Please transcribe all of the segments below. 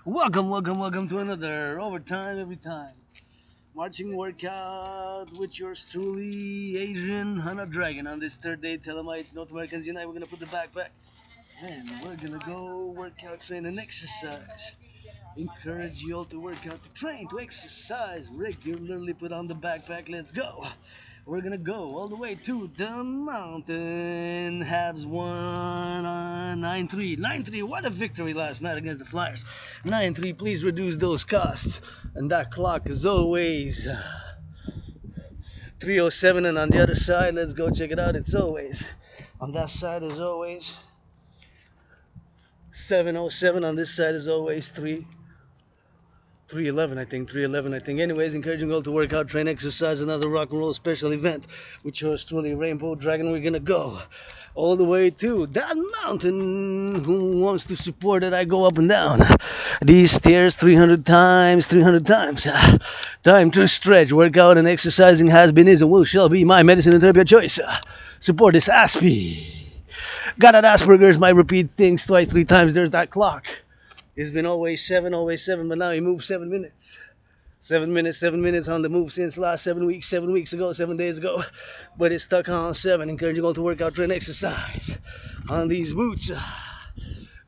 Welcome to another Overtime Every Time marching workout with yours truly, Adrian Hana Dragon. On this third day, Thelemites, North Americans Unite. We're gonna put the backpack and we're gonna go work out, train, and exercise. Encourage you all to work out, to train, to exercise regularly. Put on the backpack. Let's go. We're gonna go all the way to the mountain. Habs won on 9-3. 9-3, what a victory last night against the Flyers. 9-3, please reduce those costs. And that clock is always 3:07, and on the other side, let's go check it out. It's always, on that side is always 7:07. On this side is always 311, I think. Anyways, encouraging you all to work out, train, exercise, another rock and roll special event with yours truly, Rainbow Dragon. We're gonna go all the way to that mountain. Who wants to support it? I go up and down these stairs 300 times. Time to stretch, work out, and exercising has been, is, and will shall be my medicine and therapy of choice. Support this Aspie. Got that Asperger's, my repeat things twice, 3 times. There's that clock. It's been always 7, but now he moved 7 minutes. 7 minutes on the move since last 7 weeks, 7 weeks ago, 7 days ago. But it's stuck on 7. Encouraging you all to work out, train, exercise on these boots.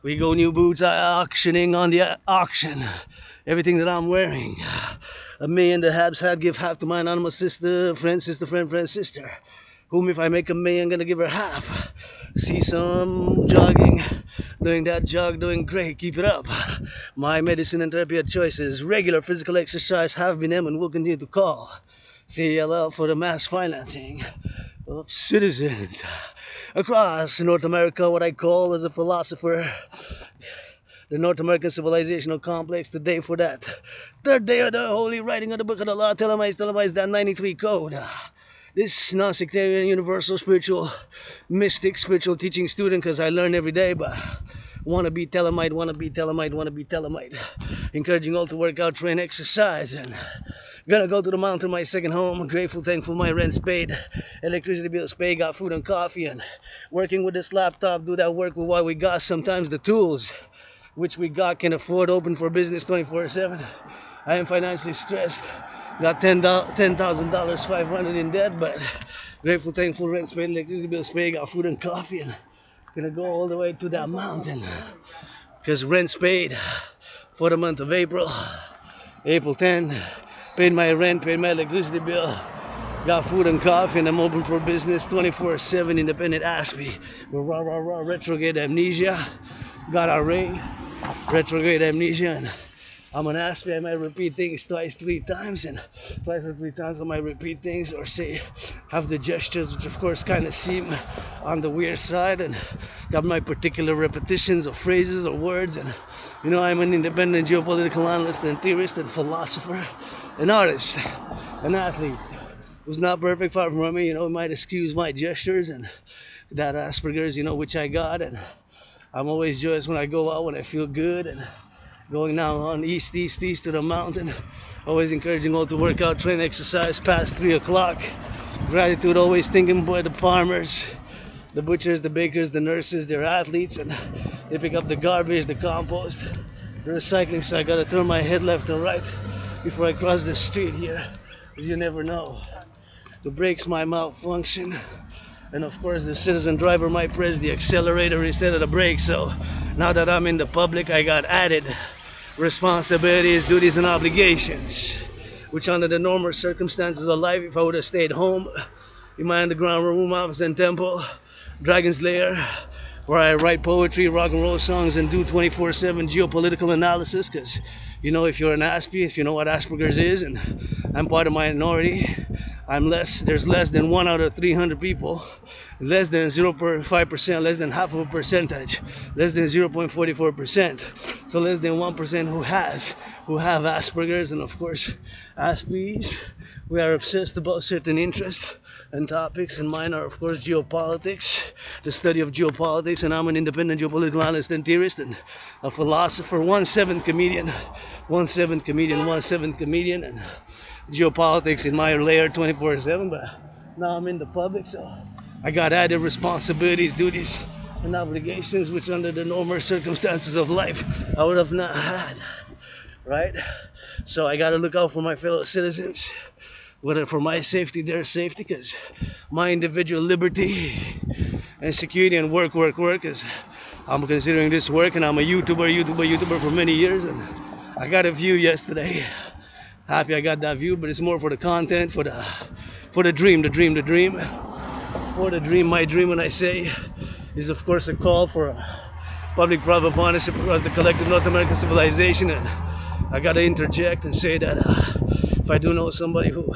We go new boots, auctioning on the auction. Everything that I'm wearing. $1 million the Habs had, give half to my anonymous sister, friend, sister. Whom if I make $1 million, I'm gonna give her half. See some jogging, doing that jog, doing great, keep it up. My medicine and therapy of choices, regular physical exercise have been and will continue to call. CLL for the mass financing of citizens across North America, what I call as a philosopher, the North American Civilizational Complex, today for that third day of the holy writing of the book of the law, Thelemites, that 93 code. This non-sectarian, universal, spiritual, mystic, spiritual teaching student, because I learn every day, but want to be Thelemite. Encouraging all to work out, train, exercise, and gonna go to the mountain, my second home. Grateful, thankful, my rent's paid, electricity bills paid, got food and coffee, and working with this laptop, do that work with what we got. Sometimes the tools, which we got, can afford, open for business 24/7. I am financially stressed. Got $10,000, $500 in debt, but grateful, thankful, rent's paid, electricity bills paid, got food and coffee, and gonna go all the way to that mountain because rent's paid for the month of April. April 10, paid my rent, paid my electricity bill, got food and coffee, and I'm open for business 24/7, independent Aspie. We're retrograde amnesia, got our ring, retrograde amnesia, and I'm an Aspie. I might repeat things twice, 3 times, and twice or 3 times I might repeat things or say, have the gestures, which of course kind of seem on the weird side, and got my particular repetitions of phrases or words. And you know, I'm an independent geopolitical analyst and theorist and philosopher, an artist, an athlete who's not perfect, far from me. You know, might excuse my gestures and that Asperger's, you know, which I got. And I'm always joyous when I go out, when I feel good, and going now on east to the mountain. Always encouraging all to work out, train, exercise past 3 o'clock. Gratitude, always thinking about the farmers, the butchers, the bakers, the nurses, they're athletes, and they pick up the garbage, the compost, the recycling. So I gotta turn my head left and right before I cross the street here, because you never know. The brakes might malfunction, and of course the citizen driver might press the accelerator instead of the brake. So now that I'm in the public, I got added responsibilities, duties, and obligations, which under the normal circumstances of life, if I would have stayed home in my underground room, office, and temple, Dragon's Lair, where I write poetry, rock and roll songs, and do 24/7 geopolitical analysis. Because you know, if you're an Aspie, if you know what Asperger's is, and I'm part of my minority, there's less than 1 out of 300 people, less than 0.5%, less than half of a percentage, less than 0.44%, so less than 1% who have Asperger's. And of course, Aspies, we are obsessed about certain interests and topics, and mine are of course geopolitics, the study of geopolitics, and I'm an independent geopolitical analyst and theorist and a philosopher, 1/7 comedian, and geopolitics in my layer 24/7. But now I'm in the public, so I got added responsibilities, duties, and obligations which under the normal circumstances of life I would have not had. right? So I gotta look out for my fellow citizens, whether for my safety, their safety, because my individual liberty and security and work, because I'm considering this work, and I'm a YouTuber for many years, and I got a view yesterday. Happy I got that view, but it's more for the content, for the dream. For the dream, my dream, when I say, is of course a call for a public-private partnership across the collective North American civilization. And I gotta interject and say that if I do know somebody who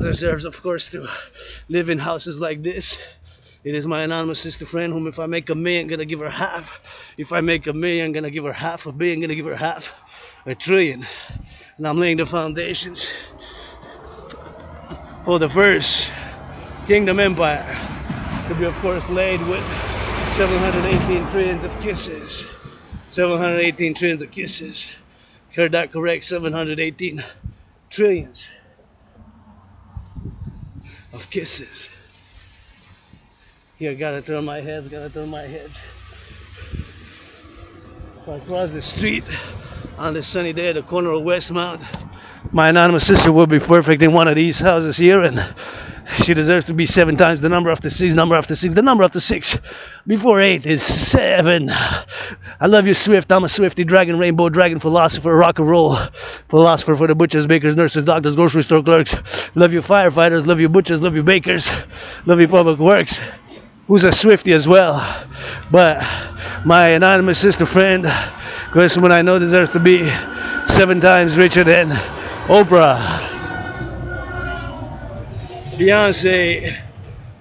deserves, of course, to live in houses like this, it is my anonymous sister friend, whom if I make $1 million, gonna give her half. If I make $1 million, gonna give her half. $1 billion, gonna give her half. $1 trillion. And I'm laying the foundations for the first Kingdom Empire to be, of course, laid with 718 trillions of kisses. 718 trillions of kisses. Heard that correct? 718 trillions of kisses. Here, gotta turn my head. If I cross the street on this sunny day at the corner of Westmount, my anonymous sister will be perfect in one of these houses here, and she deserves to be 7 times the number after 6, number after 6. The number after 6 before 8 is 7. I love you, Swift. I'm a Swifty, dragon, rainbow, dragon, philosopher, rock-and-roll, philosopher for the butchers, bakers, nurses, doctors, grocery store clerks. Love you, firefighters. Love you, butchers. Love you, bakers. Love you, public works. Who's a Swifty as well. But my anonymous sister friend, someone I know deserves to be 7 times richer than Oprah, Beyonce,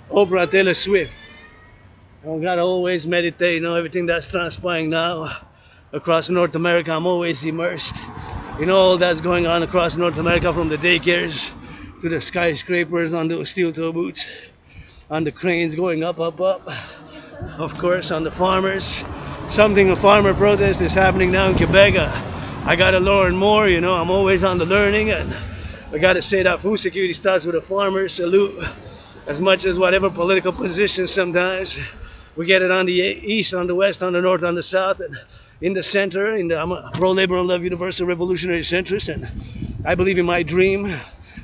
Oprah, Taylor Swift. I gotta always meditate, everything that's transpiring now across North America. I'm always immersed in all that's going on across North America, from the daycares to the skyscrapers on the steel toe boots, on the cranes going up. Of course, on the farmers. A farmer protest is happening now in Quebec. I gotta learn more, I'm always on the learning, and I gotta say that food security starts with the farmers. Salute. As much as whatever political position sometimes, we get it on the east, on the west, on the north, on the south, and in the center. I'm a pro-labor and love universal revolutionary centrist, and I believe in my dream,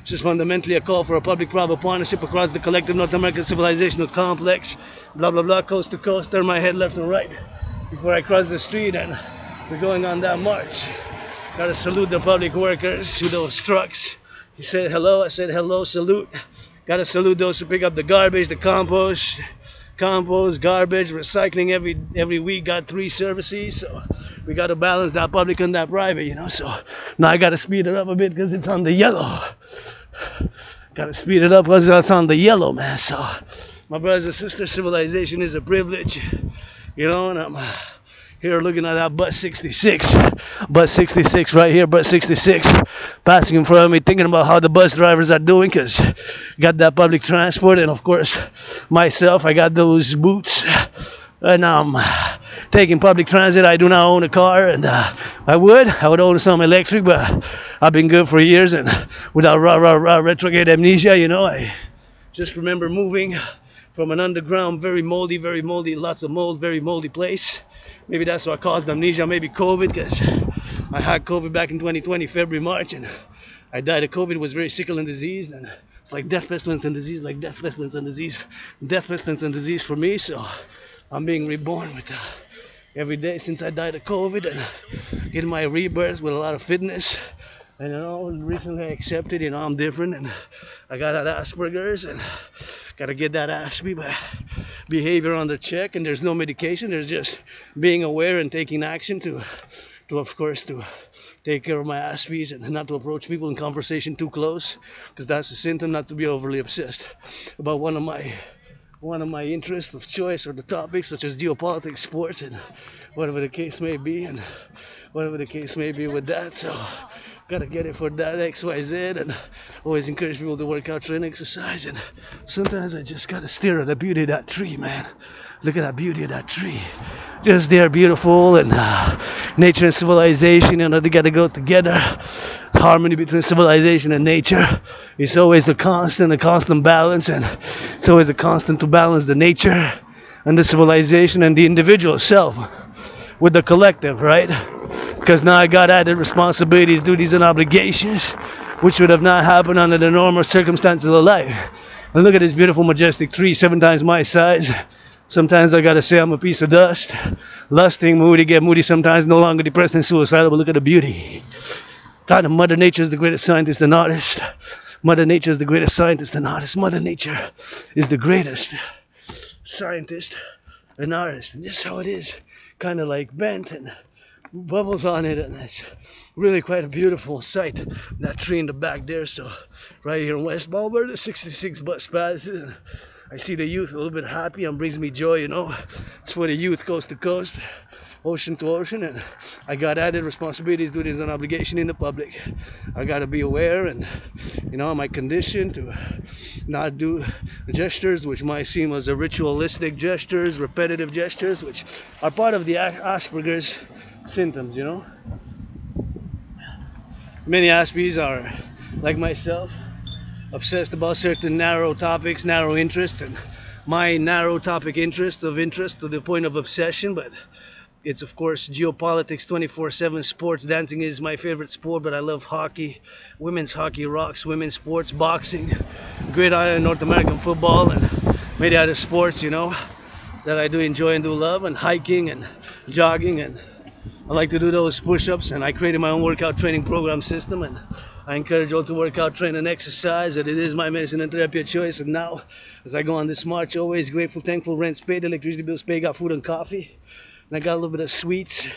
which is fundamentally a call for a public-private partnership across the collective North American civilizational complex, blah, blah, blah, coast to coast. Turn my head left and right before I cross the street, and we're going on that march. Gotta salute the public workers with those trucks. He said hello, I said hello, salute. Gotta salute those who pick up the garbage, the compost, garbage, recycling every week. Got 3 services, so we gotta balance that public and that private, So now I gotta speed it up a bit because it's on the yellow. Gotta speed it up because it's on the yellow, man. So my brothers and sisters, civilization is a privilege, and I'm here looking at that butt 66 right here, butt 66, passing in front of me, thinking about how the bus drivers are doing, because got that public transport, and of course myself, I got those boots, and I'm taking public transit. I do not own a car, and I would own some electric, but I've been good for years, and without retrograde amnesia, I just remember moving from an underground, very moldy, lots of mold, very moldy place. Maybe that's what caused amnesia, maybe COVID, because I had COVID back in 2020, February, March, and I died of COVID. It was very sickle and disease, and it's like death, pestilence, and disease, death, pestilence, and disease for me. So I'm being reborn with every day since I died of COVID, and getting my rebirth with a lot of fitness. And recently I accepted, I'm different, and I got that Asperger's, and gotta get that Aspie behavior under check, and there's no medication, there's just being aware and taking action to of course, to take care of my Aspies and not to approach people in conversation too close, because that's a symptom, not to be overly obsessed about one of my interests of choice, or the topics such as geopolitics, sports, and whatever the case may be, with that. So gotta get it for that XYZ, and always encourage people to work out, train, exercise, and sometimes I just gotta stare at the beauty of that tree, man. Look at that beauty of that tree. Just they're beautiful, and nature and civilization, they gotta go together. Harmony between civilization and nature is always a constant balance, and it's always a constant to balance the nature and the civilization and the individual self with the collective, right? because now I got added responsibilities, duties, and obligations, which would have not happened under the normal circumstances of life. And look at this beautiful, majestic tree, 7 times my size. Sometimes I gotta say I'm a piece of dust. Lusting, moody, get moody sometimes, no longer depressed and suicidal, but look at the beauty. God, Mother Nature is the greatest scientist and artist. Mother Nature is the greatest scientist and artist. Mother Nature is the greatest scientist and artist. And just how it is, kind of like bent and bubbles on it, and it's really quite a beautiful sight. That tree in the back there. So right here in West Melbourne, the 66 bus passes, and I see the youth a little bit happy and brings me joy, you know. It's for the youth, coast to coast, ocean to ocean, and I got added responsibilities, duties, and obligation in the public. I got to be aware, and you know, my condition to not do gestures which might seem as a ritualistic gestures, repetitive gestures, which are part of the Asperger's symptoms, you know. Many Aspies are, like myself, obsessed about certain narrow topics, narrow interests, and my narrow topic interest to the point of obsession, but it's of course geopolitics, 24/7 sports. Dancing is my favorite sport, but I love hockey. Women's hockey rocks, women's sports, boxing, gridiron, North American football, and many other sports, you know, that I do enjoy and do love, and hiking and jogging, and I like to do those push-ups, and I created my own workout training program system, and I encourage you all to work out, train, and exercise, that it is my medicine and therapy of choice. And now, as I go on this march, always grateful, thankful, rent's paid, electricity bills paid, got food and coffee, and I got a little bit of sweets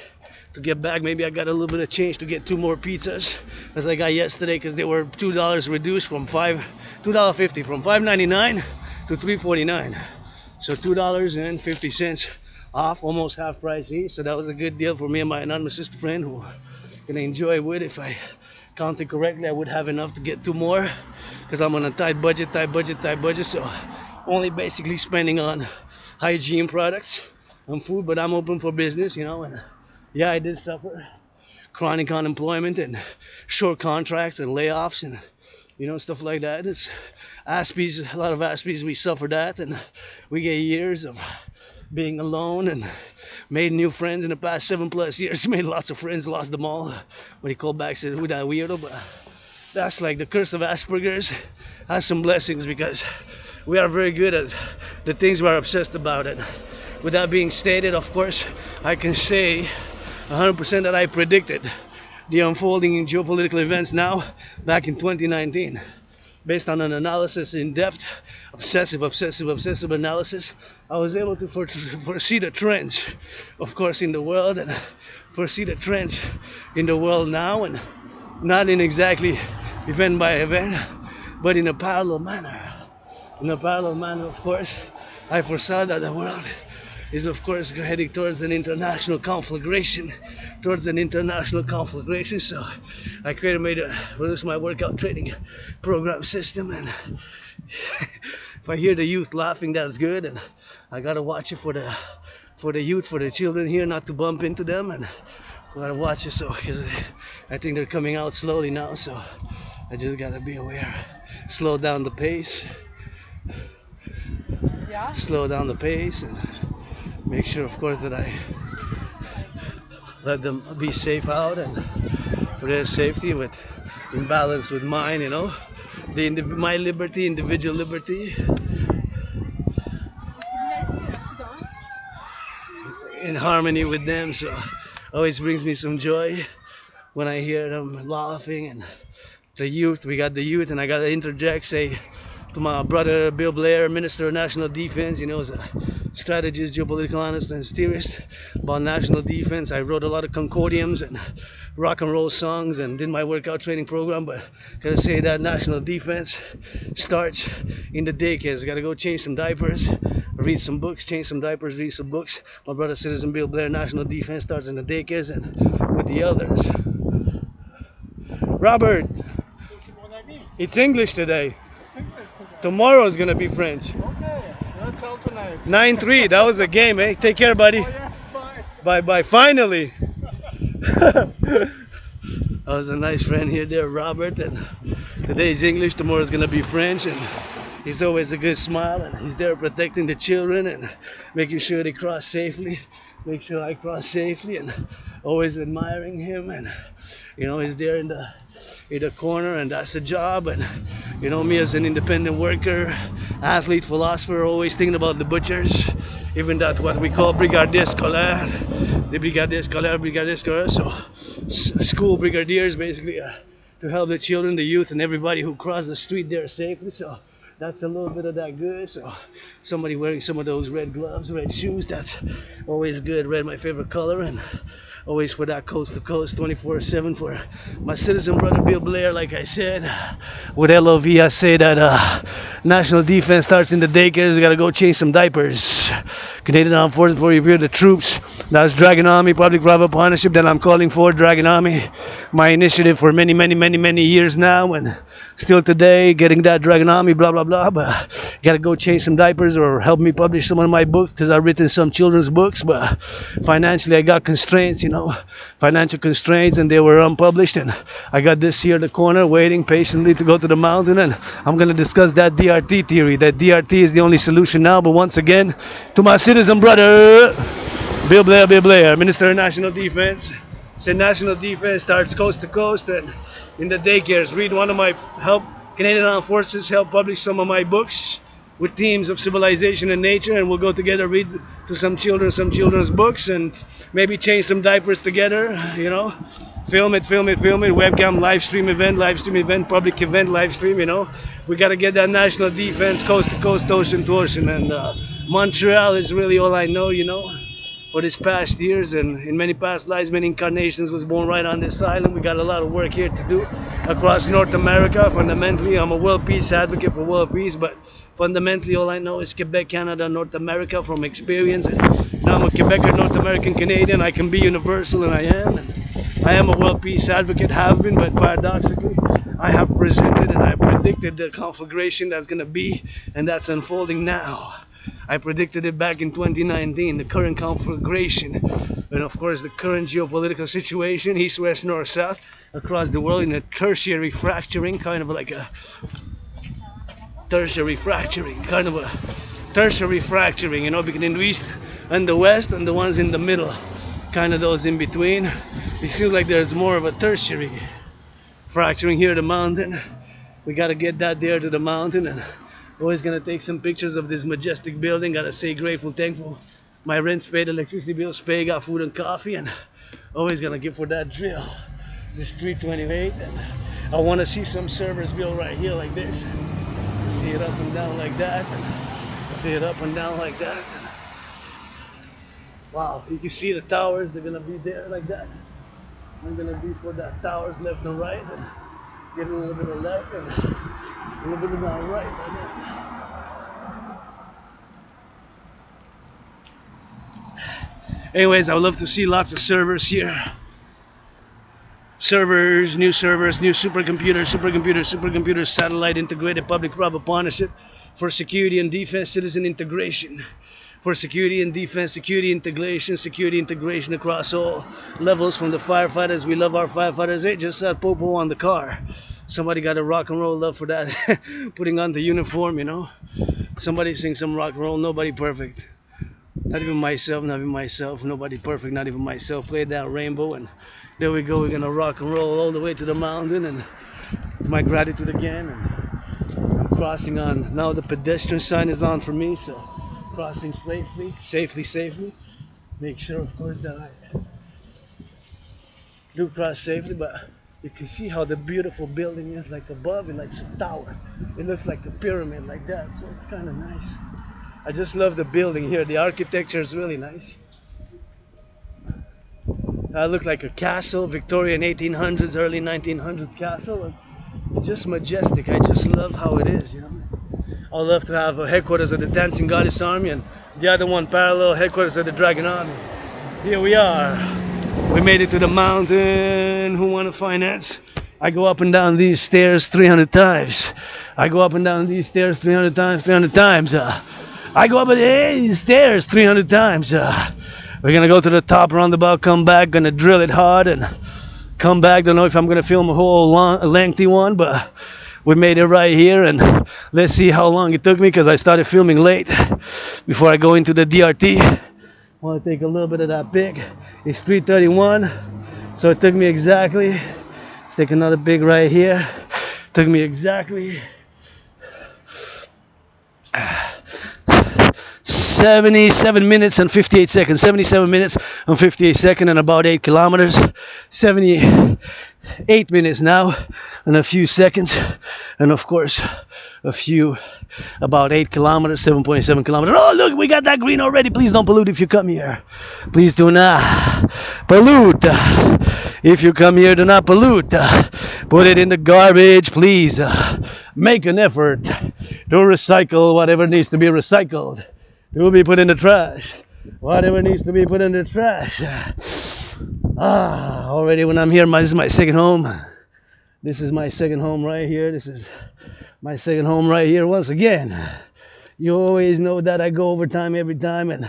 to get back. Maybe I got a little bit of change to get 2 more pizzas, as I got yesterday, because they were $2 reduced from $2.50 from $5.99 to $3.49, so $2.50 off, almost half price each. So that was a good deal for me and my anonymous sister friend, who can enjoy with. If I counted correctly, I would have enough to get 2 more, because I'm on a tight budget. So only basically spending on hygiene products and food, but I'm open for business, you know. And yeah, I did suffer chronic unemployment and short contracts and layoffs and, you know, stuff like that. It's Aspies, a lot of Aspies, we suffer that, and we get years of being alone, and made new friends in the past 7+ years. Made lots of friends, lost them all. When he called back, said, "Who that weirdo?" But that's like the curse of Asperger's. Has some blessings, because we are very good at the things we're obsessed about. And with that being stated, of course, I can say 100% that I predicted the unfolding in geopolitical events now back in 2019. Based on an analysis, in-depth, obsessive analysis, I was able to foresee the trends, of course, in the world, and foresee the trends in the world now, and not in exactly event by event, but in a parallel manner. In a parallel manner, of course, I foresaw that the world is, of course, heading towards an international conflagration. So I produced my workout training program system, and if I hear the youth laughing, that's good, and I gotta watch it for the youth, for the children here, not to bump into them, and I gotta watch it, so because I think they're coming out slowly now, so I just gotta be aware. Slow down the pace. Slow down the pace, and make sure, of course, that I let them be safe out, and for their safety, with in balance with mine, you know, my liberty, individual liberty, in harmony with them. So always brings me some joy when I hear them laughing, and the youth. We got the youth, and I gotta interject, say to my brother Bill Blair, Minister of National Defense, you know, as a strategist, geopolitical analyst, and theorist about national defense. I wrote a lot of concordiums and rock and roll songs, and did my workout training program, but gotta say that national defense starts in the daycares. Gotta go change some diapers, read some books, change some diapers, read some books. My brother Citizen Bill Blair, national defense starts in the daycares and with the elders. Robert, it's English today. Tomorrow is gonna be French. Okay, that's all tonight. 9-3, that was a game, eh? Take care, buddy. Oh, yeah, bye. Bye, finally. That was a nice friend here there, Robert, and today's English, tomorrow's gonna be French, and he's always a good smile, and he's there protecting the children and making sure they cross safely make sure I cross safely, and always admiring him. And he's there in the corner, and that's a job. And me as an independent worker, athlete, philosopher, always thinking about the butchers, even that what we call brigadier scolaire, the brigadier scolaire, so school brigadiers basically, to help the children, the youth, and everybody who cross the street there safely. So that's a little bit of that good. So somebody wearing some of those red gloves, red shoes, that's always good. Red, my favorite color, and always for that coast to coast 24/7 for my citizen brother Bill Blair. Like I said, with LOV, I say that national defense starts in the daycares. We gotta go change some diapers. Canadian Armed Forces before you hear the troops. That's Dragon Army, public-private partnership that I'm calling for. Dragon Army, my initiative for many years now, and still today, getting that Dragon Army, blah blah blah. But you gotta go change some diapers or help me publish some of my books, because I've written some children's books, but financially I got constraints, financial constraints, and they were unpublished. And I got this here in the corner waiting patiently to go to the mountain, and I'm going to discuss that DRT theory. That DRT is the only solution now. But once again, to my citizen brother Bill Blair, Minister of National Defense, said national defense starts coast to coast and in the daycares. Read one of my Canadian Armed Forces help publish some of my books with themes of civilization and nature, and we'll go together, read to some children's books, and maybe change some diapers together, film it, webcam, live stream event, public event, live stream, we got to get that national defense coast to coast, ocean to ocean. And Montreal is really all I know, for this past years, and in many past lives, many incarnations, was born right on this island. We got a lot of work here to do across North America. Fundamentally, I'm a world peace advocate for world peace, but fundamentally all I know is Quebec, Canada, North America from experience. And now I'm a Quebecer, North American Canadian. I can be universal, and I am. And I am a world peace advocate, have been, but paradoxically, I have presented and I predicted the conflagration that's going to be, and that's unfolding now. I predicted it back in 2019, the current conflagration, and of course the current geopolitical situation, east, west, north, south, across the world, in a tertiary fracturing, kind of like a tertiary fracturing, between the east and the west, and the ones in the middle, kind of those in between. It seems like there's more of a tertiary fracturing here at the mountain. We got to get that there to the mountain, and always gonna take some pictures of this majestic building. Gotta say grateful, thankful. My rent's paid, electricity bill's paid, got food and coffee, and always gonna give for that drill. This is 328, and I wanna see some servers built right here like this. See it up and down like that, and see it up and down like that. Wow, you can see the towers, they're gonna be there like that. I'm gonna be for that towers left and right, and get a little bit of left and a little bit of down right. Anyways, I would love to see lots of servers here. Servers, new supercomputers, satellite integrated public-private partnership for security and defense, citizen integration. For security and defense, security integration across all levels, from the firefighters. We love our firefighters. Hey, just that popo on the car. Somebody got a rock and roll love for that. Putting on the uniform, Somebody sing some rock and roll. Nobody perfect. Not even myself, nobody perfect, not even myself. Play that rainbow, and there we go. We're gonna rock and roll all the way to the mountain, and it's my gratitude again. And I'm crossing on, now the pedestrian sign is on for me, so crossing safely. Make sure, of course, that I do cross safely, but you can see how the beautiful building is, like above it, like some tower. It looks like a pyramid like that, so it's kind of nice. I just love the building here. The architecture is really nice. That looked like a castle, Victorian 1800s, early 1900s castle. It's just majestic. I just love how it is, I'd love to have a headquarters of the Dancing Goddess Army, and the other one parallel headquarters of the Dragon Army. Here we are. We made it to the mountain. Who want to finance? I go up and down these stairs 300 times. I go up and down these stairs 300 times. I go up these stairs 300 times. We're gonna go to the top roundabout, come back, gonna drill it hard and come back. Don't know if I'm gonna film a whole lengthy one, but we made it right here, and let's see how long it took me, because I started filming late before I go into the DRT. Want to take a little bit of that pick. It's 3:31, so it took me exactly. Let's take another pick right here. Took me exactly 77 minutes and 58 seconds. 77 minutes and 58 seconds and about 8 kilometers. 78 minutes now and a few seconds. And of course, about 8 kilometers, 7.7 kilometers. Oh, look, we got that green already. Please don't pollute if you come here. Please do not pollute. If you come here, do not pollute. Put it in the garbage, please. Make an effort to recycle whatever needs to be recycled. To be put in the trash. Whatever needs to be put in the trash. Already when I'm here, this is my second home. This is my second home right here. This is my second home right here once again. You always know that I go overtime every time, and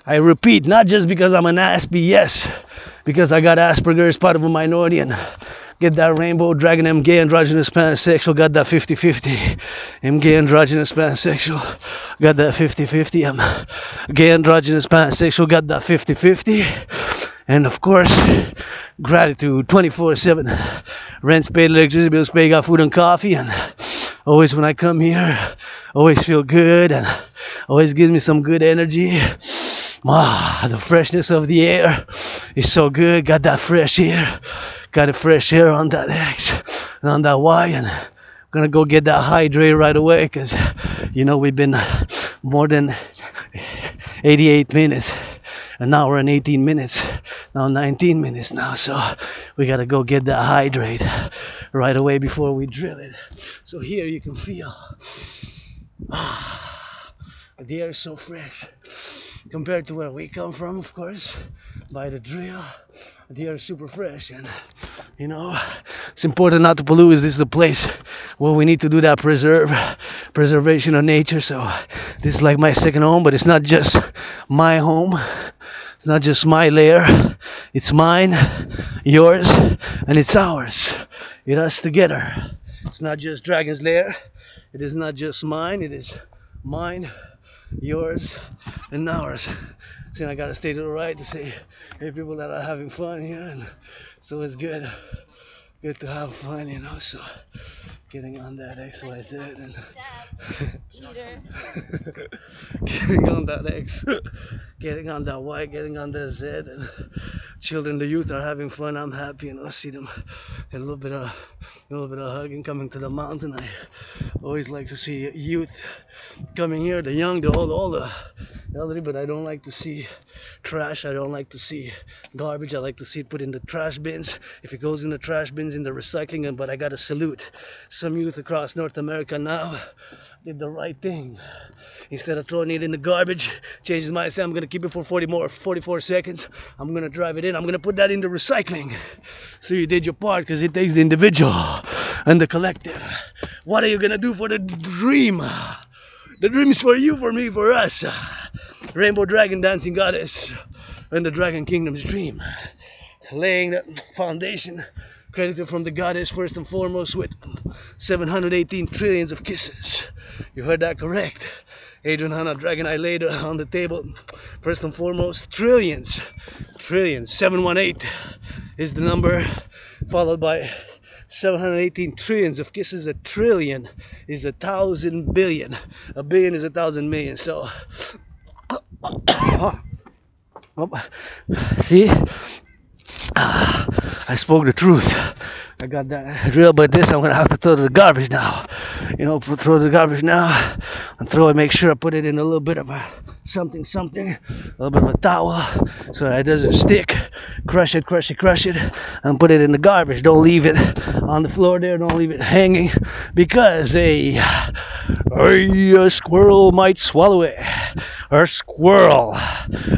I repeat, not just because I'm an Aspie, yes, because I got Asperger's, part of a minority, and get that rainbow dragon, I'm gay, androgynous, pansexual, got that 50-50. I'm gay, androgynous, pansexual, got that 50-50. I'm gay, androgynous, pansexual, got that 50-50. And of course, gratitude 24/7. Rent's paid, electricity bills paid, got food and coffee, and always when I come here, always feel good and always gives me some good energy. The freshness of the air is so good. Got that fresh air. Got the fresh air on that X and on that Y, and I'm gonna go get that hydrate right away because we've been more than 88 minutes, and now we're in 18 minutes, now 19 minutes now, so we gotta go get that hydrate right away before we drill it. So here you can feel the air is so fresh compared to where we come from, of course, by the drill. The air is super fresh, and it's important not to pollute. This is a place where we need to do that preservation of nature. So this is like my second home, but it's not just my home. It's not just my lair. It's mine, yours, and it's ours. It's us together. It's not just Dragon's lair. It is not just mine. It is mine, yours, and ours. See, I gotta stay to the right to say, hey, people that are having fun here, and so it's good to have fun, so getting on that XYZ and getting on that X, getting on that Y, getting on that Z, and children, the youth are having fun. I'm happy, see them, and a little bit of hugging, coming to the mountain. I always like to see youth coming here, the young, the old, all the elderly, but I don't like to see trash. I don't like to see garbage. I like to see it put in the trash bins. If it goes in the trash bins, in the recycling, but I gotta salute some youth across North America now did the right thing. Instead of throwing it in the garbage, changes my mind. I'm gonna keep it for 44 seconds. I'm gonna drive it in. I'm gonna put that in the recycling. So you did your part, because it takes the individual and the collective. What are you gonna do for the dream? The dream is for you, for me, for us. Rainbow Dragon, Dancing Goddess, and the Dragon Kingdom's dream. Laying the foundation, credited from the goddess first and foremost, with 718 trillions of kisses. You heard that correct. Adrian Hanna, Dragon I laid on the table. First and foremost, trillions. 718 is the number, followed by 718 trillions of kisses. A trillion is 1,000 billion. A billion is 1,000 million. So, see, I spoke the truth. I got that drill, but this I'm gonna have to throw to the garbage now. Throw the garbage now and throw it. Make sure I put it in a little bit of a something, a little bit of a towel, so that it doesn't stick. Crush it, and put it in the garbage. Don't leave it on the floor there. Don't leave it hanging, because a squirrel might swallow it. Or a squirrel,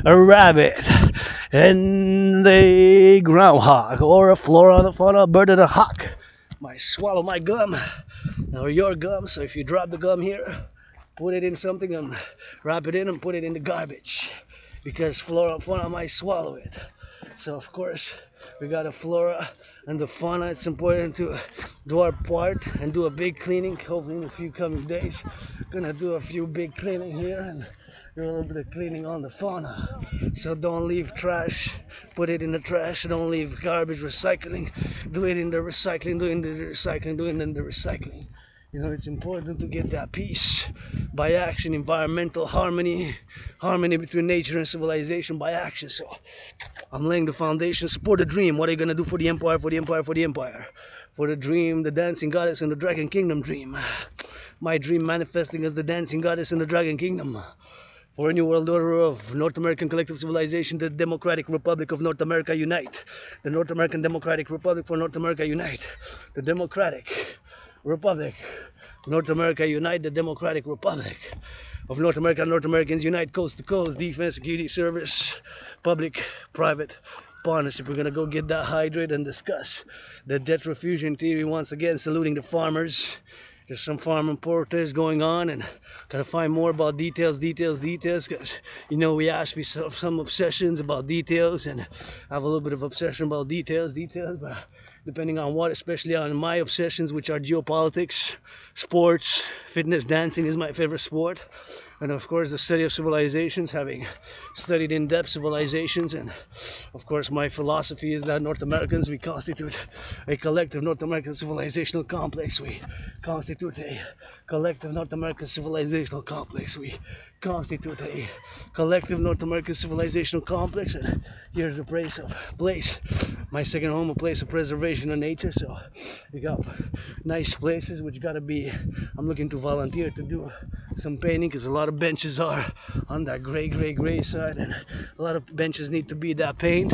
a rabbit, and a groundhog, or a flora, a fauna, a bird, and a hawk might swallow my gum or your gum. So if you drop the gum here, put it in something and wrap it in and put it in the garbage, because flora and fauna might swallow it. So of course we got a flora and the fauna. It's important to do our part and do a big cleaning. Hopefully in a few coming days, gonna do a few big cleaning here, and do a little bit of cleaning on the fauna. So don't leave trash, put it in the trash. Don't leave garbage recycling. Do it in the recycling, do it in the recycling, do it in the recycling. You know, it's important to get that peace by action, environmental harmony, harmony between nature and civilization by action. So I'm laying the foundation. Support the dream. What are you gonna do for the empire, for the empire, for the empire? For the dream, the dancing goddess and the dragon kingdom dream. My dream manifesting as the dancing goddess in the dragon kingdom. For a new world order of North American collective civilization, the Democratic Republic of North America unite. The North American Democratic Republic for North America unite. The Democratic Republic of North America unite. The Democratic Republic of North America. North Americans unite coast to coast. Defense, security, service, public, private partnership. We're gonna go get that hydrate and discuss the debt refusion theory once again. Saluting the farmers. There's some farming protest going on, and gotta find more about details, because you know we asked me some obsessions about details, and I have a little bit of obsession about details, but depending on what, especially on my obsessions, which are geopolitics, sports, fitness, dancing is my favorite sport, and of course the study of civilizations, having studied in depth civilizations, and of course my philosophy is that North Americans, we constitute a collective North American civilizational complex. We constitute a collective North American civilizational complex. We constitute a collective North American civilizational complex, and here's a place, my second home, a place of preservation of nature. So we got nice places, which gotta be, I'm looking to volunteer to do some painting, because a lot of benches are on that gray side, and a lot of benches need to be that paint,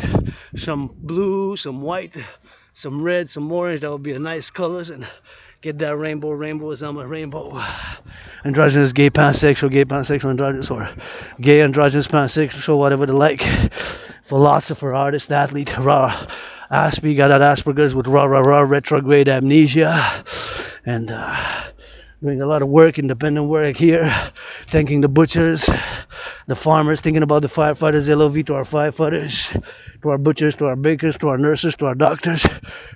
some blue, some white, some red, some orange. That would be the nice colors, and get that rainbow as I'm a rainbow androgynous, gay pansexual androgynous, or gay androgynous pansexual, whatever the like, philosopher, artist, athlete, raw Aspie, got that Asperger's with raw retrograde amnesia, and doing a lot of work, independent work here, thanking the butchers, the farmers, thinking about the firefighters, LOV to our firefighters, to our butchers, to our bakers, to our nurses, to our doctors,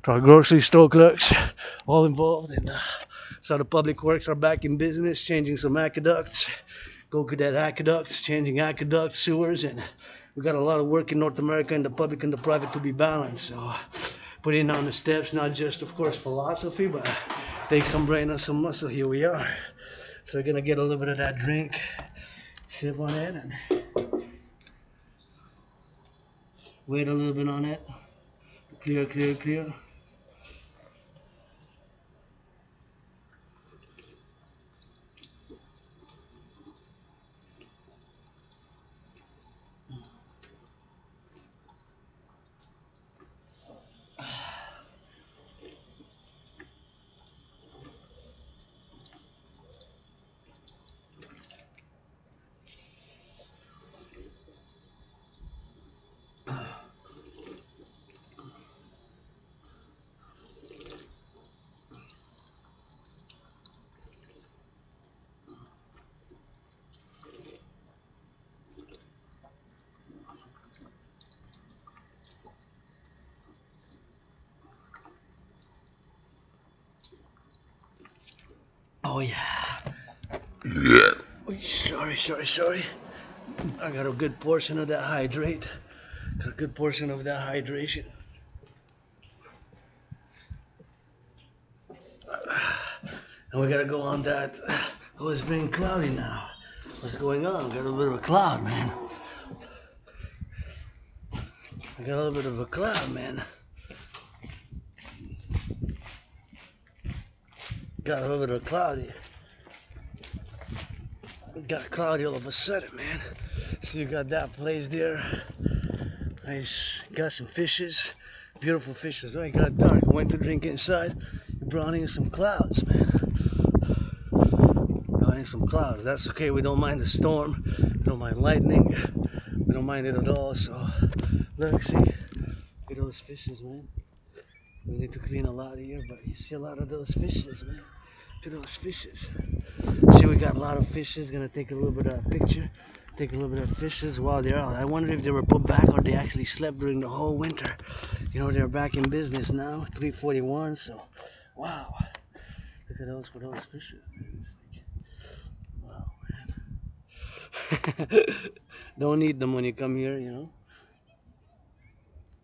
to our grocery store clerks, all involved. And so the public works are back in business, changing some aqueducts, go cadet aqueducts, changing aqueducts, sewers, and we got a lot of work in North America, in the public and the private, to be balanced. So putting on the steps, not just, of course, philosophy, but take some brain and some muscle. Here we are. So we're gonna get a little bit of that drink, sip on it, and wait a little bit on it. Clear. Oh yeah. Oh, sorry. I got a good portion of that hydrate. Got a good portion of that hydration. And we gotta go on that. Oh, it's been cloudy now. What's going on? Got a little bit of a cloud, man. I got a little bit of a cloud, man. Got a little bit of cloudy. Got cloudy all of a sudden, man. So you got that place there. Nice. Got some fishes. Beautiful fishes. Oh, it got dark. I went to drink inside. You brought in some clouds, man. Brought in some clouds. That's okay. We don't mind the storm. We don't mind lightning. We don't mind it at all. So, look, see. Look at those fishes, man. We need to clean a lot here, but you see a lot of those fishes, man. Look at those fishes. See, we got a lot of fishes. Gonna take a little bit of a picture. Take a little bit of fishes while they're out. I wonder if they were put back or they actually slept during the whole winter. You know, they're back in business now. 3:41. So, wow. Look at those for those fishes, man. Wow, man. Don't eat them when you come here, you know.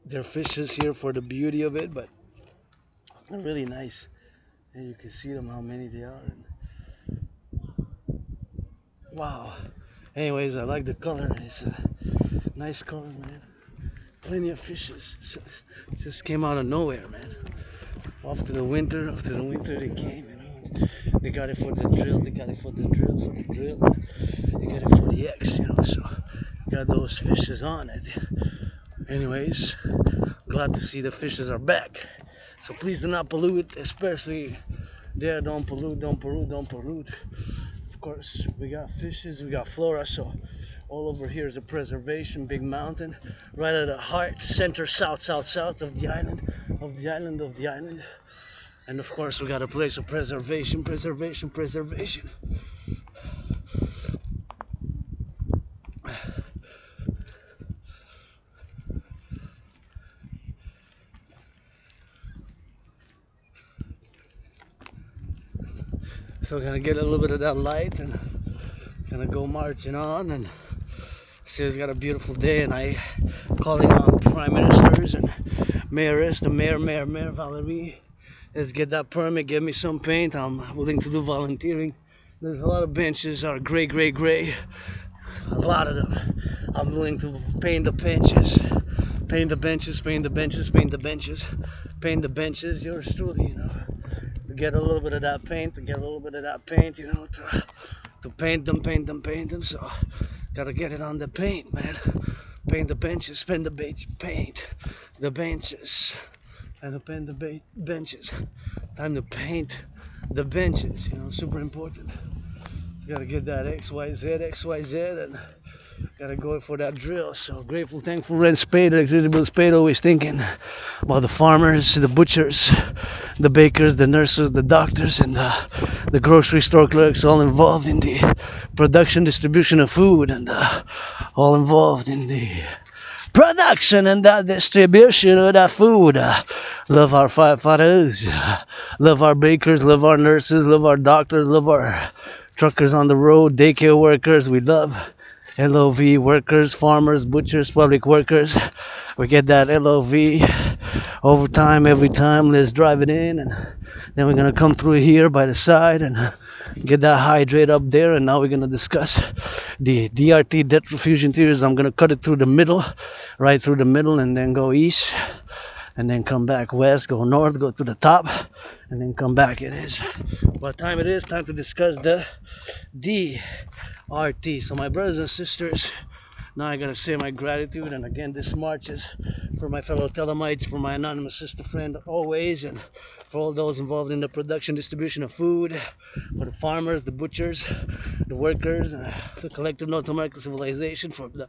They're fishes here for the beauty of it, but they're really nice. And you can see them how many they are. And wow. Anyways, I like the color. It's a nice color, man. Plenty of fishes. Just came out of nowhere, man. After the winter they came, you know. They got it for the drill, they got it for the drill, they got it for the X, you know, so got those fishes on it. Anyways, glad to see the fishes are back. So please do not pollute, especially there, don't pollute. Of course, we got fishes, we got flora, so all over here is a preservation, big mountain, right at the heart, center, south of the island. And of course, we got a place of preservation. So gonna get a little bit of that light and gonna go marching on and see it's got a beautiful day, and I calling on prime ministers and mayors, the mayor Valerie. Let's get that permit, give me some paint. I'm willing to do volunteering. There's a lot of benches are gray. A lot of them. I'm willing to paint the benches. Paint the benches. Yours truly, you know. To get a little bit of that paint, you know, to paint them. So gotta get it on the paint, man. Paint the benches, paint the benches, and to paint the benches. Time to paint the benches, you know, super important. So gotta get that XYZ, and gotta go for that drill. So grateful, thankful, rent spade, electricity bill spade, always thinking about the farmers, the butchers, the bakers, the nurses, the doctors, and the grocery store clerks, all involved in the production, distribution of food, and all involved in the production and the distribution of that food. Love our firefighters, love our bakers, love our nurses, love our doctors, love our truckers on the road, daycare workers. We love LOV workers, farmers, butchers, public workers. We get that LOV overtime every time. Let's drive it in, and then we're gonna come through here by the side and get that hydrate up there. And now we're gonna discuss the DRT, debt refusion theories. I'm gonna cut it through the middle, right through the middle, and then go east, and then come back west, go north, go to the top, and then come back. It is what time it is. Time to discuss the DRT. So my brothers and sisters, now I gotta say my gratitude, and again this march is for my fellow Thelemites, for my anonymous sister friend always, and for all those involved in the production, distribution of food, for the farmers, the butchers, the workers, the collective North American civilization, for the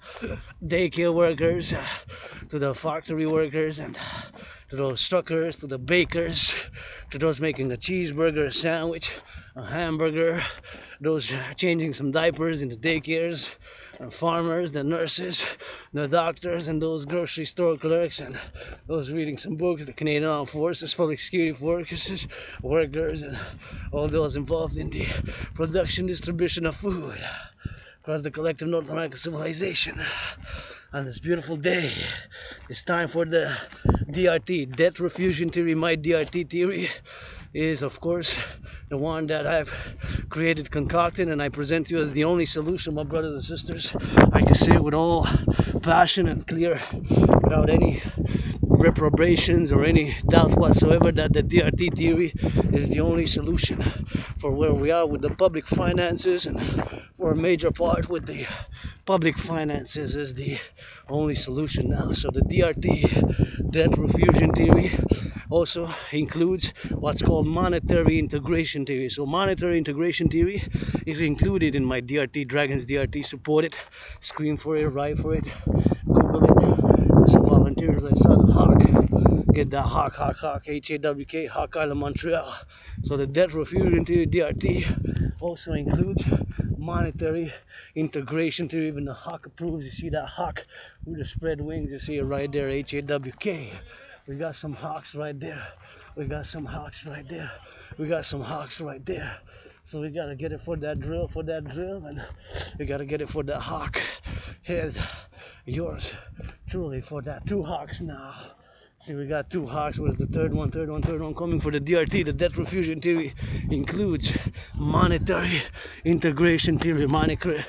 daycare workers, to the factory workers, and to those truckers, to the bakers, to those making a cheeseburger, a sandwich, a hamburger, those changing some diapers in the daycares, the farmers, the nurses, the doctors, and those grocery store clerks, and those reading some books, the Canadian Armed Forces, public security forces, workers, and all those involved in the production, distribution of food across the collective North American civilization. On this beautiful day, it's time for the DRT, debt refusion theory. My DRT theory is, of course, the one that I've created, concocted, and I present to you as the only solution, my brothers and sisters. I can say with all passion and clear, without any reprobations or any doubt whatsoever, that the DRT theory is the only solution for where we are with the public finances, and for a major part with the public finances is the only solution now. So the DRT, debt refusion theory, also includes what's called monetary integration theory. So monetary integration theory is included in my DRT, Dragons DRT. Support it, scream for it, write for it, Google it. Some volunteers, I saw the Hawk. Get that Hawk, H-A-W-K, Hawk Island, Montreal. So the debt refusion theory, DRT, also includes monetary integration theory. Even the Hawk approves. You see that Hawk with the spread wings, you see it right there, H-A-W-K. We got some hawks right there. We got some hawks right there. So we gotta get it for that drill, and we gotta get it for that hawk head. Yours truly for that 2 hawks now. See, we got 2 hawks. Where's the third one coming for the DRT? The debt refusion theory includes monetary integration theory, monetary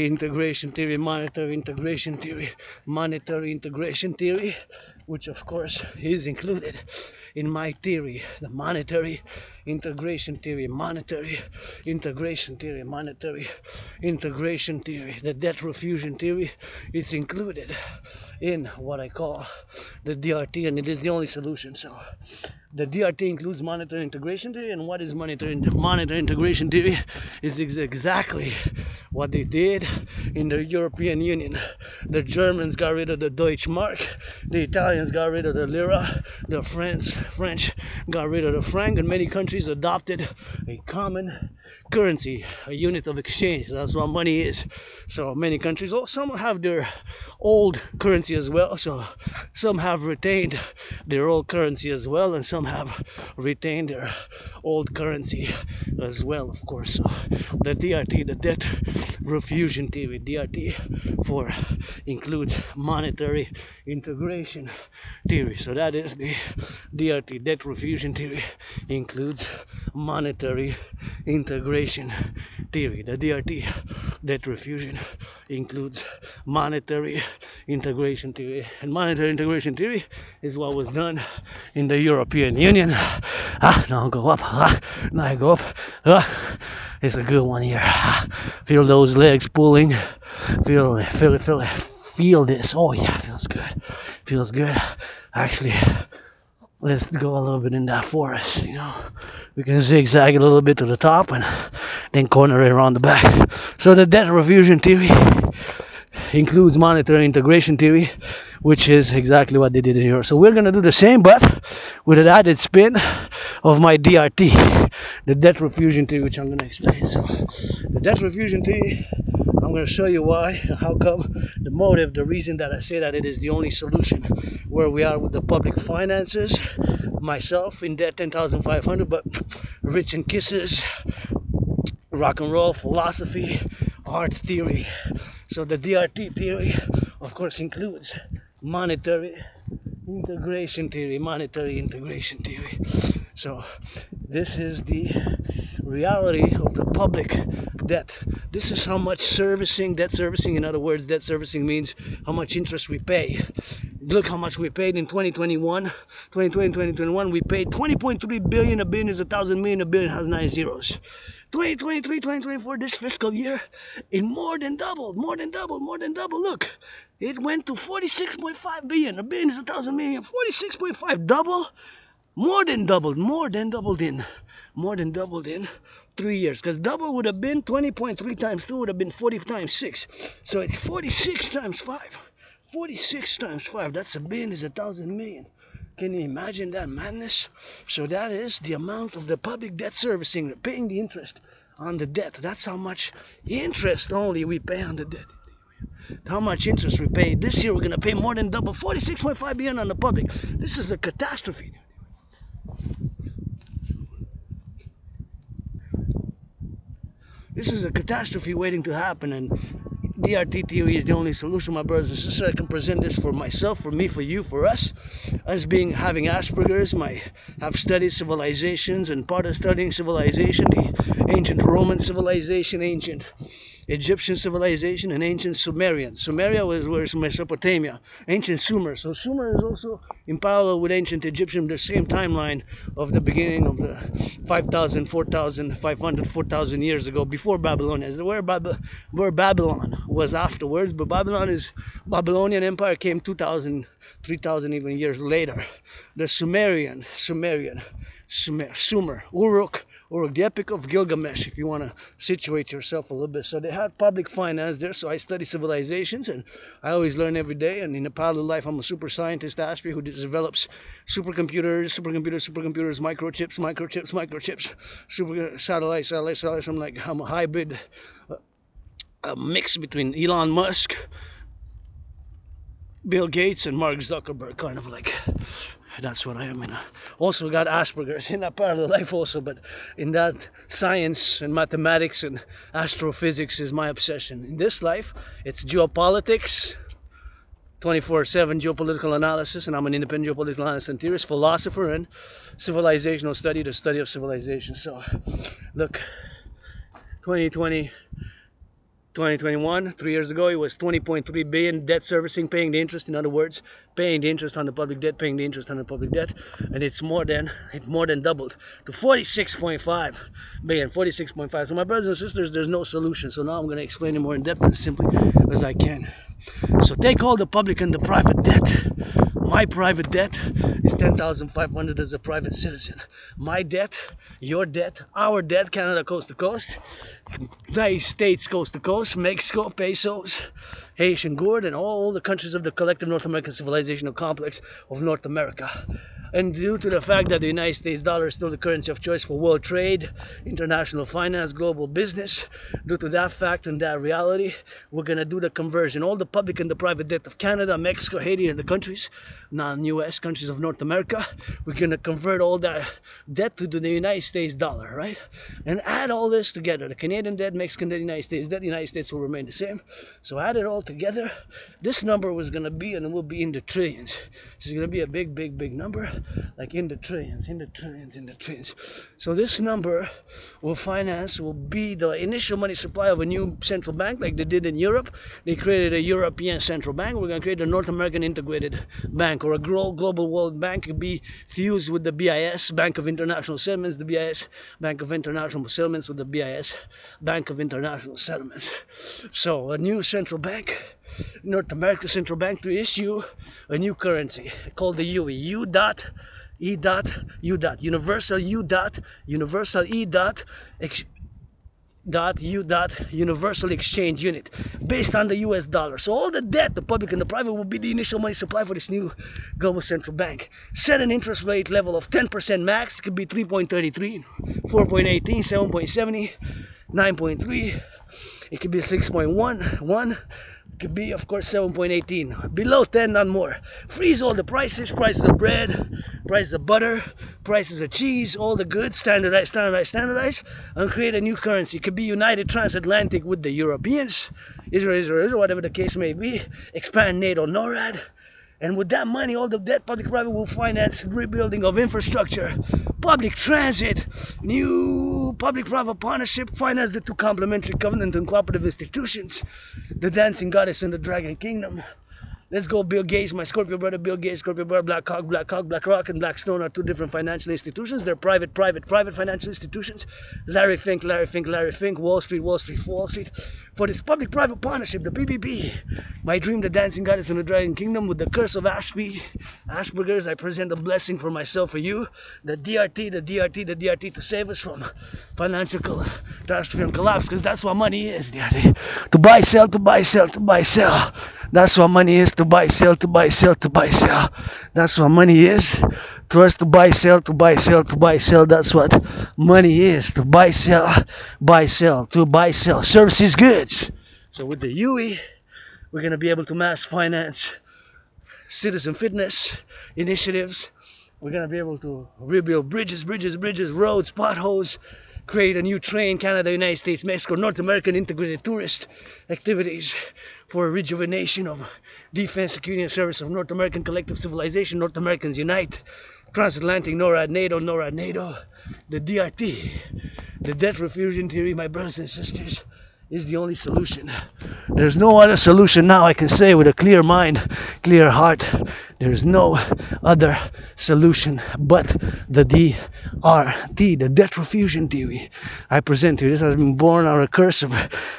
integration theory, monetary integration theory, monetary integration theory, which of course is included in my theory, the monetary integration theory, monetary integration theory, monetary integration theory, the debt refusion theory. It's included in what I call the DRT, and it is the only solution. So the DRT includes monetary integration theory, and what is monetary integration theory is exactly what they did in the European Union. The Germans got rid of the Deutsche Mark, the Italians got rid of the lira, the French got rid of the franc, and many countries adopted a common currency, a unit of exchange. That's what money is. So many countries, some have their old currency as well. So some have retained their old currency as well, and some have retained their old currency as well, of course. So the DRT, the debt refusion theory, DRT includes monetary integration theory. So that is the DRT, debt refusion theory includes monetary integration theory. The DRT, debt refusion, includes monetary integration theory, and monetary integration theory is what was done in the European Union. Now go up, now I go up. It's a good one here. Feel those legs pulling. Feel this. Oh yeah, feels good. Actually, let's go a little bit in that forest. We can zigzag a little bit to the top and then corner it around the back. So the debt refusion theory includes monetary integration theory, which is exactly what they did in Europe. So we're going to do the same, but with an added spin of my DRT, the debt refusion theory, which I'm going to explain. So the debt refusion theory, I'm going to show you why, how come, the motive, the reason that I say that it is the only solution where we are with the public finances. Myself in debt 10,500, but rich in kisses, rock and roll, philosophy, art theory. So the DRT theory, of course, includes monetary integration theory, monetary integration theory. So this is the reality of the public debt. This is how much debt servicing, in other words, debt servicing means how much interest we pay. Look how much we paid in 2021, we paid 20.3 billion. A billion is 1,000 million, a billion has 9 zeros. 2023, 2024, this fiscal year, it more than doubled. Look, it went to 46.5 billion. A billion is 1,000 million. 46.5, double, more than doubled in 3 years. Because double would have been 20.3 times 2 would have been 40 times 6. So it's 46 times 5. 46 times 5, that's a billion, is 1,000 million. Can you imagine that madness? So that is the amount of the public debt servicing, paying the interest on the debt. That's how much interest only we pay on the debt. How much interest we pay. This year we're going to pay more than double, 46.5 billion on the public. This is a catastrophe. This is a catastrophe waiting to happen, and DRT theory is the only solution, my brothers and sisters. I can present this for myself, for me, for you, for us. Us having Asperger's, have studied civilizations, and part of studying civilization, the ancient Roman civilization, ancient Egyptian civilization, and ancient Sumerian. Sumeria was where's Mesopotamia, ancient Sumer. So Sumer is also in parallel with ancient Egyptian, the same timeline of the beginning of the 5,000, 4,500, 4,000 years ago, before Babylon. As where Babylon was afterwards, but Babylonian Empire came 2,000, 3,000 even years later. The Sumer, Uruk, the Epic of Gilgamesh, if you want to situate yourself a little bit. So they had public finance there, so I study civilizations, and I always learn every day. And in a parallel life, I'm a super scientist, Asprey, who develops supercomputers, microchips, super satellites. I'm a hybrid, a mix between Elon Musk, Bill Gates, and Mark Zuckerberg, kind of like. That's what I am. Also got Asperger's in that part of the life also, but in that science and mathematics and astrophysics is my obsession. In this life, it's geopolitics, 24/7 geopolitical analysis, and I'm an independent geopolitical analyst and theorist, philosopher, and civilizational study, the study of civilization. So, look, 2020, 2021, 3 years ago, it was 20.3 billion debt servicing, paying the interest. In other words, paying the interest on the public debt, paying the interest on the public debt, and it more than doubled to 46.5 billion, 46.5. So my brothers and sisters, there's no solution. So now I'm going to explain it more in depth as simply as I can. So take all the public and the private debt. My private debt is $10,500 as a private citizen. My debt, your debt, our debt, Canada coast to coast, United States coast to coast, Mexico, pesos, Haitian gourd, and all the countries of the collective North American civilizational complex of North America. And due to the fact that the United States dollar is still the currency of choice for world trade, international finance, global business, due to that fact and that reality, we're going to do the conversion. All the public and the private debt of Canada, Mexico, Haiti, and the countries, non-US countries of North America, we're going to convert all that debt to the United States dollar, right? And add all this together. The Canadian debt, Mexican debt, United States debt, the United States will remain the same. So add it all together. This number was going to be, and it will be in the trillions. This is going to be a big, big, big number. Like in the trillions. So this number will be the initial money supply of a new central bank like they did in Europe. They created a European central bank. We're going to create a North American integrated bank, or a global world bank. It could be fused with the BIS, Bank of International Settlements, the BIS, Bank of International Settlements with the BIS, Bank of International Settlements. So a new central bank, North America Central Bank, to issue a new currency called the UE, universal universal exchange unit based on the US dollar. So all the debt, the public and the private, will be the initial money supply for this new global central bank. Set an interest rate level of 10% max. It could be 3.33, 4.18, 7.70, 9.3. It could be 6.11. Could be, of course, 7.18. Below 10, not more. Freeze all the prices of bread, prices of butter, prices of cheese, all the goods, standardize, and create a new currency. It could be united transatlantic with the Europeans, Israel, whatever the case may be. Expand NATO, NORAD. And with that money, all the debt, public-private, will finance rebuilding of infrastructure, public transit, new public-private partnership, finance the two complementary covenant and cooperative institutions, the dancing goddess and the dragon kingdom. Let's go, Bill Gates, my Scorpio brother, Bill Gates, Scorpio brother, BlackRock, and Blackstone are two different financial institutions. They're private financial institutions. Larry Fink, Wall Street. For this public-private partnership, the PPP, my dream, the dancing goddess and the dragon kingdom, with the curse of Asperger's, I present a blessing for myself, for you, the DRT to save us from financial catastrophe and collapse, because that's what money is, DRT. To buy, sell. That's what money is, to buy, sell. That's what money is. To us, to buy, sell. That's what money is. To buy, sell. Services, goods. So with the UE, we're going to be able to mass finance citizen fitness initiatives. We're going to be able to rebuild bridges, roads, potholes, create a new train, Canada, United States, Mexico, North American integrated tourist activities for rejuvenation of defense, security, and service of North American collective civilization. North Americans unite. Transatlantic, NORAD, NATO, the DRT, the debt refusion theory, my brothers and sisters, is the only solution. There's no other solution now, I can say with a clear mind, clear heart. There's no other solution but the DRT, the debt refusion theory. I present to you. This has been born out of a curse of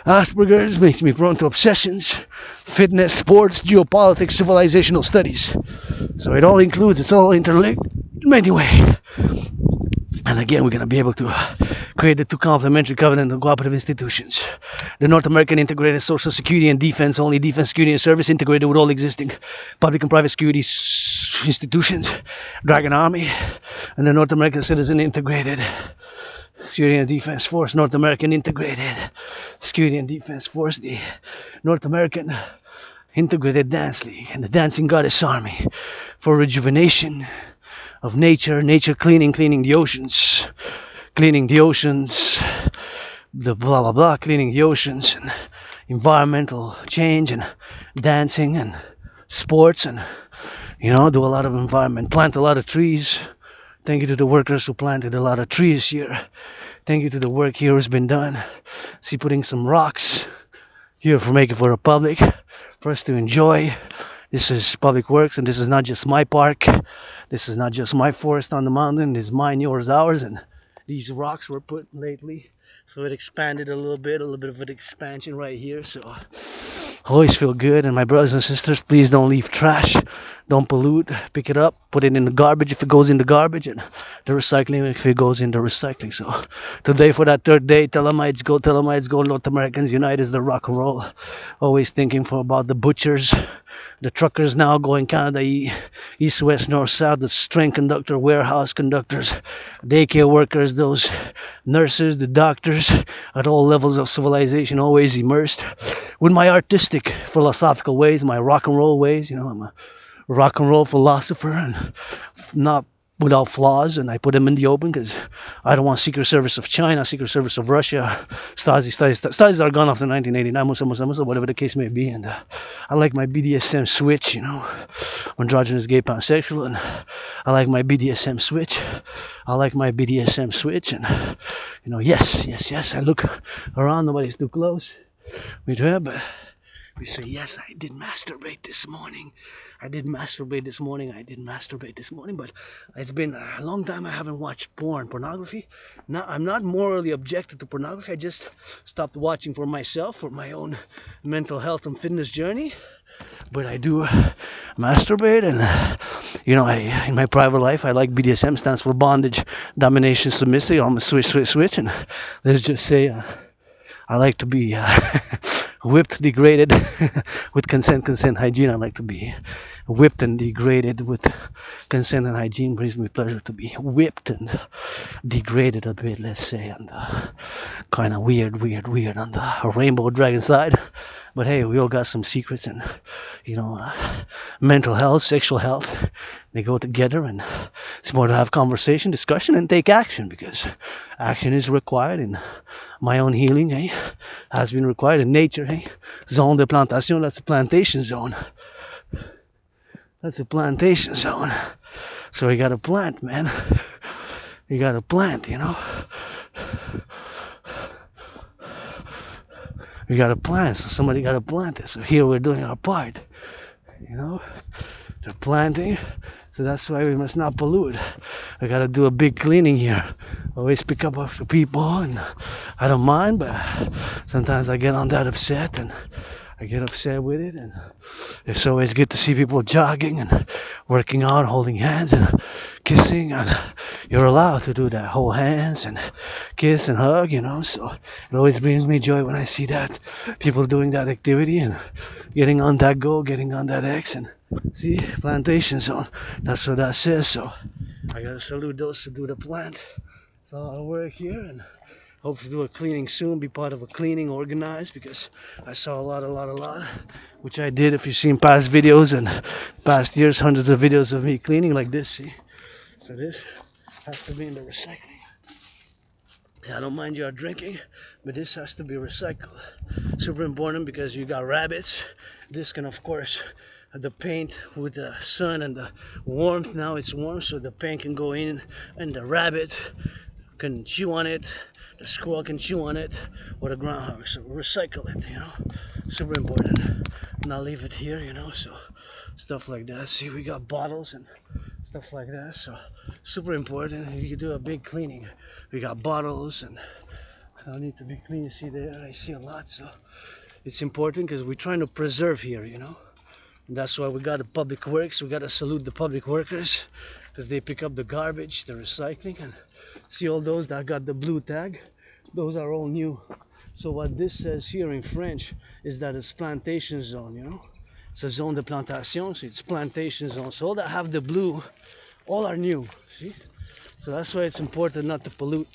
Asperger's, makes me prone to obsessions, fitness, sports, geopolitics, civilizational studies. So it all includes, it's all interlinked. Anyway, and again, we're going to be able to create the two complementary covenant and cooperative institutions. The North American integrated social security and defense, only defense, security, and service, integrated with all existing public and private security institutions. Dragon Army, and the North American citizen integrated security and defense force. North American integrated security and defense force. The North American integrated dance league and the dancing goddess army for rejuvenation of nature, nature cleaning, cleaning the oceans, the blah blah blah, cleaning the oceans, and environmental change, and dancing, and sports, and do a lot of environment, plant a lot of trees. Thank you to the workers who planted a lot of trees here. Thank you to the work here has been done. See, putting some rocks here for making for the public, for us to enjoy. This is public works, and this is not just my park. This is not just my forest on the mountain. This is mine, yours, ours, and these rocks were put lately, so it expanded a little bit of an expansion right here. So always feel good. And my brothers and sisters, please don't leave trash, don't pollute, pick it up, put it in the garbage if it goes in the garbage, and the recycling if it goes in the recycling. So today, for that third day, Thelemites go, North Americans unite is the rock and roll. Always thinking about the butchers, the truckers now going Canada, east, west, north, south, the train conductor, warehouse conductors, daycare workers, those nurses, the doctors, at all levels of civilization, always immersed with my artistic, philosophical ways, my rock and roll ways. I'm a rock and roll philosopher, and not without flaws, and I put them in the open because I don't want Secret Service of China, Secret Service of Russia, Stasi are gone after 1989, Musa, whatever the case may be. And I like my BDSM switch, androgynous, gay, pansexual, and I like my BDSM switch. And yes, I look around, nobody's too close. Me too, but we say, yes, I did masturbate this morning, but it's been a long time I haven't watched pornography. Now, I'm not morally objected to pornography. I just stopped watching for myself, for my own mental health and fitness journey. But I do masturbate, and in my private life, I like BDSM, stands for bondage, domination, submissive. I'm a switch, and let's just say I like to be whipped, degraded with consent, hygiene. I like to be whipped and degraded with consent and hygiene. Brings me pleasure to be whipped and degraded a bit, let's say, and kind of weird on the rainbow dragon side. But hey, we all got some secrets, and mental health, sexual health, they go together, and it's more to have conversation, discussion, and take action, because action is required in my own healing, has been required in nature, Zone de plantation, that's a plantation zone. So you gotta plant, man. You gotta plant, You gotta plant, so somebody gotta plant it. So here we're doing our part, They're planting, so that's why we must not pollute. I gotta do a big cleaning here. Always pick up after people, and I don't mind, but sometimes I get on that upset, and I get upset with it. And it's always good to see people jogging and working out, holding hands and kissing, and you're allowed to do that, hold hands and kiss and hug, so it always brings me joy when I see that, people doing that activity and getting on that goal, getting on that X. And see, plantation zone, that's what that says. So I gotta salute those who do the plant. It's a lot of work here, and hope to do a cleaning soon, be part of a cleaning organized, because I saw a lot, which I did. If you've seen past videos and past years, hundreds of videos of me cleaning like this, see. So this has to be in the recycling. I don't mind you drinking, but this has to be recycled. Super important, because you got rabbits. This can, of course, the paint with the sun and the warmth. Now it's warm, so the paint can go in, and the rabbit can chew on it. The squirrel can chew on it, or the groundhog. So recycle it, Super important. Not leave it here, So stuff like that. See, we got bottles and stuff like that. So super important. You can do a big cleaning. We got bottles, and I don't need to be clean. See there, I see a lot. So it's important, because we're trying to preserve here, And that's why we got the public works. We got to salute the public workers, because they pick up the garbage, the recycling. And see all those that got the blue tag, those are all new. So what this says here in French is that it's plantation zone, It's a zone de plantation, so it's plantation zone. So all that have the blue, all are new, see? So that's why it's important not to pollute.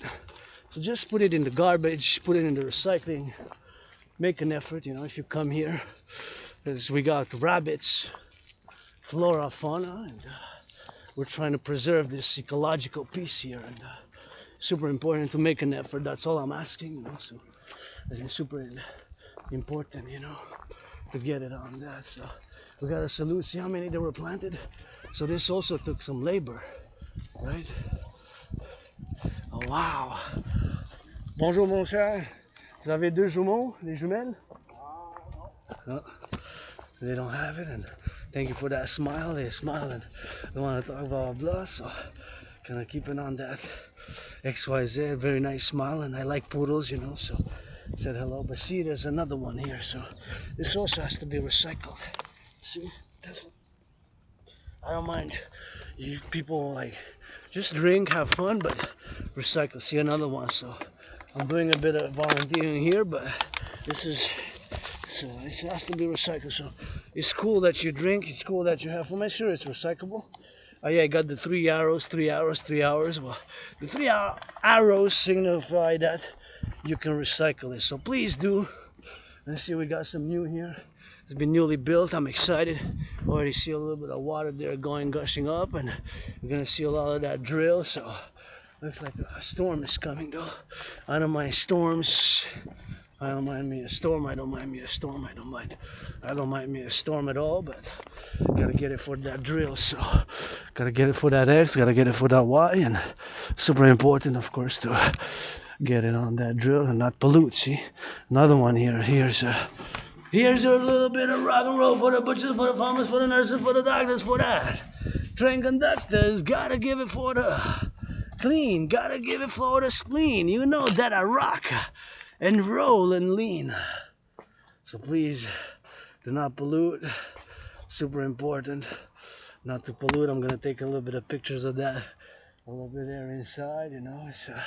So just put it in the garbage, put it in the recycling, make an effort, if you come here. Because we got rabbits, flora, fauna, and we're trying to preserve this ecological piece here, and super important to make an effort. That's all I'm asking, you know. So it's super important, you know, to get it on that. So we got to salute. See how many that were planted. So this also took some labor, right? Oh, wow. Bonjour mon cher. Vous avez deux jumeaux, des jumelles? No, they don't have it. And thank you for that smile. They smile and they want to talk about blah. So kind of keeping on that XYZ. Very nice smile, and I like poodles, you know. So said hello. But see, there's another one here. So this also has to be recycled. See, I don't mind. You people like just drink, have fun, but recycle. See another one. So I'm doing a bit of volunteering here, but this is. So it has to be recycled. So it's cool that you drink. It's cool that you have fun. Make sure it's recyclable. Oh yeah, I got the 3 arrows, 3 hours, 3 hours. Well, the 3 arrows signify that you can recycle it. So please do. Let's see, we got some new here. It's been newly built. I'm excited. Already see a little bit of water there gushing up, and we're gonna see a lot of that drill. So looks like a storm is coming though. I don't mind storms. I don't mind me a storm. I don't mind me a storm. I don't mind me a storm at all. But gotta get it for that drill. So gotta get it for that X. Gotta get it for that Y. And super important, of course, to get it on that drill and not pollute. See, another one here. Here's a little bit of rock and roll for the butchers, for the farmers, for the nurses, for the doctors, for that train conductors. Gotta give it for the clean. Gotta give it for the spleen. You know that I rock and roll and lean. So please do not pollute. Super important not to pollute. I'm gonna take a little bit of pictures of that a little bit there inside, you know. It's a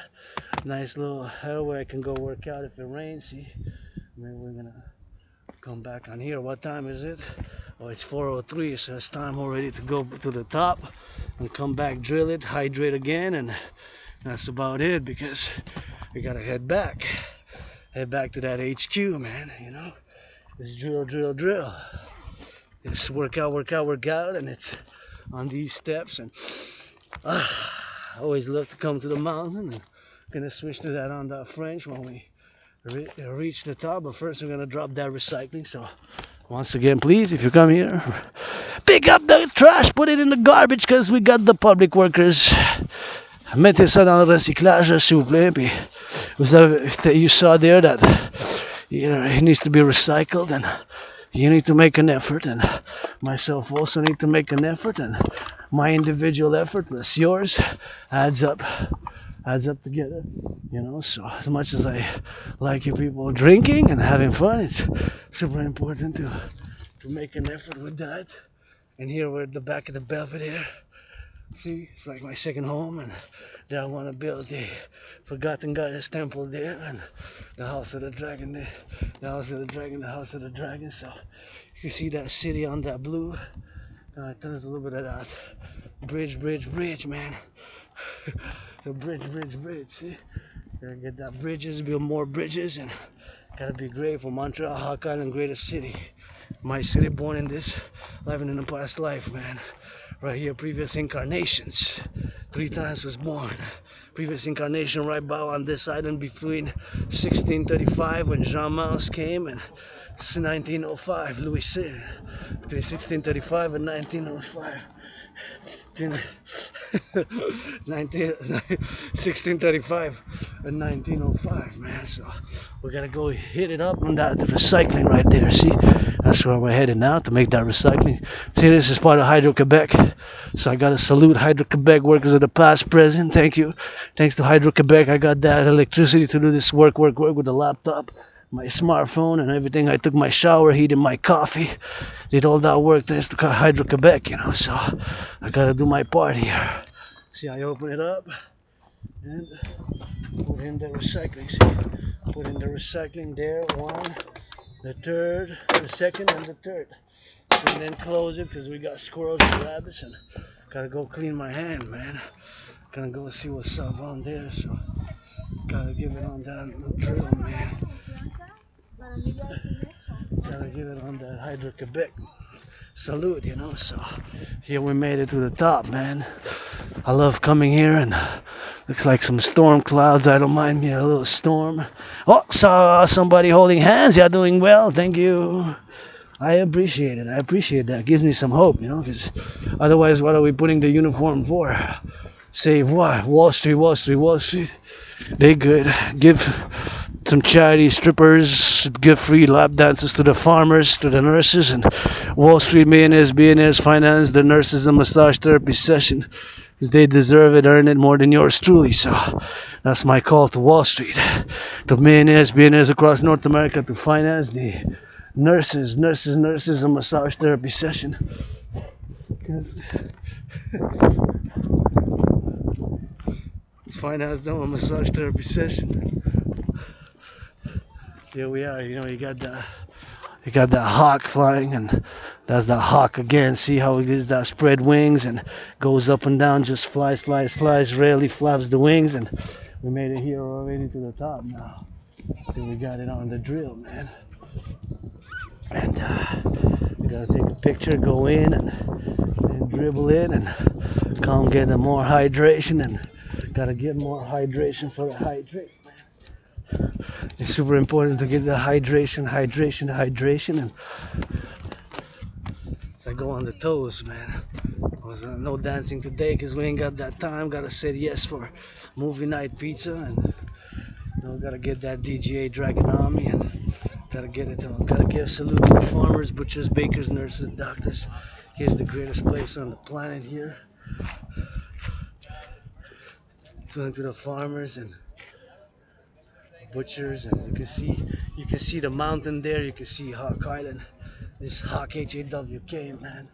nice little hell where I can go work out if it rains. See, maybe we're gonna come back on here. What time is it? Oh, it's 4:03, so it's time already to go to the top and come back, drill it, hydrate again, and that's about it, because we gotta head back to that HQ, man. You know, it's drill. It's work out, and it's on these steps. And I always love to come to the mountain. And gonna switch to that on that French when we reach the top. But first, we're gonna drop that recycling. So once again, please, if you come here, pick up the trash, put it in the garbage, because we got the public workers. Mettez ça dans le recyclage, s'il vous plaît. Puis you saw there that, you know, it needs to be recycled, and you need to make an effort, and myself also need to make an effort, and my individual effort plus yours adds up together, you know. So as much as I like you people drinking and having fun, it's super important to make an effort with that. And here we're at the back of the Belvedere. See, it's like my second home, and there I want to build the Forgotten Goddess Temple there, and the House of the Dragon there, the House of the Dragon. So you can see that city on that blue. There's a little bit of that bridge, man. So bridge. See, gotta get that bridges, build more bridges, and gotta be grateful. Montreal, Hawk Island, greatest city. My city, born in this, living in a past life, man. Right here, previous incarnations. 3 times was born. Previous incarnation right about on this island between 1635 when Jean Mouse came and 1905, Louis Cyr. Between 1635 and 1905. 1635 and 1905, man. So we gotta go hit it up on that recycling right there. See, that's where we're headed now to make that recycling. See, this is part of Hydro-Quebec, so I gotta salute Hydro-Quebec workers of the past, present. Thank you. Thanks to Hydro-Quebec, I got that electricity to do this work with the laptop, my smartphone, and everything. I took my shower, heated my coffee, did all that work thanks to Hydro-Quebec, you know. So I gotta do my part here. See, I open it up and put in the recycling. See, put in the recycling there, one, the third, the second, and the third. And then close it, because we got squirrels and rabbits, and gotta go clean my hand, man. Gonna go see what's up on there, so gotta give it on that drill, man. Gotta give it on that Hydro-Quebec. salute, you know. So here we made it to the top, man. I love coming here, and looks like some storm clouds. I don't mind me a little storm. Oh, saw somebody holding hands. You're doing well. Thank you. I appreciate it. I appreciate that. It gives me some hope, you know, because otherwise, what are we putting the uniform for? Save what? Wall Street, Wall Street, Wall Street. They good. Give some charity strippers, give free lap dances to the farmers, to the nurses, and Wall Street billionaires finance the nurses a massage therapy session because they deserve it, earn it more than yours truly. So that's my call to Wall Street, to billionaires across North America to finance the nurses, a massage therapy session. Let's finance them a massage therapy session. Here we are. You know, you got that hawk flying, and that's that hawk again. See how it is that spread wings and goes up and down, just flies, rarely flaps the wings, and we made it here already to the top now. See, we got it on the drill, man. And we gotta take a picture, go in and dribble in and come get more hydration, and gotta get more hydration for the hydrate. It's super important to get the hydration, and so I go on the toes, man. Was no dancing today because we ain't got that time. Gotta say yes for movie night pizza, and you know, gotta get that DGA Dragon Army, and gotta get it to them. Gotta give a salute to the farmers, butchers, bakers, nurses, doctors. Here's the greatest place on the planet here. Salute to the farmers and butchers, and you can see the mountain there. You can see Hawk Island. This Hawk H-A-W-K, man.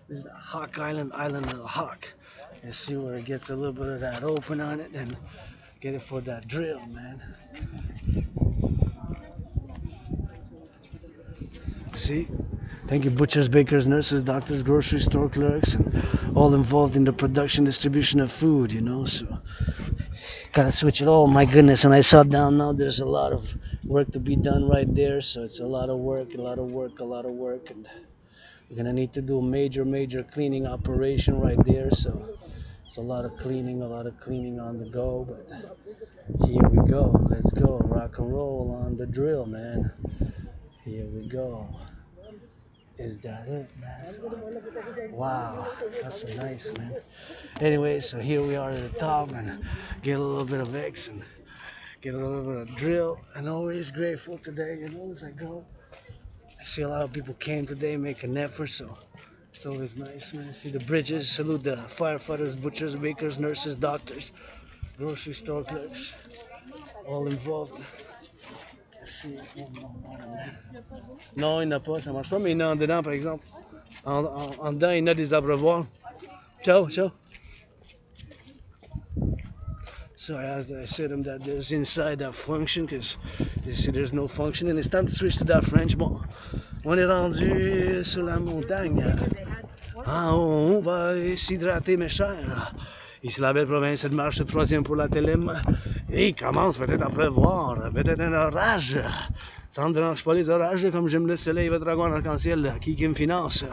This is the Hawk Island, island of the Hawk. And see where it gets a little bit of that open on it, and get it for that drill, man. See? Thank you, butchers, bakers, nurses, doctors, grocery store clerks, and all involved in the production, distribution of food, you know. So gotta switch it all. My goodness, when I sat down now, there's a lot of work to be done right there. So it's a lot of work, and we're gonna need to do a major cleaning operation right there. So it's a lot of cleaning on the go. But here we go. Let's go. Rock and roll on the drill, man. Here we go. Is that it, man? So, wow, that's so nice, man. Anyway, so here we are at the top, and get a little bit of X and get a little bit of drill, and always grateful today, you know, as I go. I see a lot of people came today, make an effort, so it's always nice, man. See the bridges, salute the firefighters, butchers, bakers, nurses, doctors, grocery store clerks, all involved. Si, non, il n'y en a pas, ça marche pas, mais il y en a en dedans, par exemple. En dedans, il y en a des abreuvoirs. Ciao, ciao. So I said him that there's inside that function, because you see there's no function, and it's time to switch to that French. Bon, on est rendu sur la montagne. En haut, on va s'hydrater, mes chers. Ici, la belle province de marche, troisième pour la Thelema. Et il commence peut-être à pleuvoir, peut-être un orage. Ça ne me dérange pas les orages, comme j'aime le soleil, le dragon en arc-en-ciel, qui me finance.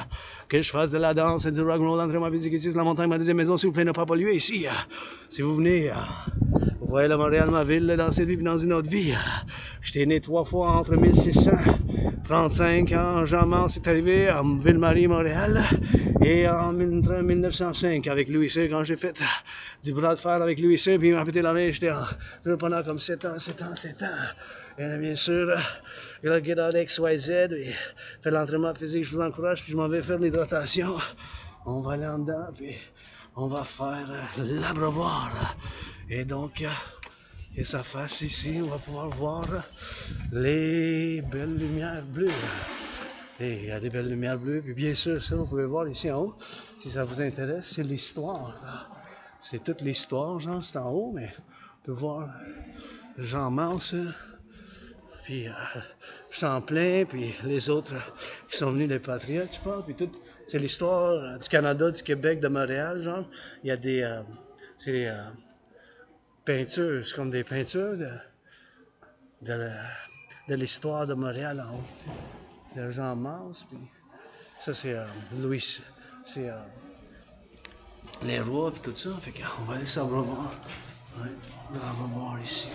Que je fasse de la danse et du rock-'roll, entrainement physique ici, la montagne, ma deuxième maison, s'il vous plaît, ne pas polluer ici. Si vous venez, vous voyez la Montréal, ma ville, dans cette vie puis dans une autre vie. J'étais né 3 fois entre 1635, quand Jean-Mars est arrivé à Ville-Marie, Montréal, et en 1905 avec Louis C, quand j'ai fait du bras de fer avec Louis C, puis il m'a pété la main, j'étais en pendant comme 7 ans. Et bien sûr, il a get out XYZ, et fait l'entraînement physique, je vous encourage, puis je m'en vais faire l'hydratation. On va aller en dedans, puis on va faire l'abreuvoir. Et donc, et sa face ici, on va pouvoir voir les belles lumières bleues. Et il y a des belles lumières bleues, puis bien sûr, ça, vous pouvez voir ici en haut, si ça vous intéresse, c'est l'histoire. C'est toute l'histoire, genre, c'est en haut, mais on peut voir Jean-Mars, puis Champlain, puis les autres qui sont venus des patriotes, je pense, puis tout, c'est l'histoire du Canada, du Québec, de Montréal, genre. Il y a des, c'est des peintures, c'est comme des peintures de l'histoire de Montréal en haut. C'est Jean-Mars, puis Ça, c'est Louis. C'est les rois et tout ça. Fait qu'on va aller sur Brevard. Ouais, on va voir ici.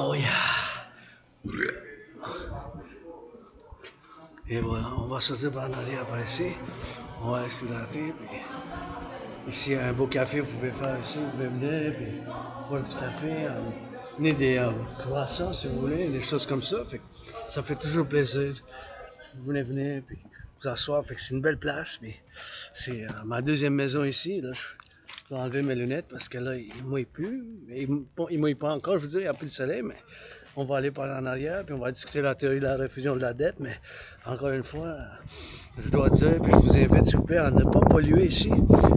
Oh yeah! Et voilà, on va sortir par en arrière par ici. On va s'hydrater. Puis ici, il y a un beau café, vous pouvez faire ici. Vous pouvez venir puis boire du café. Venir des croissants si vous voulez, des choses comme ça. Fait que ça fait toujours plaisir. Vous voulez venir puis vous asseoir. Fait que c'est une belle place. Mais c'est ma deuxième maison ici. Là. Je vais enlever mes lunettes parce que là, il ne mouille plus. Il ne mouille pas encore, je veux dire, il n'y a plus de soleil, mais on va aller par en arrière, puis on va discuter la théorie de la refusion de la dette. Mais encore une fois, je dois dire, puis je vous invite s'il vous plaît à ne pas polluer ici.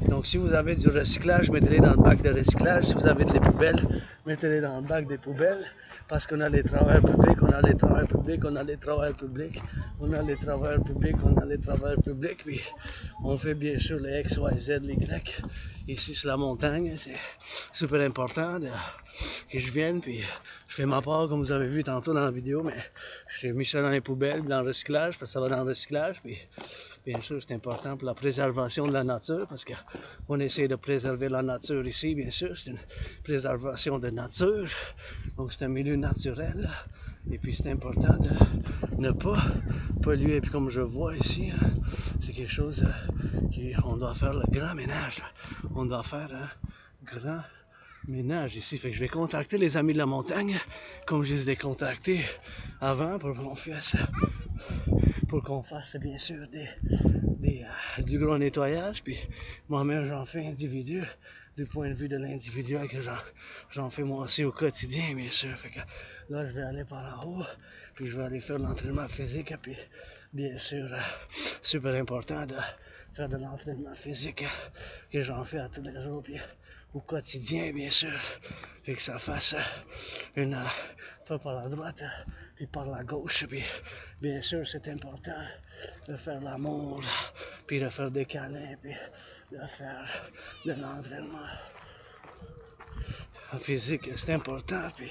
Donc si vous avez du recyclage, mettez-les dans le bac de recyclage. Si vous avez des poubelles, mettez-les dans le bac des poubelles. Parce qu'on a les travailleurs publics, on a les travailleurs publics, on a les travailleurs publics, on a les travailleurs publics, on a les travailleurs publics, puis on fait bien sûr les X, Y, Z, les Y. Ici sur la montagne, c'est super important que je vienne, puis je fais ma part comme vous avez vu tantôt dans la vidéo, mais j'ai mis ça dans les poubelles, dans le recyclage, parce que ça va dans le recyclage, puis bien sûr c'est important pour la préservation de la nature, parce qu'on essaie de préserver la nature ici, bien sûr, c'est une préservation de nature, donc c'est un milieu naturel, et puis c'est important de ne pas polluer, et puis comme je vois ici, c'est quelque chose qu'on doit faire le grand ménage, on doit faire un grand ménage ici. Fait que je vais contacter les amis de la montagne, comme je les ai contactés avant, pour qu'on fasse bien sûr du gros nettoyage. Puis moi-même, j'en fais individu, du point de vue de l'individuel que j'en fais moi aussi au quotidien, bien sûr. Fait que là, je vais aller par en haut, puis je vais aller faire de l'entraînement physique, puis bien sûr, super important de faire de l'entraînement physique que j'en fais à tous les jours, puis au quotidien, bien sûr, puis que ça fasse pas par la droite, puis par la gauche, puis bien sûr, c'est important de faire l'amour, puis de faire des câlins, puis de faire de l'entraînement physique, c'est important, puis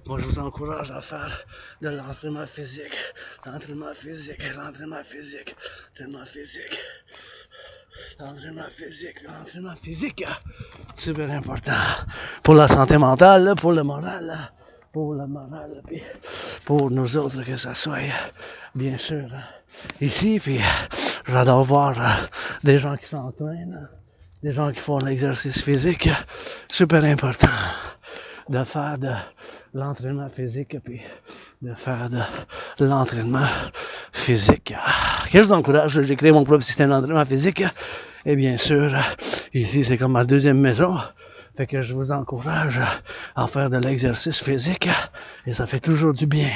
moi je vous encourage à faire de l'entraînement physique, l'entraînement physique, l'entraînement physique, l'entraînement physique. L'entraînement physique, super important pour la santé mentale, pour le moral, puis pour nous autres que ça soit, bien sûr, ici, puis j'adore voir des gens qui s'entraînent, des gens qui font l'exercice physique, super important de faire de l'entraînement physique, puis de faire de l'entraînement physique. Que je vous encourage, j'ai créé mon propre système d'entraînement physique, et bien sûr, ici c'est comme ma deuxième maison, fait que je vous encourage à faire de l'exercice physique, et ça fait toujours du bien.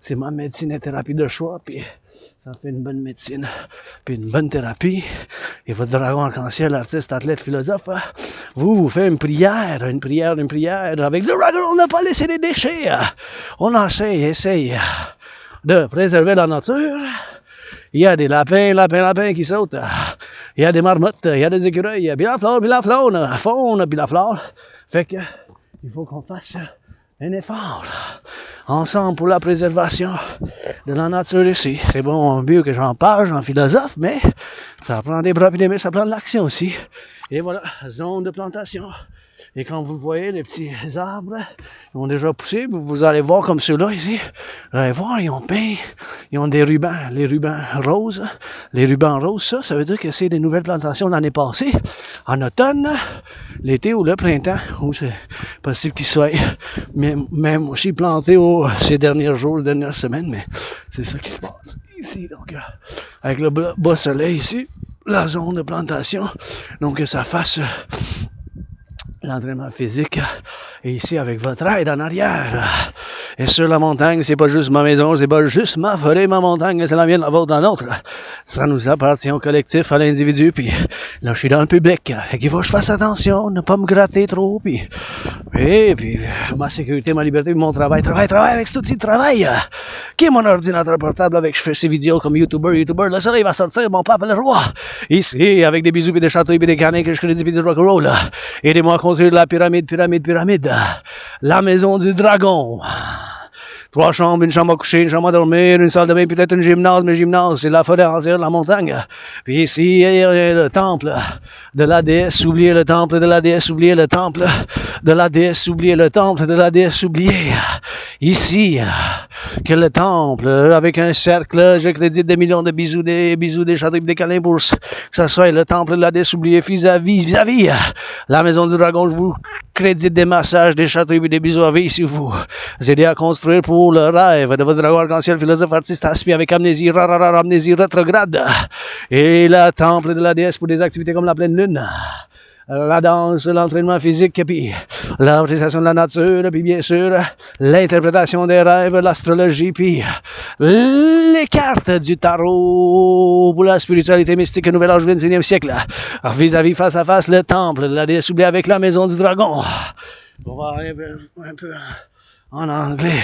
C'est ma médecine et thérapie de choix, puis ça fait une bonne médecine, puis une bonne thérapie. Et votre dragon arc-en-ciel, artiste, athlète, philosophe, vous faites une prière, avec du rock&roll, on n'a pas laissé les déchets. On essaye de préserver la nature. Il y a des lapins qui sautent. Il y a des marmottes, il y a des écureuils, faune. Fait que, il faut qu'on fasse un effort ensemble pour la préservation de la nature ici. C'est bon, mieux que j'en parle, j'en philosophe, mais ça prend des bras et des mains, ça prend de l'action aussi. Et voilà, zone de plantation. Et quand vous voyez les petits arbres, ils ont déjà poussé, vous allez voir comme ceux-là ici. Vous allez voir, ils ont peint, ils ont des rubans, les rubans roses. Les rubans roses, ça veut dire que c'est des nouvelles plantations de l'année passée, en automne, l'été ou le printemps, où c'est possible qu'ils soient même aussi plantés ces derniers jours, ces dernières semaines, mais c'est ça qui se passe ici. Donc, avec le bas soleil ici, la zone de plantation, donc que ça fasse l'entraînement physique est ici avec votre aide en arrière. Et sur la montagne, c'est pas juste ma maison, c'est pas juste ma forêt, ma montagne, c'est la mienne, la vôtre, la nôtre. Ça nous appartient au collectif, à l'individu, puis là, je suis dans le public. Fait qu'il faut que je fasse attention, ne pas me gratter trop, puis ma sécurité, ma liberté, mon travail avec cet outil de travail. Qui est mon ordinateur portable avec je fais ces vidéos comme YouTuber, le soleil va sortir, mon pape le roi. Ici, avec des bisous, puis des châteaux, puis des canins que je crédite, puis du rock-and-roll. Aidez-moi à construire la pyramide. La maison du dragon. 3 chambres, une chambre à coucher, une chambre à dormir, une salle de bain, peut-être une gymnase, mais gymnase, c'est la forêt entière de la montagne. Puis ici, il y a le temple de la déesse, oubliez le temple de la déesse, oubliez le temple de la déesse, oubliez le temple de la déesse, oubliez. Ici, que le temple, avec un cercle, je crédite des millions de bisous, des châteaux, des câlins pour que ça soit le temple de la déesse, oubliez vis-à-vis, la maison du dragon, je vous crédite des massages, des châteaux et des bisous à vie si vous aidez à construire pour le rêve de votre dragon arc-en-ciel, philosophe, artiste, aspi avec amnésie, amnésie rétrograde. Et le temple de la déesse pour des activités comme la pleine lune. La danse, l'entraînement physique, puis l'appréciation de la nature, puis bien sûr, l'interprétation des rêves, l'astrologie, puis les cartes du tarot pour la spiritualité mystique nouvel âge 21e siècle. Alors, vis-à-vis, face à face, le temple de la déesse oubliée avec la maison du dragon. On va un peu en anglais.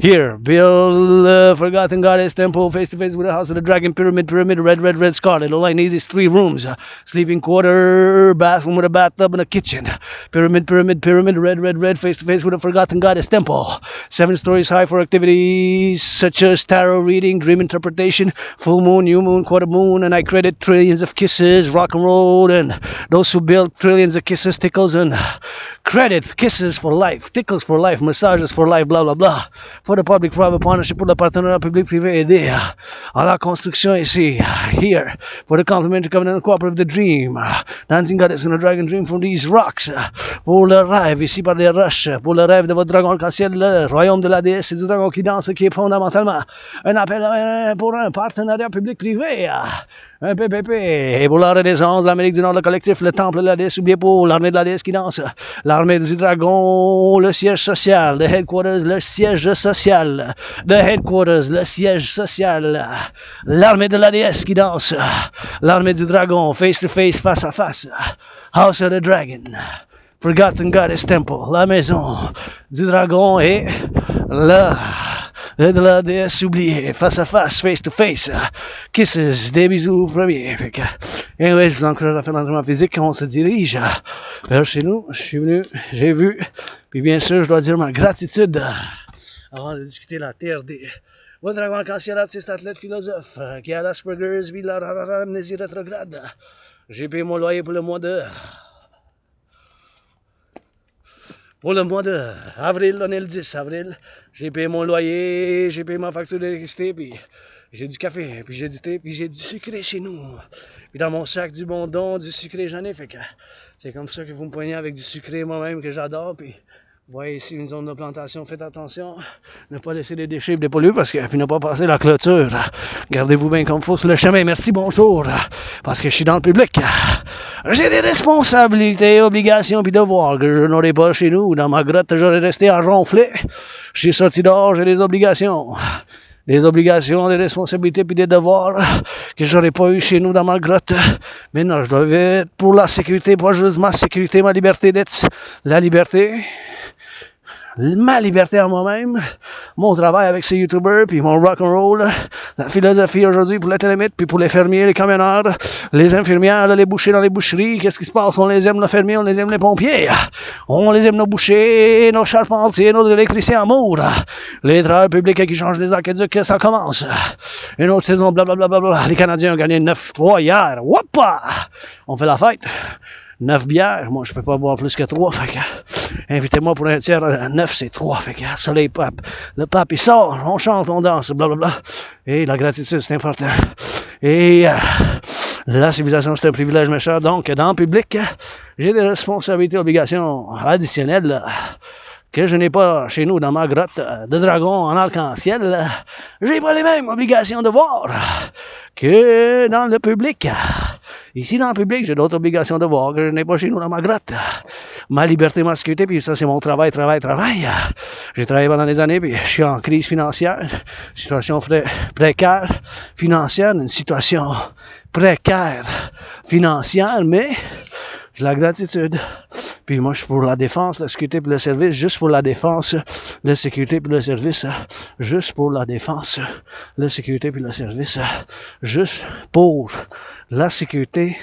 Here, build forgotten goddess temple face to face with the house of the dragon pyramid, red, scarlet. All I need is 3 rooms. Sleeping quarter, bathroom with a bathtub and a kitchen. Pyramid, red, face to face with a forgotten goddess temple. 7 stories high for activities such as tarot reading, dream interpretation, full moon, new moon, quarter moon, and I credit trillions of kisses, rock and roll, and those who build trillions of kisses, tickles, and credit kisses for life, tickles for life, massages for life, blah, blah, blah. For the public-private partnership, pour le partenariat public-privé aidé à la construction ici. Here, for the complementary covenant cooperative the dream. Dancing goddess in a dragon dream from these rocks. Pour le rêve ici par des roches. Pour le rêve de votre dragon arc-en-ciel, le royaume de la déesse et du dragon qui danse, qui est fondamentalement un appel pour un partenariat public-privé. Un PPP. Et pour la Renaissance, l'Amérique du Nord, le collectif, le temple de la déesse, oubliez pour l'armée de la déesse qui danse, l'armée du dragon, le siège social, the headquarters, le siège social, the headquarters, le siège social, l'armée de la déesse qui danse, l'armée du dragon, face to face, face à face, house of the dragon, forgotten goddess temple, la maison du dragon et de la déesse oubliée, face à face, face to face, kisses, des bisous premiers. Anyway, je vous encourage à faire l'entraînement physique. On se dirige vers chez nous. Je suis venu, j'ai vu, puis bien sûr, je dois dire ma gratitude avant de discuter la TRD. Votre dragon arc-en-ciel, artiste, athlète, philosophe, qui a l'Asperger's, puis l'amnésie rétrograde. J'ai payé mon loyer pour le mois de... Pour le mois d'avril, on est le 10 avril, j'ai payé mon loyer, j'ai payé ma facture d'électricité, puis j'ai du café, puis j'ai du thé, puis j'ai du sucré chez nous. Puis dans mon sac du bon don, du sucré j'en ai, fait que c'est comme ça que vous me poignez avec du sucré moi-même que j'adore, puis vous voyez ici une zone de plantation, faites attention, ne pas laisser des déchets dépollués, parce que puis ne pas passer la clôture. Gardez-vous bien comme il faut sur le chemin, merci, bonjour, parce que je suis dans le public. J'ai des responsabilités, obligations puis devoirs que je n'aurais pas chez nous. Dans ma grotte, j'aurais resté à ronfler. Je suis sorti dehors, j'ai des obligations. Des obligations, des responsabilités puis des devoirs que j'aurais pas eu chez nous dans ma grotte. Mais non, je dois être pour la sécurité, pas juste ma sécurité, ma liberté d'être la liberté. Ma liberté à moi-même, mon travail avec ces youtubers, puis mon rock&roll, la philosophie aujourd'hui pour les Thelemites, puis pour les fermiers, les camionneurs, les infirmières, les bouchers dans les boucheries. Qu'est-ce qui se passe? On les aime, nos fermiers, on les aime, les pompiers. On les aime, nos bouchers, nos charpentiers, nos électriciens amour. Les travailleurs publics qui changent les aqueducs, ça commence. Une autre saison, blablabla. Les Canadiens ont gagné 9-3 hier. Whoppa! On fait la fête. 9 bières, moi je peux pas boire plus que 3, fait que invitez-moi pour un tiers, 9 c'est 3, fait que soleil pape, le pape il sort, on chante, on danse, blablabla, et la gratitude c'est important, et la civilisation c'est un privilège mes chers, donc dans le public, j'ai des responsabilités, obligations additionnelles, que je n'ai pas chez nous dans ma grotte de dragon en arc-en-ciel, j'ai pas les mêmes obligations de voir que dans le public. Ici, dans le public, j'ai d'autres obligations de voir que je n'ai pas chez nous dans ma grotte. Ma liberté, ma sécurité, puis ça, c'est mon travail. J'ai travaillé pendant des années, puis je suis en crise financière, situation précaire financière, une situation précaire financière, mais j'ai la gratitude. Puis moi, je suis pour la défense, la sécurité puis le service, juste pour la défense, la sécurité puis le service, juste pour la défense, la sécurité puis le service, juste pour la sécurité,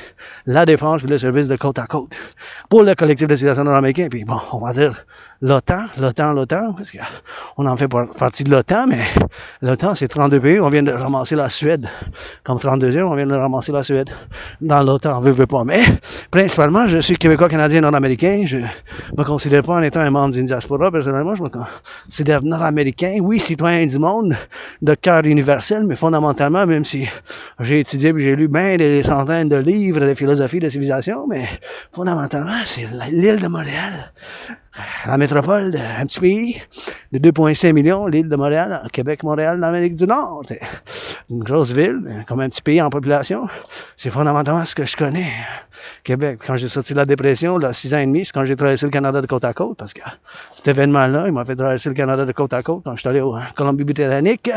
la défense puis le service de côte à côte. Pour le collectif de civilisation nord-américain, puis bon, on va dire l'OTAN, parce qu'on en fait partie de l'OTAN, mais l'OTAN, c'est 32 pays, on vient de ramasser la Suède. Comme 32e, on vient de ramasser la Suède. Dans l'OTAN, on veut pas, mais principalement, je suis québécois, canadien, nord-américain. Je me considère pas en étant un membre d'une diaspora, personnellement, je me considère nord-américain, oui, citoyen du monde, de cœur universel, mais fondamentalement, même si j'ai étudié et j'ai lu bien des centaines de livres de philosophie de civilisation, mais fondamentalement, c'est l'île de Montréal. La métropole d'un petit pays de 2,5 millions, l'île de Montréal, Québec, Montréal, l'Amérique du Nord. C'est une grosse ville, comme un petit pays en population. C'est fondamentalement ce que je connais. Québec, quand j'ai sorti de la dépression, là, 6 ans et demi, c'est quand j'ai traversé le Canada de côte à côte, parce que cet événement-là, il m'a fait traverser le Canada de côte à côte. Quand je suis allé au Colombie-Britannique,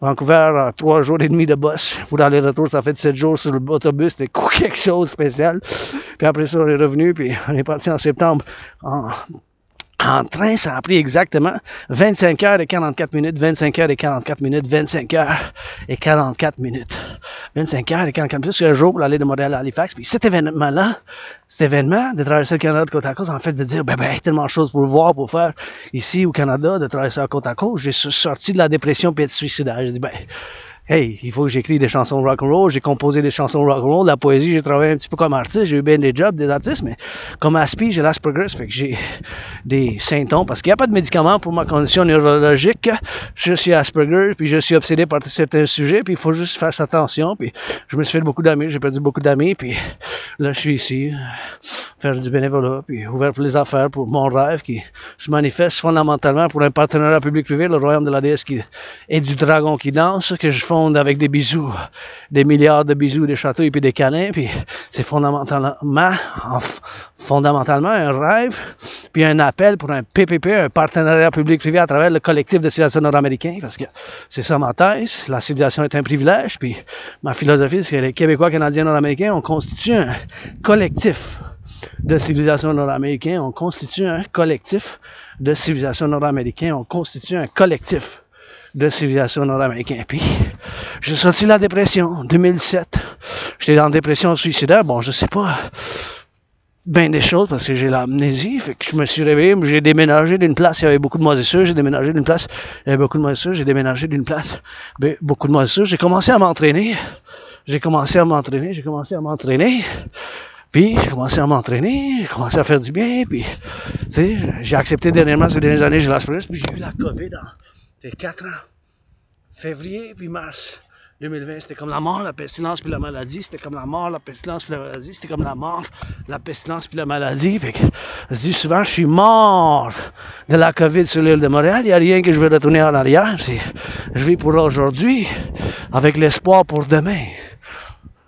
Vancouver, 3 jours et demi de boss. Pour aller-retour, ça fait 7 jours sur l'autobus, c'était quelque chose de spécial. Puis après ça, on est revenu, puis on est parti en septembre en train, ça a pris exactement 25 heures et 44 minutes, 25 heures et 44 minutes, 25 heures et 44 minutes. 25 heures et 44 minutes, c'est un jour pour aller de Montréal à Halifax. Puis cet événement-là, de traverser le Canada de côte à côte, en fait, de dire, tellement de choses pour voir, pour faire ici au Canada, de traverser à côte à côte, j'ai sorti de la dépression puis être suicidaire. J'ai dit, hey, il faut que j'écris des chansons rock&roll, j'ai composé des chansons rock&roll, la poésie, j'ai travaillé un petit peu comme artiste, j'ai eu bien des jobs, des artistes, mais comme Aspi, j'ai l'Asperger's, fait que j'ai des symptômes, parce qu'il n'y a pas de médicaments pour ma condition neurologique, je suis Asperger, puis je suis obsédé par certains sujets, puis il faut juste faire attention, puis je me suis fait beaucoup d'amis, j'ai perdu beaucoup d'amis, puis là, je suis ici, faire du bénévolat, puis ouvert pour les affaires, pour mon rêve qui se manifeste fondamentalement pour un partenariat public-privé, le royaume de la déesse et du dragon qui danse, que je fonde avec des bisous, des milliards de bisous, des châteaux et puis des câlins, puis c'est fondamentalement un rêve, puis un appel pour un PPP, un partenariat public-privé à travers le collectif de civilisation nord-américain, parce que c'est ça ma thèse, la civilisation est un privilège, puis ma philosophie, c'est que les Québécois, Canadiens, nord-américains, on constitue un collectif de civilisation nord-américain, on constitue un collectif de civilisation nord-américain, on constitue un collectif de civilisation nord-américain. Puis, j'ai sorti la dépression en 2007. J'étais dans la dépression suicidaire. Bon, je sais pas bien des choses parce que j'ai l'amnésie. Fait que je me suis réveillé, j'ai déménagé d'une place, il y avait beaucoup de moisissures, j'ai déménagé d'une place, il y avait beaucoup de moisissures, j'ai déménagé d'une place, beaucoup de moisissures. J'ai commencé à m'entraîner. Puis, j'ai commencé à faire du bien, puis, tu sais, j'ai accepté dernièrement, ces dernières années, j'ai l'Asperger's, puis j'ai eu la COVID en 4 ans. Février, puis mars 2020, c'était comme la mort, la pestilence, puis la maladie, c'était comme la mort, la pestilence, puis la maladie, c'était comme la mort, la pestilence, puis la maladie, fait que, je dis souvent, je suis mort de la COVID sur l'île de Montréal, il n'y a rien que je veux retourner en arrière, je vis pour aujourd'hui, avec l'espoir pour demain.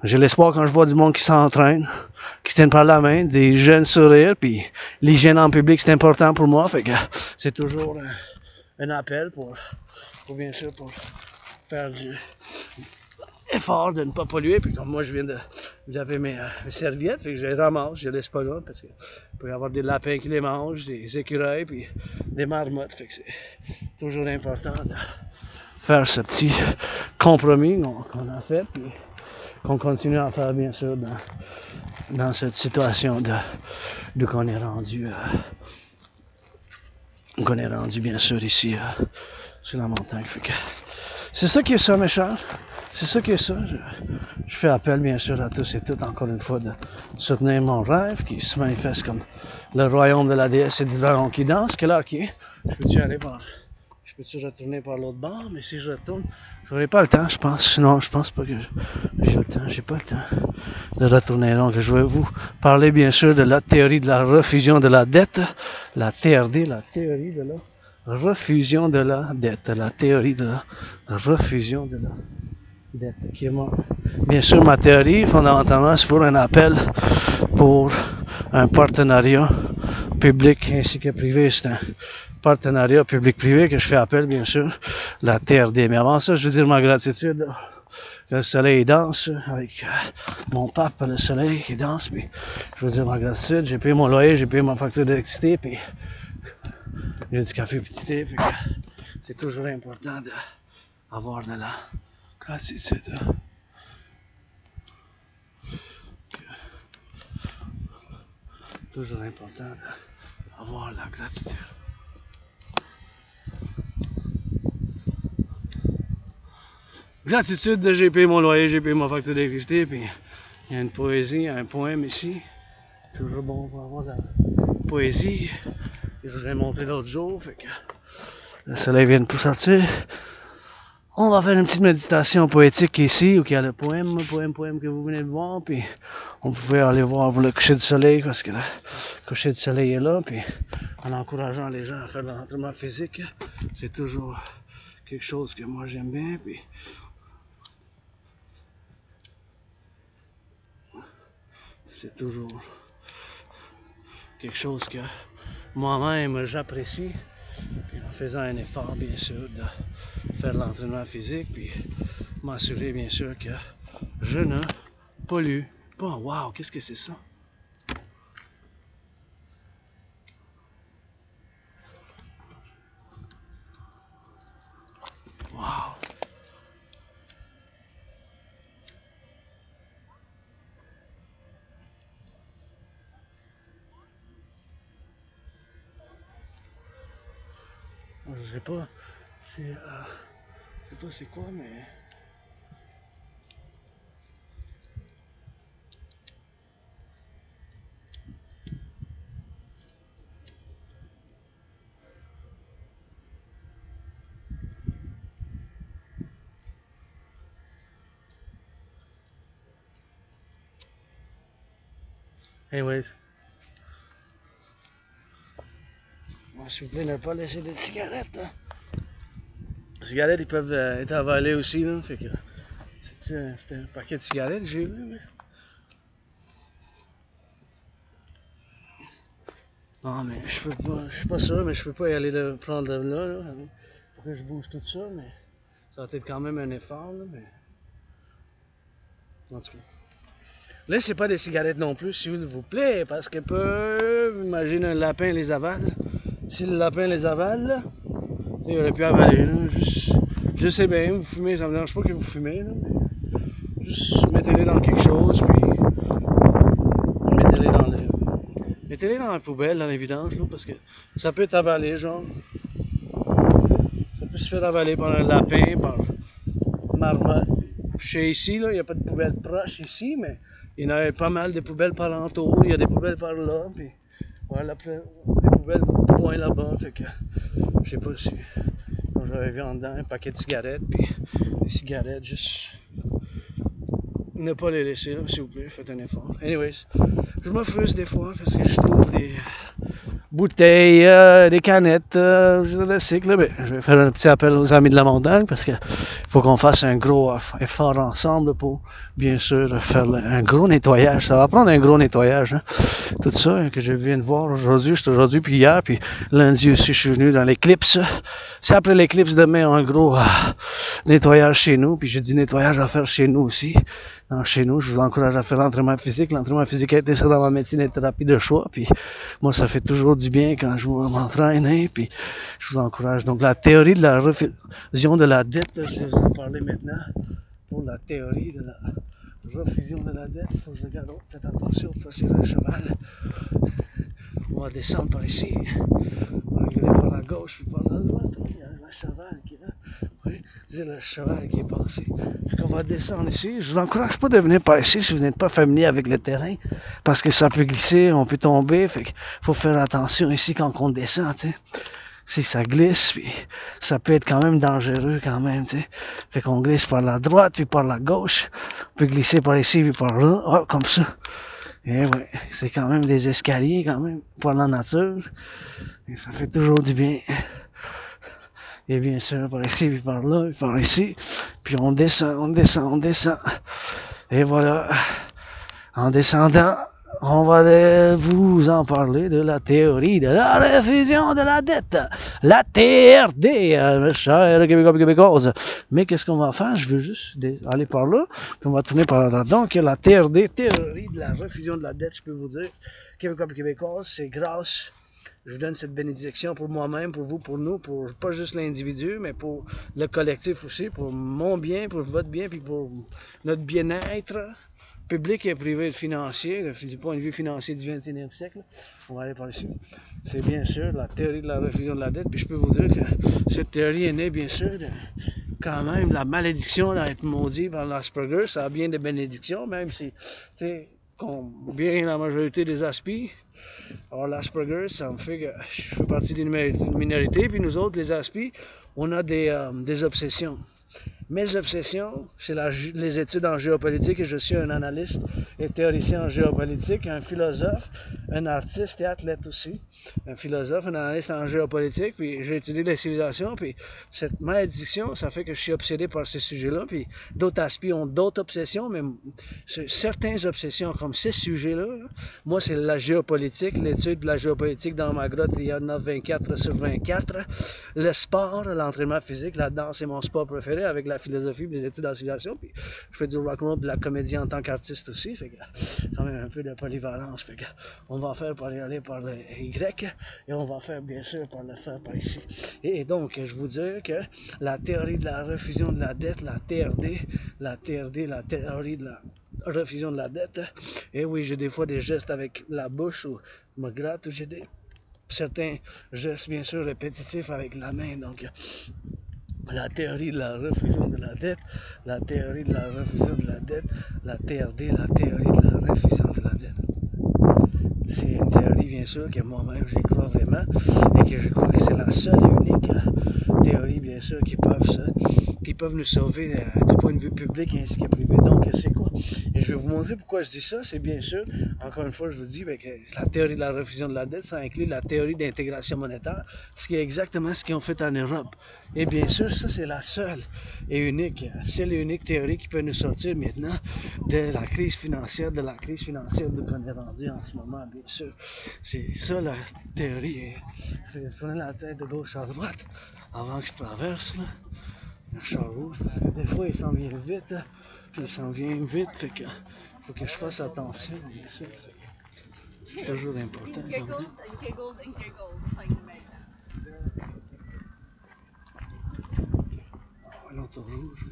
J'ai l'espoir quand je vois du monde qui s'entraîne, qui se tiennent par la main, des jeunes sourires, puis l'hygiène en public, c'est important pour moi, fait que c'est toujours un appel pour bien sûr, pour faire du effort de ne pas polluer, puis comme moi je viens de laver mes serviettes, fait que je les ramasse, je les laisse pas là, parce qu'il peut y avoir des lapins qui les mangent, des écureuils, puis des marmottes, fait que c'est toujours important de faire ce petit compromis qu'on a fait, puis qu'on continue à faire, bien sûr, dans cette situation de qu'on est rendu, bien sûr, ici, sur la montagne. Fait que c'est ça qui est ça, mes chers. C'est ça qui est ça. Je fais appel, bien sûr, à tous et toutes, encore une fois, de soutenir mon rêve qui se manifeste comme le royaume de la déesse et du dragon qui danse. Quelle heure qui est? Je peux-tu retourner par l'autre bord? Mais si je retourne, je n'aurai pas le temps, je pense. Non, je pense pas que j'ai le temps. J'ai pas le temps de retourner. Donc, je vais vous parler, bien sûr, de la théorie de la refusion de la dette. La TRD, la théorie de la refusion de la dette. La théorie de la refusion de la dette. Qui est bien sûr, ma théorie, fondamentalement, c'est pour un appel pour un partenariat public ainsi que privé. C'est un partenariat public-privé que je fais appel, bien sûr, la TRD. Mais avant ça, je veux dire ma gratitude. Là. Le soleil danse avec mon pape, le soleil qui danse. Puis je veux dire ma gratitude. J'ai payé mon loyer, j'ai payé ma facture d'électricité, puis j'ai du café petit thé. Fait que c'est toujours important d'avoir de la gratitude. Toujours important d'avoir de la gratitude. Gratitude de j'ai payé mon loyer, j'ai payé ma facture d'électricité, puis il y a une poésie, un poème ici. Toujours bon pour avoir de la poésie. Et ça, je l'ai montré l'autre jour, fait que le soleil vient de sortir. On va faire une petite méditation poétique ici, où il y a le poème que vous venez de voir, puis on pouvait aller voir pour le coucher du soleil, parce que le coucher du soleil est là, puis en encourageant les gens à faire de l'entraînement physique, c'est toujours quelque chose que moi j'aime bien, puis c'est toujours quelque chose que moi-même j'apprécie, puis en faisant un effort bien sûr de faire de l'entraînement physique, puis m'assurer bien sûr que je ne pollue pas. Wow, qu'est-ce que c'est ça? Wow! Je sais pas, je sais pas c'est quoi, mais anyways. Bon, s'il vous plaît, ne pas laisser des cigarettes. Hein. Les cigarettes, ils peuvent être avalées aussi, là, fait que c'était un paquet de cigarettes que j'ai vu, mais... Non, mais je peux pas, je suis pas sûr, mais je peux pas y aller prendre de là. Faut que je bouge tout ça, mais ça va être quand même un effort, là, mais... En tout cas. Là, c'est pas des cigarettes non plus, s'il vous plaît, parce que peuvent, imagine un lapin les avale. Si le lapin les avale, là, il aurait pu avaler, là, juste, je sais bien, vous fumez, ça me dérange pas que vous fumez, là, mais juste mettez-les dans quelque chose, puis mettez-les dans la poubelle, dans les vidanges, là, parce que ça peut être avalé, genre. Ça peut se faire avaler par un lapin, par marmotte. Chez ici, là, il n'y a pas de poubelle proche ici, mais il y en a pas mal de poubelles par l'entour, il y a des poubelles par là, puis voilà, des poubelles point là-bas, fait que je sais pas si quand j'avais vu en dedans un paquet de cigarettes, puis des cigarettes, juste ne pas les laisser là, s'il vous plaît, faites un effort. Anyways, je me frustre des fois parce que je trouve des bouteilles, des canettes, je recycle. Là, je vais faire un petit appel aux amis de la montagne parce que faut qu'on fasse un gros effort ensemble pour, bien sûr, faire un gros nettoyage. Ça va prendre un gros nettoyage. Hein. Tout ça que je viens de voir aujourd'hui, j'étais aujourd'hui puis hier, puis lundi aussi, je suis venu dans l'Eclipse. C'est après l'Eclipse demain, un gros nettoyage chez nous, puis j'ai du nettoyage à faire chez nous aussi. Non, chez nous, je vous encourage à faire l'entraînement physique. L'entraînement physique a été ça dans ma médecine et thérapie de choix, puis moi, ça fait toujours du bien quand je m'entraîne, hein, puis je vous encourage. Donc, la théorie de la refusion de la dette, je vais vous en parler maintenant. Pour la théorie de la refusion de la dette, il faut que je regarde. Oh, faites attention, c'est le cheval. On va descendre par ici. On va regarder par la gauche, puis par la droite. Il y a le cheval qui est là. Oui, c'est le cheval qui est passé. Fait qu'on va descendre ici. Je vous encourage pas de venir par ici si vous n'êtes pas familier avec le terrain, parce que ça peut glisser, on peut tomber. Fait qu'il faut faire attention ici quand on descend, tu sais. Si ça glisse, puis ça peut être quand même dangereux quand même, tu sais. Fait qu'on glisse par la droite, puis par la gauche. On peut glisser par ici, puis par là. Oh, comme ça. Et ouais, c'est quand même des escaliers quand même, pour la nature. Et ça fait toujours du bien. Et bien sûr, par ici, puis par là, puis par ici. Puis on descend, on descend, on descend. Et voilà, en descendant, on va aller vous en parler de la théorie de la réfusion de la dette, la TRD, chère québécoise. Mais qu'est-ce qu'on va faire? Je veux juste aller par là, puis on va tourner par là. Donc, la TRD, théorie de la refusion de la dette, je peux vous dire, québécoise, c'est grâce... Je vous donne cette bénédiction pour moi-même, pour vous, pour nous, pour pas juste l'individu, mais pour le collectif aussi, pour mon bien, pour votre bien, puis pour notre bien-être public et privé et financier, du point de vue financier du 21e siècle. On va aller par ici. C'est bien sûr la théorie de la refusion de la dette, puis je peux vous dire que cette théorie est née, bien sûr, de quand même la malédiction d'être maudit par l'Asperger. Ça a bien des bénédictions, même si, tu sais, bien la majorité des aspis. Alors l'Asperger, ça me fait que je fais partie d'une minorité, puis nous autres, les aspis, on a des obsessions. Mes obsessions, c'est les études en géopolitique et je suis un analyste et théoricien en géopolitique, un philosophe, un artiste et athlète aussi. Un philosophe, un analyste en géopolitique, puis j'ai étudié les civilisations, puis cette malédiction, ça fait que je suis obsédé par ces sujets-là, puis d'autres aspects ont d'autres obsessions, mais certaines obsessions comme ces sujets-là, moi c'est la géopolitique, l'étude de la géopolitique dans ma grotte, il y en a 24 sur 24, le sport, l'entraînement physique, la danse c'est mon sport préféré avec la philosophie et les études en civilisation, puis je fais du rock-'-roll de la comédie en tant qu'artiste aussi, fait que quand même un peu de polyvalence, fait que on va faire par y aller par le Y et on va faire bien sûr par le faire par ici. Et donc je vous dis que la théorie de la refusion de la dette, la TRD, la théorie de la refusion de la dette, et oui j'ai des fois des gestes avec la bouche ou me gratte ou j'ai certains gestes bien sûr répétitifs avec la main, donc la théorie de la refusion de la dette, la théorie de la refusion de la dette, la TRD, la théorie de la refusion de la dette. C'est une théorie, bien sûr, que moi-même, j'y crois vraiment et que je crois que c'est la seule et unique théorie, bien sûr, qui peuvent nous sauver du point de vue public ainsi que privé. Donc, c'est quoi? Et je vais vous montrer pourquoi je dis ça. C'est bien sûr, encore une fois, je vous dis que la théorie de la refusion de la dette, ça inclut la théorie d'intégration monétaire, ce qui est exactement ce qu'ils ont fait en Europe. Et bien sûr, ça, c'est la seule et unique théorie qui peut nous sortir maintenant de la crise financière, qu'on est rendu en ce moment, bien sûr. C'est ça la théorie. Je vais tourner la tête de gauche à droite avant que je traverse là. Un char rouge, parce que des fois il s'en vient vite, là. Puis il s'en vient vite, fait que faut que je fasse attention, bien sûr. C'est toujours important. Un autre rouge.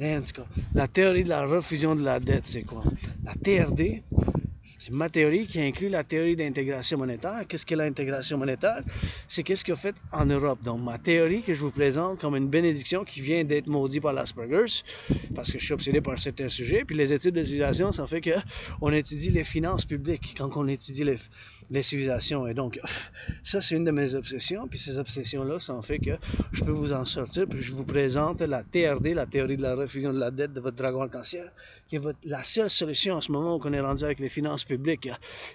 Et en tout cas, la théorie de la refusion de la dette, c'est quoi? La TRD, c'est ma théorie qui inclut la théorie d'intégration monétaire. Qu'est-ce que l'intégration monétaire? C'est qu'est-ce qu'il a fait en Europe. Donc, ma théorie que je vous présente comme une bénédiction qui vient d'être maudite par l'Asperger, parce que je suis obsédé par certains sujets. Puis les études de civilisation, ça fait qu'on étudie les finances publiques quand on étudie les civilisations. Et donc, ça, c'est une de mes obsessions. Puis ces obsessions-là, ça en fait que je peux vous en sortir. Puis je vous présente la TRD, la théorie de la refusion de la dette de votre dragon arc-en-ciel, qui est la seule solution en ce moment où on est rendu avec les finances publiques.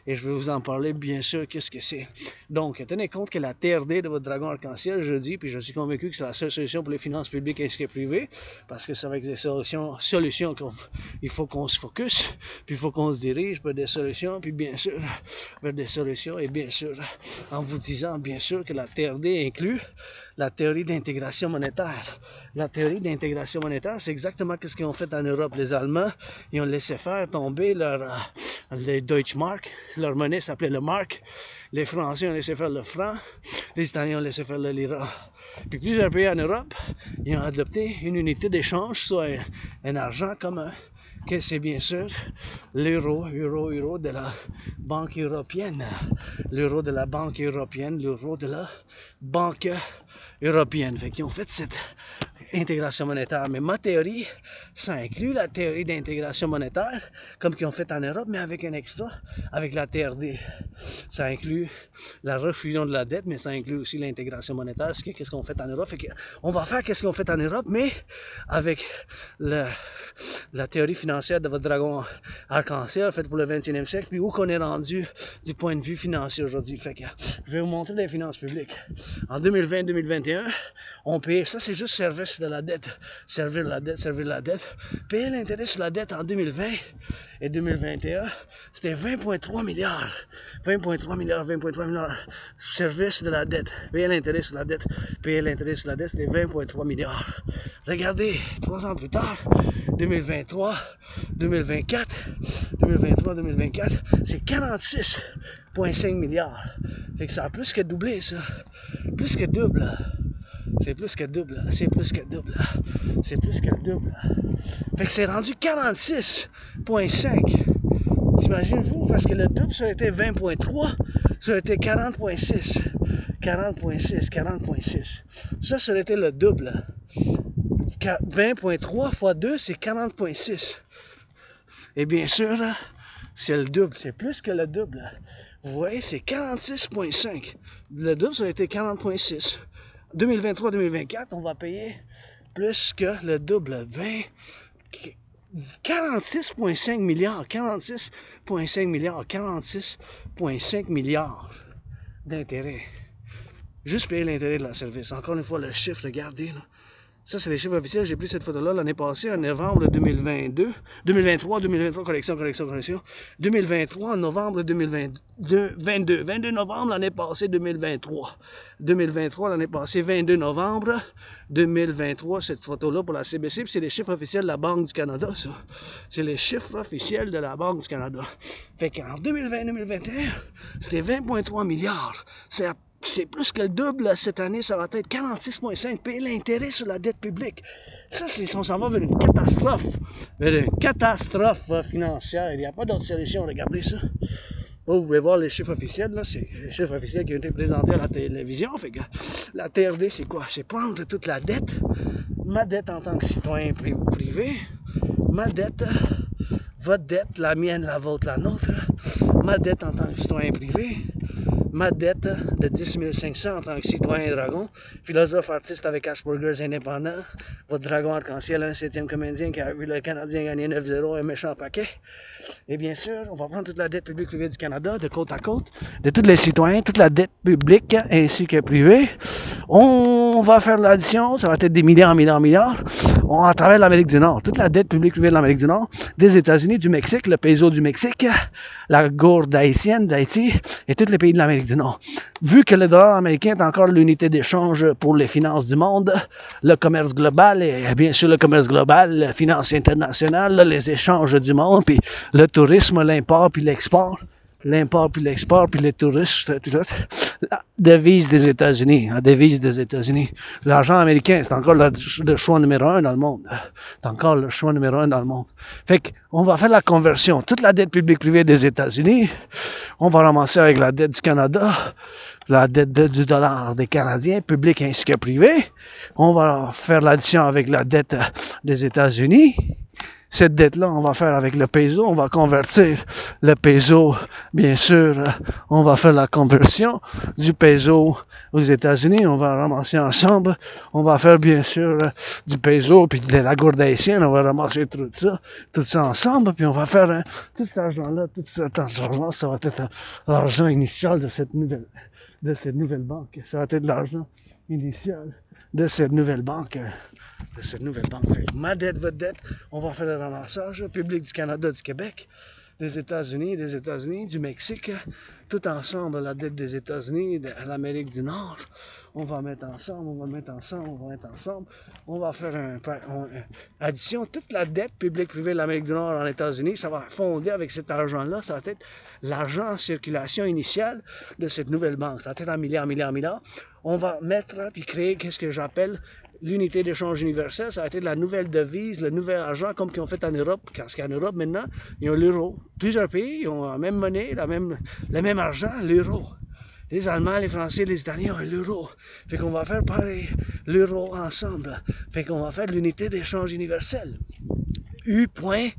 Et je vais vous en parler, bien sûr, qu'est-ce que c'est. Donc, tenez compte que la TRD de votre dragon arc-en-ciel, je dis, puis je suis convaincu que c'est la seule solution pour les finances publiques ainsi que privées, parce que c'est avec des solutions il faut qu'on se focus, puis il faut qu'on se dirige vers des solutions, puis bien sûr, vers des solutions, et bien sûr, en vous disant, bien sûr, que la TRD inclut la théorie d'intégration monétaire. La théorie d'intégration monétaire, c'est exactement ce qu'ils ont fait en Europe. Les Allemands, ils ont laissé faire tomber les Deutsche Mark, leur monnaie s'appelait le Mark. Les Français ont laissé faire le franc, les Italiens ont laissé faire le lira. Puis plusieurs pays en Europe, ils ont adopté une unité d'échange, soit un argent commun, que c'est bien sûr l'euro de la Banque européenne, l'euro de la Banque européenne, l'euro de la Banque européenne. Fait qu'ils ont fait cette intégration monétaire. Mais ma théorie, ça inclut la théorie d'intégration monétaire, comme qu'ils ont fait en Europe, mais avec un extra, avec la TRD. Ça inclut la refusion de la dette, mais ça inclut aussi l'intégration monétaire. Qu'est-ce qu'on fait en Europe? Fait qu'on va faire qu'est-ce qu'on fait en Europe, mais avec la théorie financière de votre dragon arc-en-ciel faite pour le 21e siècle, puis où qu'on est rendu du point de vue financier aujourd'hui. Fait que je vais vous montrer les finances publiques. En 2020-2021, on paye, ça c'est juste service de la dette, servir la dette. Payer l'intérêt sur la dette en 2020 et 2021, c'était 20,3 milliards. 20,3 milliards. Service de la dette. Payer l'intérêt sur la dette. Payer l'intérêt sur la dette, c'était 20,3 milliards. Regardez, 3 ans plus tard, 2023, 2024, c'est 46,5 milliards. Fait que ça a plus que doublé, ça. Plus que double. C'est plus que double. Fait que c'est rendu 46,5. Imaginez-vous, parce que le double, ça aurait été 20,3, ça aurait été 40,6. 40,6. Ça aurait été le double. 20,3 fois 2, c'est 40,6. Et bien sûr, c'est le double, c'est plus que le double. Vous voyez, c'est 46,5. Le double, ça aurait été 40,6. 2023-2024, on va payer plus que le double. 46,5 milliards. 46,5 milliards d'intérêts. Juste payer l'intérêt de la service. Encore une fois, le chiffre, regardez, là. Ça, c'est les chiffres officiels. J'ai pris cette photo-là l'année passée, en novembre 2022. 2023, correction. 2023, en novembre 2022. 22 novembre l'année passée, 2023. 2023, l'année passée, 22 novembre 2023, cette photo-là pour la CBC. Puis c'est les chiffres officiels de la Banque du Canada, ça. C'est les chiffres officiels de la Banque du Canada. Fait qu'en 2020-2021, c'était 20,3 milliards. C'est plus que le double cette année, ça va être 46,5. Payer l'intérêt sur la dette publique. Ça, on s'en va vers une catastrophe. Vers une catastrophe financière. Il n'y a pas d'autre solution. Regardez ça. Là, vous pouvez voir les chiffres officiels. Là, c'est les chiffres officiels qui ont été présentés à la télévision. Fait que la TRD, c'est quoi? C'est prendre toute la dette. Ma dette en tant que citoyen privé. Ma dette, votre dette, la mienne, la vôtre, la nôtre. Ma dette en tant que citoyen privé. Ma dette de 10 500 en tant que citoyen dragon, philosophe artiste avec Asperger's indépendant, votre dragon arc-en-ciel, un 7e comédien qui a vu le Canadien gagner 9-0, un méchant paquet. Et bien sûr, on va prendre toute la dette publique privée du Canada, de côte à côte, de tous les citoyens, toute la dette publique ainsi que privée. On va faire l'addition, ça va être des milliards, à travers l'Amérique du Nord. Toute la dette publique privée de l'Amérique du Nord, des États-Unis, du Mexique, le peso du Mexique, la gourde haïtienne d'Haïti et tous les pays de l'Amérique du Nord. Vu que le dollar américain est encore l'unité d'échange pour les finances du monde, le commerce global et bien sûr le commerce global, la finance internationale, les échanges du monde, puis le tourisme, l'import puis l'export, puis les touristes, tout ça. La devise des États-Unis, L'argent américain, c'est encore le choix numéro 1 dans le monde. Fait qu'on va faire la conversion. Toute la dette publique privée des États-Unis, on va ramasser avec la dette du Canada, la dette du dollar des Canadiens, public ainsi que privé. On va faire l'addition avec la dette des États-Unis. Cette dette-là, on va faire avec le peso, on va convertir le peso, bien sûr, on va faire la conversion du peso aux États-Unis, on va ramasser ensemble, on va faire bien sûr du peso, puis de la gourde haïtienne, on va ramasser tout ça ensemble, puis on va faire tout cet argent-là, ça va être l'argent initial de cette nouvelle banque. Ça va être l'argent initial de cette nouvelle banque. Fait que ma dette, votre dette, on va faire le ramassage public du Canada, du Québec, des États-Unis, du Mexique, tout ensemble, la dette des États-Unis, de l'Amérique du Nord, on va mettre ensemble, on va faire une addition, toute la dette publique privée de l'Amérique du Nord en États-Unis, ça va fonder avec cet argent-là, ça va être l'argent en circulation initiale de cette nouvelle banque, ça va être en milliards, on va mettre puis créer qu'est-ce que j'appelle l'unité d'échange universelle, ça a été la nouvelle devise, le nouvel argent, comme qu'ils ont fait en Europe, parce qu'en Europe, maintenant, ils ont l'euro. Plusieurs pays ont la même monnaie, le même argent, l'euro. Les Allemands, les Français, les Italiens ont l'euro. Fait qu'on va faire pareil, l'euro ensemble. Fait qu'on va faire l'unité d'échange universelle. U point,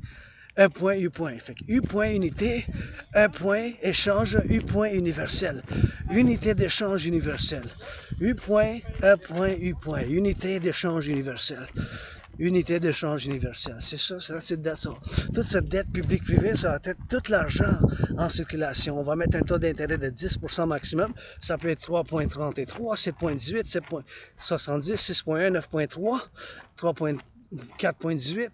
U point. Fait que U point unité, point échange, U point universel. Unité d'échange universel. U point, U point. Unité d'échange universel. unité d'échange universel. C'est ça, c'est ça. Toute cette dette publique-privée, ça va être tout l'argent en circulation. On va mettre un taux d'intérêt de 10% maximum. Ça peut être 3,33, 7,18, 7,70, 6,1, 9,3, 4,18,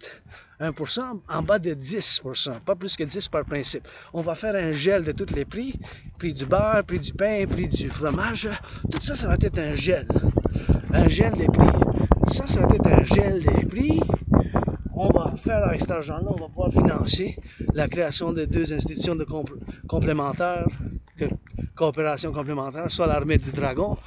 1%, en bas de 10%, pas plus que 10 par principe. On va faire un gel de tous les prix, prix du beurre, prix du pain, prix du fromage. Tout ça, ça va être un gel des prix. Ça va être un gel des prix. On va faire avec cet argent-là, on va pouvoir financer la création de deux institutions de complémentaires, de coopération complémentaire, soit l'armée du Dragon,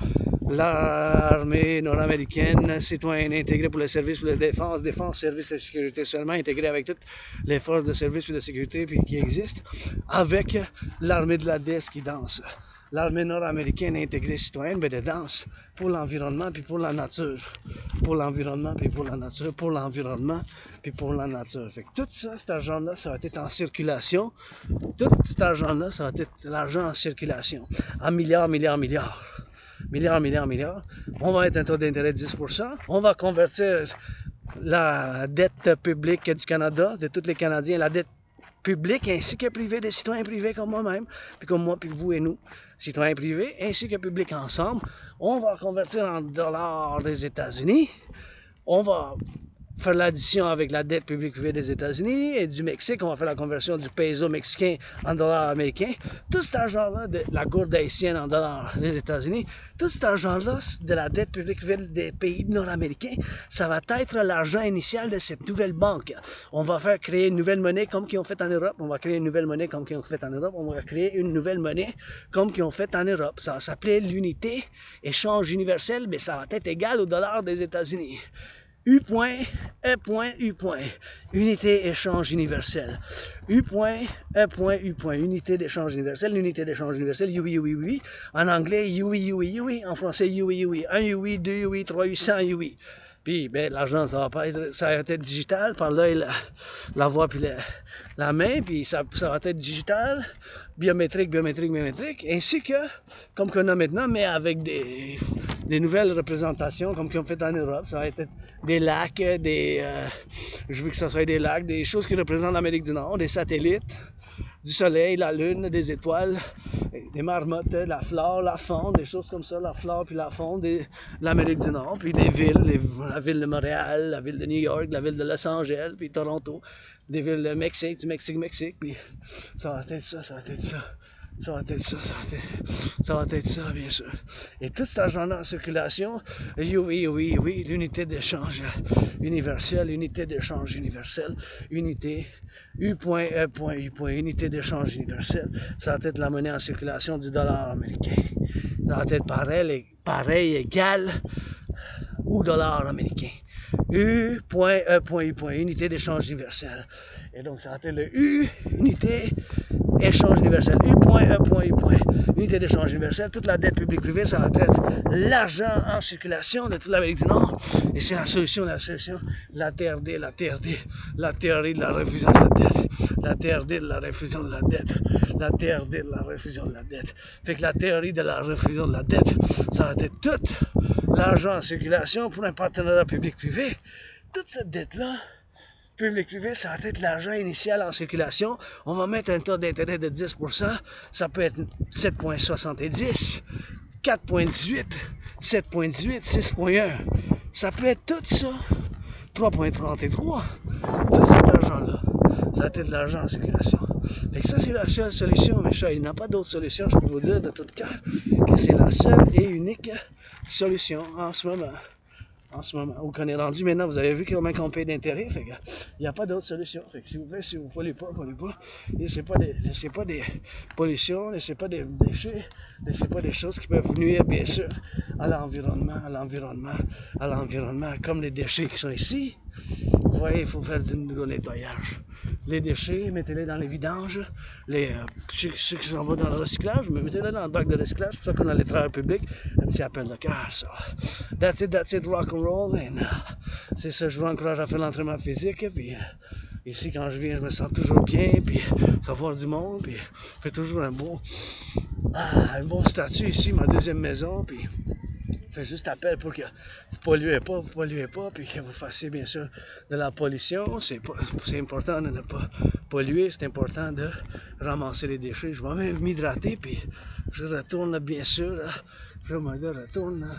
l'armée nord-américaine, Citoyen, Integree pour le service, pour la défense, service et sécurité seulement, intégrée avec toutes les forces de service et de sécurité qui existent, avec l'armée de la déesse qui danse. L'armée nord-américaine intégrée citoyenne, mais de danse pour l'environnement puis pour la nature. Pour l'environnement puis pour la nature. Pour l'environnement puis pour la nature. Fait que tout ça, cet argent-là, ça va être en circulation. Tout cet argent-là, ça va être l'argent en circulation. En milliards. Milliards. On va mettre un taux d'intérêt de 10%. On va convertir la dette publique du Canada, de tous les Canadiens, la dette public ainsi que privé, des citoyens privés comme moi-même, puis comme moi, puis vous et nous, citoyens privés, ainsi que public ensemble. On va convertir en dollars des États-Unis. On va faire l'addition avec la dette publique privée des États-Unis et du Mexique. On va faire la conversion du peso mexicain en dollars américains. Tout cet argent-là de la gourde haïtienne en dollars des États-Unis, tout cet argent-là de la dette publique privée des pays nord-américains, ça va être l'argent initial de cette nouvelle banque. On va faire créer une nouvelle monnaie comme qu'ils ont fait en Europe. On va créer une nouvelle monnaie comme qu'ils ont fait en Europe. On va créer une nouvelle monnaie comme qu'ils ont fait en Europe. Ça va s'appeler l'unité échange universel, mais ça va être égal au dollar des États-Unis. U.E.U. Unité échange universel. U.E.U. Unité d'échange universel. L'unité d'échange universel. UI. En anglais, UI. En français, UI. 1 UI, 2 UI, 3 UI, 100 UI. Puis, ben, l'argent, ça va être digital par l'œil, la voix, puis la main. Puis, ça va être digital, biométrique, ainsi que, comme qu'on a maintenant, mais avec des nouvelles représentations, comme qu'ils ont fait en Europe. Ça va être des lacs, je veux que ça soit des lacs, des choses qui représentent l'Amérique du Nord, des satellites, du soleil, la lune, des étoiles, des marmottes, la flore, la faune, des choses comme ça, la flore puis la faune de l'Amérique du Nord, puis des villes, la ville de Montréal, la ville de New York, la ville de Los Angeles, puis Toronto, des villes de Mexique, du Mexique, puis ça va être ça. Ça va être ça, bien sûr. Et tout cet argent-là en circulation, oui, l'unité d'échange universelle, unité U.E.U. Unité d'échange universelle. Ça va être la monnaie en circulation du dollar américain. Ça va être pareil, égal au dollar américain. U.E.U. Unité d'échange universelle. Et donc, ça va être le U, unité échange universel. U.E.U. Unité d'échange universel. Toute la dette publique-privée, ça va être l'argent en circulation de toute l'Amérique du Nord. Et c'est la solution, la TRD, la théorie de la réfusion de la dette. La TRD de la réfusion de la dette. La TRD de la réfusion de la dette. Fait que la théorie de la réfusion de la dette, ça va être tout l'argent en circulation pour un partenariat public-privé. Toute cette dette-là, public-privé, ça va être l'argent initial en circulation. On va mettre un taux d'intérêt de 10%. Ça peut être 7,70, 4,18, 7,18, 6,1. Ça peut être tout ça. 3,33. Tout cet argent-là, ça va être de l'argent en circulation. Fait que ça, c'est la seule solution, mes chers. Il n'y a pas d'autre solution, je peux vous dire de tout cœur, que c'est la seule et unique solution en ce moment. Où qu'on est rendu maintenant, vous avez vu comment on paye d'intérêt, fait que il n'y a pas d'autre solution. Fait que s'il vous plaît, si vous ne voulez pas, laissez pas des pollutions, laissez pas des déchets, laissez pas des choses qui peuvent nuire, bien sûr, à l'environnement, comme les déchets qui sont ici. Vous voyez, il faut faire du nettoyage. Les déchets, mettez-les dans les vidanges. Ceux qui s'en vont dans le recyclage, mais mettez-les dans le bac de recyclage. C'est pour ça qu'on a les travailleurs publics. Un petit appel de cœur, ça. That's it, Rock&Roll. C'est ça, je vous encourage à faire l'entraînement physique. Puis ici, quand je viens, je me sens toujours bien. Puis ça va voir du monde. Puis fait toujours un bon statut ici, ma deuxième maison. Puis fais juste appel pour que vous polluez pas, puis que vous fassiez bien sûr de la pollution. C'est important de ne pas polluer, c'est important de ramasser les déchets. Je vais même m'hydrater, puis je retourne là, bien sûr, là, je me retourne là,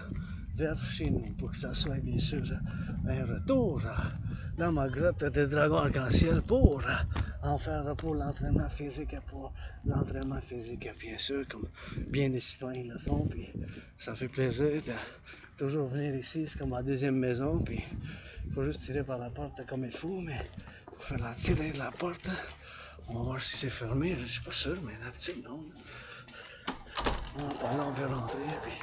vers chez nous pour que ça soit bien sûr un retour dans ma grotte de dragon arc-en-ciel pour en faire pour l'entraînement physique, bien sûr, comme bien des citoyens le font, puis ça fait plaisir de toujours venir ici, c'est comme ma deuxième maison, puis il faut juste tirer par la porte comme il faut, mais il faut faire la tirer de la porte, on va voir si c'est fermé, je suis pas sûr, mais d'habitude non. Par là on peut rentrer, puis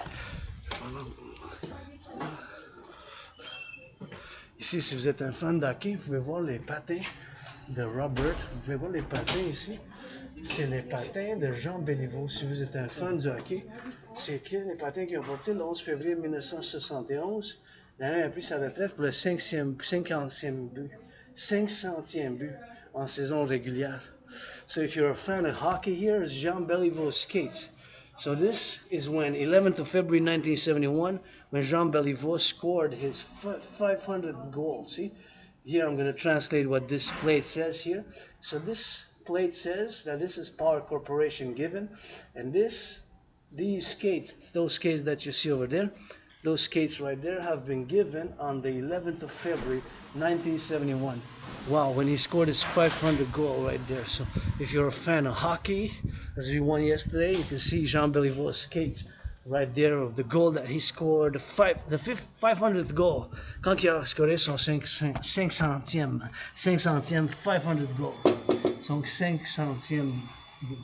ici, si vous êtes un fan d'hockey, vous pouvez voir les patins de Robert. Vous pouvez voir les patins ici. C'est les patins de Jean Béliveau. Si vous êtes un fan du hockey, c'est les patins qui ont porté le 11 février 1971. L'année a pris sa retraite pour le 50e but. 500e but en saison régulière. So if you're a fan of hockey, here is Jean Béliveau's skates. So this is when 11th of February 1971, when Jean Béliveau scored his 500th goal. See, here I'm going to translate what this plate says here. So this plate says that this is Power Corporation given, and these skates, those skates that you see over there, those skates right there have been given on the 11th of February 1971. Wow, when he scored his 500 goal right there. So if you're a fan of hockey, as we won yesterday, you can see Jean Béliveau's skates right there of the goal that he scored, the 500th goal. Quand il a scoré son 500e 500th goal. Son 500e but.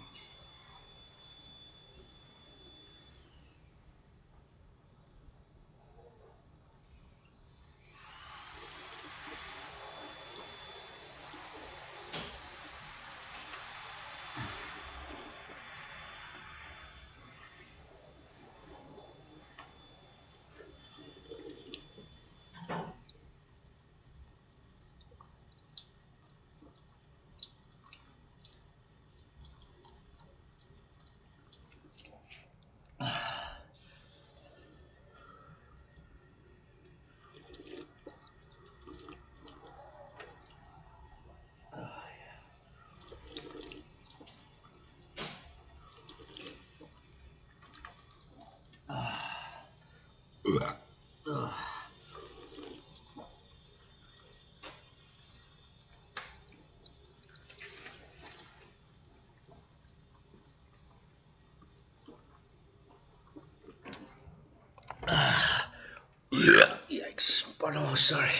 Yikes. Pardon, sorry.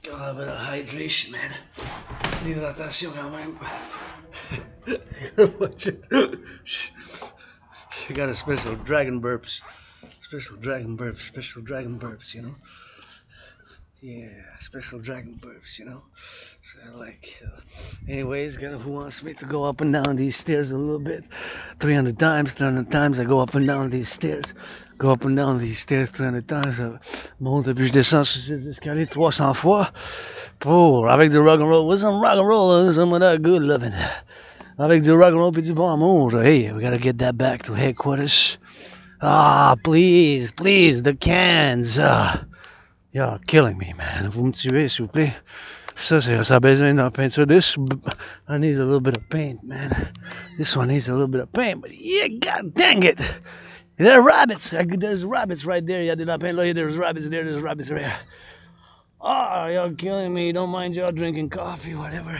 Got a bit of hydration, man. L'hydratation quand même. Watch it. You got a special dragon burps. Special dragon burps, you know? Yeah, special dragon burps, you know? So anyways, who wants me to go up and down these stairs a little bit? 300 times I go up and down these stairs. 300 times. Je monte puis je descends sur ces escaliers 300 fois. Avec du rock-and-roll. With some rock-and-roll, some of that good loving. Avec du rock-and-roll puis du bon amour. Hey, we gotta get that back to headquarters. Please, the cans. You're killing me, man. Vous me tuez, s'il vous plaît. Ça a besoin de la peinture. This one needs a little bit of paint, man. This one needs a little bit of paint. But yeah, god dang it. There are rabbits. There's rabbits right there. Il y a des lapins là. There's rabbits there. There's rabbits there. You're killing me. Don't mind y'all drinking coffee, whatever.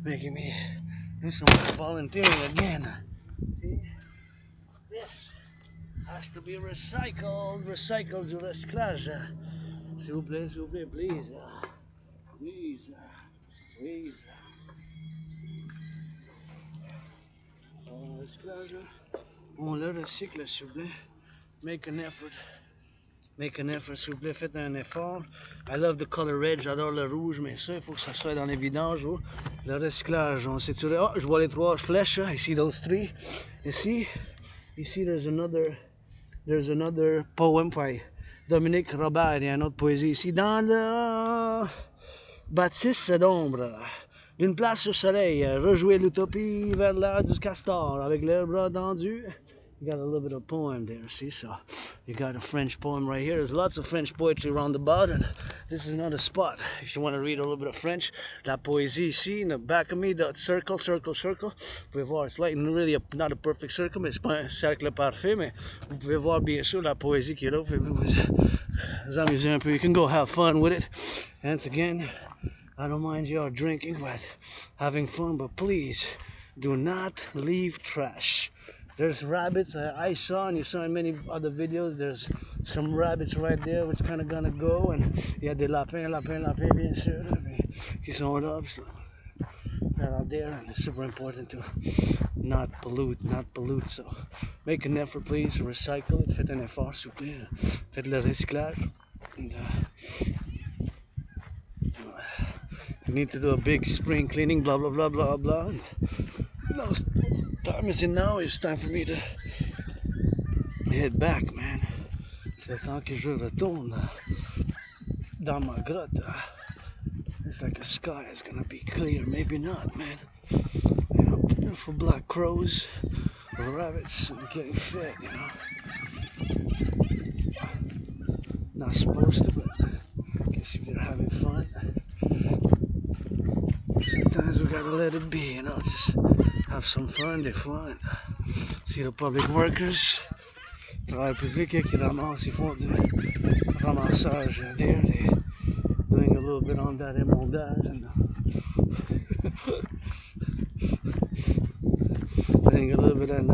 Making me do some volunteering again. See? This has to be recycled. Recycled du recyclage. S'il vous plaît, please. Please. Recyclage. On le recycle, s'il vous plaît. Make an effort, s'il vous plaît. Faites un effort. I love the color red. J'adore le rouge, mais ça, il faut que ça soit dans les vidanges. Le recyclage, on s'est tiré. Je vois les 3 flèches. I see those 3. Ici, there's another poem by Dominique Robert. Il y a une autre poésie ici. Dans le bâtisse d'ombre, d'une place au soleil, rejouer l'utopie vers l'heure du castor, avec leurs bras tendus. You got a little bit of poem there, see? So you got a French poem right here. There's lots of French poetry around about, and this is not a spot. If you want to read a little bit of French, la poésie ici, in the back of me, the circle, circle, circle. Vous pouvez voir, it's like really not a perfect circle, mais c'est pas un cercle parfait, mais vous pouvez voir bien sûr la poésie qui est là. Vous pouvez vous amuser un peu. You can go have fun with it. Once again, I don't mind you all drinking, but having fun, but please do not leave trash. There's rabbits I saw, and you saw in many other videos, there's some rabbits right there which kind of gonna go, and il y a des lapins, bien sûr, qui sont là, so they're out there, and it's super important to not pollute, so make an effort please, recycle it, faites un effort s'il vous plaît, faites le recyclage, and you need to do a big spring cleaning, blah blah blah blah blah. No time is it now, it's time for me to head back, man. C'est le temps que je retourne dans ma grotte. It's like the sky is gonna be clear, maybe not, man. You know, beautiful black crows, rabbits, and getting fed, you know. Not supposed to, but I guess if they're having fun, sometimes we gotta let it be, you know, just have some fun, des fois. See the public workers, travailleurs publics qui ramassent, ils font du ramassage there, they doing a little bit on that émondage, and doing a little bit on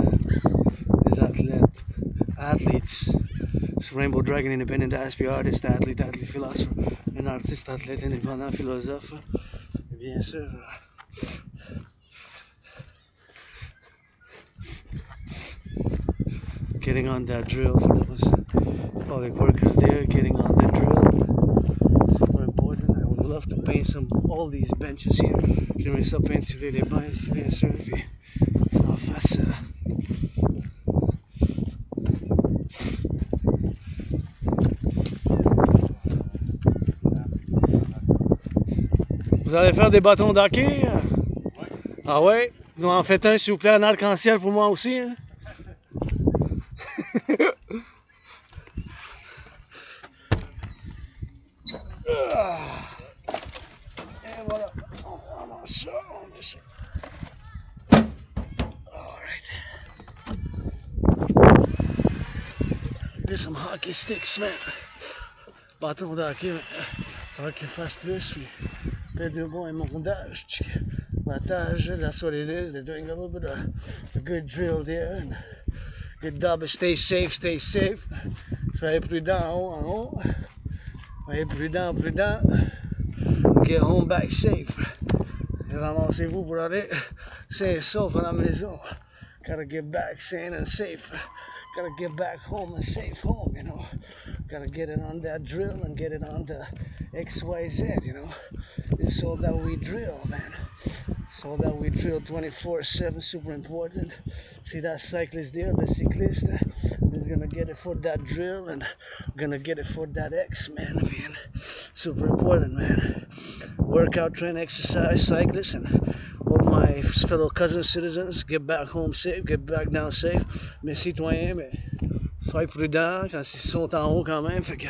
les athletes. It's Rainbow Dragon, independent SPR, artist, athlete, philosopher, un artiste, athlète, indépendant, philosophe, et bien sûr. Getting on that drill for those public workers there, getting on that drill. Super important. I would love to paint all these benches here. J'aimerais ça peinturer les bancs ici, bien sûr, puis ça en face. Vous allez faire des bâtons d'hockey? Ah ouais? Vous en faites un, s'il vous plaît, en arc-en-ciel pour moi aussi, hein? Et voilà, on ça, on met ça. Alright. There's some hockey sticks, man. Bâton d'hockey, mais faudra qu'il fasse plus, puis peut-être un bon émondage. Battage, that's what it is. They're doing a little bit of a good drill there. And good job, stay safe, stay safe. Soyez prudent en haut, en haut. Soyez prudent, prudent. Get home back safe. Et ramassez-vous pour aller sain et sauf à la maison. Gotta get back sane and safe. Gotta get back home and safe home, you know. Gotta get it on that drill and get it on the XYZ, you know. It's all that we drill, man. It's all that we drill 24/7, super important. See that cyclist there, the cyclist? He's gonna get it for that drill and gonna get it for that X, man. Super important, man. Workout, train, exercise, cyclists, and all my fellow cousin citizens get back home safe, get back down safe. Mes citoyens, mais soyez prudents quand ils sont en haut quand même. Fait que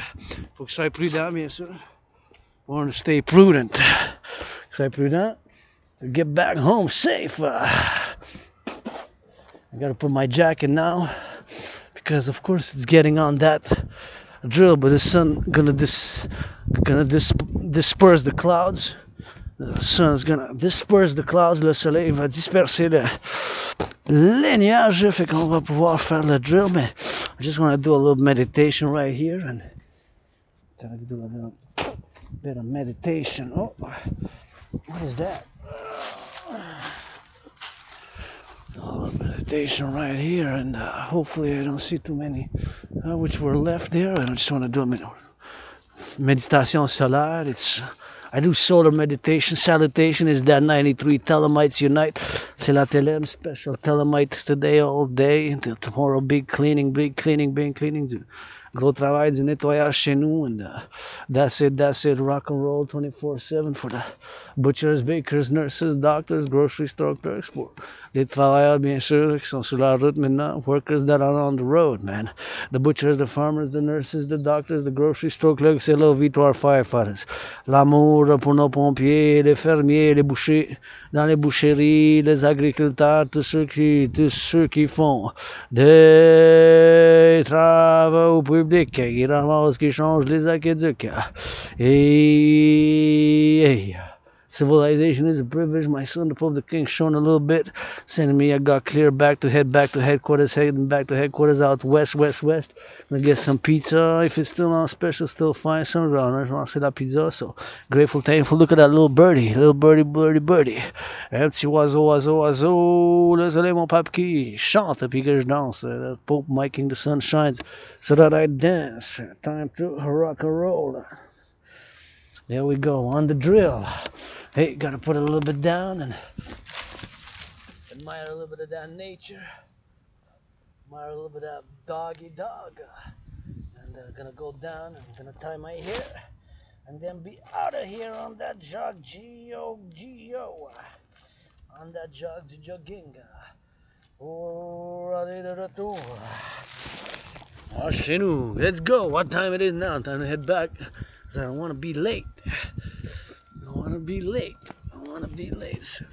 faut que soyez prudents, bien sûr. Want to stay prudent. Soyez prudent to get back home safe. I gotta put my jacket now because, of course, it's getting on that drill. But the sun gonna disperse the clouds. The sun's gonna disperse the clouds. Le soleil va disperser les nuages. Fait qu'on va pouvoir faire le drill. Mais I just want to do a little meditation right here and gotta do a little bit of meditation. Oh, what is that? A little meditation right here, and hopefully I don't see too many which were left there. I just want to do a méditation solaire. It's I do solar meditation. Salutation is that 93 Thelemites unite. C'est la Thelema special Thelemites today all day until tomorrow. Big cleaning, big cleaning, big cleaning. Gros travail du nettoyage chez nous. And that's it. Rock and roll 24/7 for the butchers, bakers, nurses, doctors, grocery store clerks. Pour les travailleurs, bien sûr, qui sont sur la route maintenant. Workers that are on the road, man. The butchers, the farmers, the nurses, the doctors, the grocery store clerks. C'est la vie to our firefighters. L'amour pour nos pompiers, les fermiers, les bouchers, dans les boucheries, les agriculteurs, tous ceux qui font des travaux publics, qui ramassent, qui changent les aqueducs. Hey. Civilization is a privilege. My son, the Pope, the King, showing a little bit. Sending me, I got clear back to headquarters, heading back to headquarters out west. Gonna get some pizza. If it's still on special, still fine. Some around. I want to say that pizza. So grateful, thankful. Look at that little birdie. Un petit oiseau. Le soleil, mon pape qui chante puis que je danse. The Pope making the sun shines so that I dance. Time to rock and roll. There we go, on the drill. Hey, gotta put it a little bit down and admire a little bit of that nature. Admire a little bit of that doggy dog. And gonna go down and gonna tie my hair. And then be out of here on that jog, G-O. On that jog, jogging. Oh, allez de retour. Oh, chez nous. Let's go. What time it is now? Time to head back. Because I don't want to be late. So,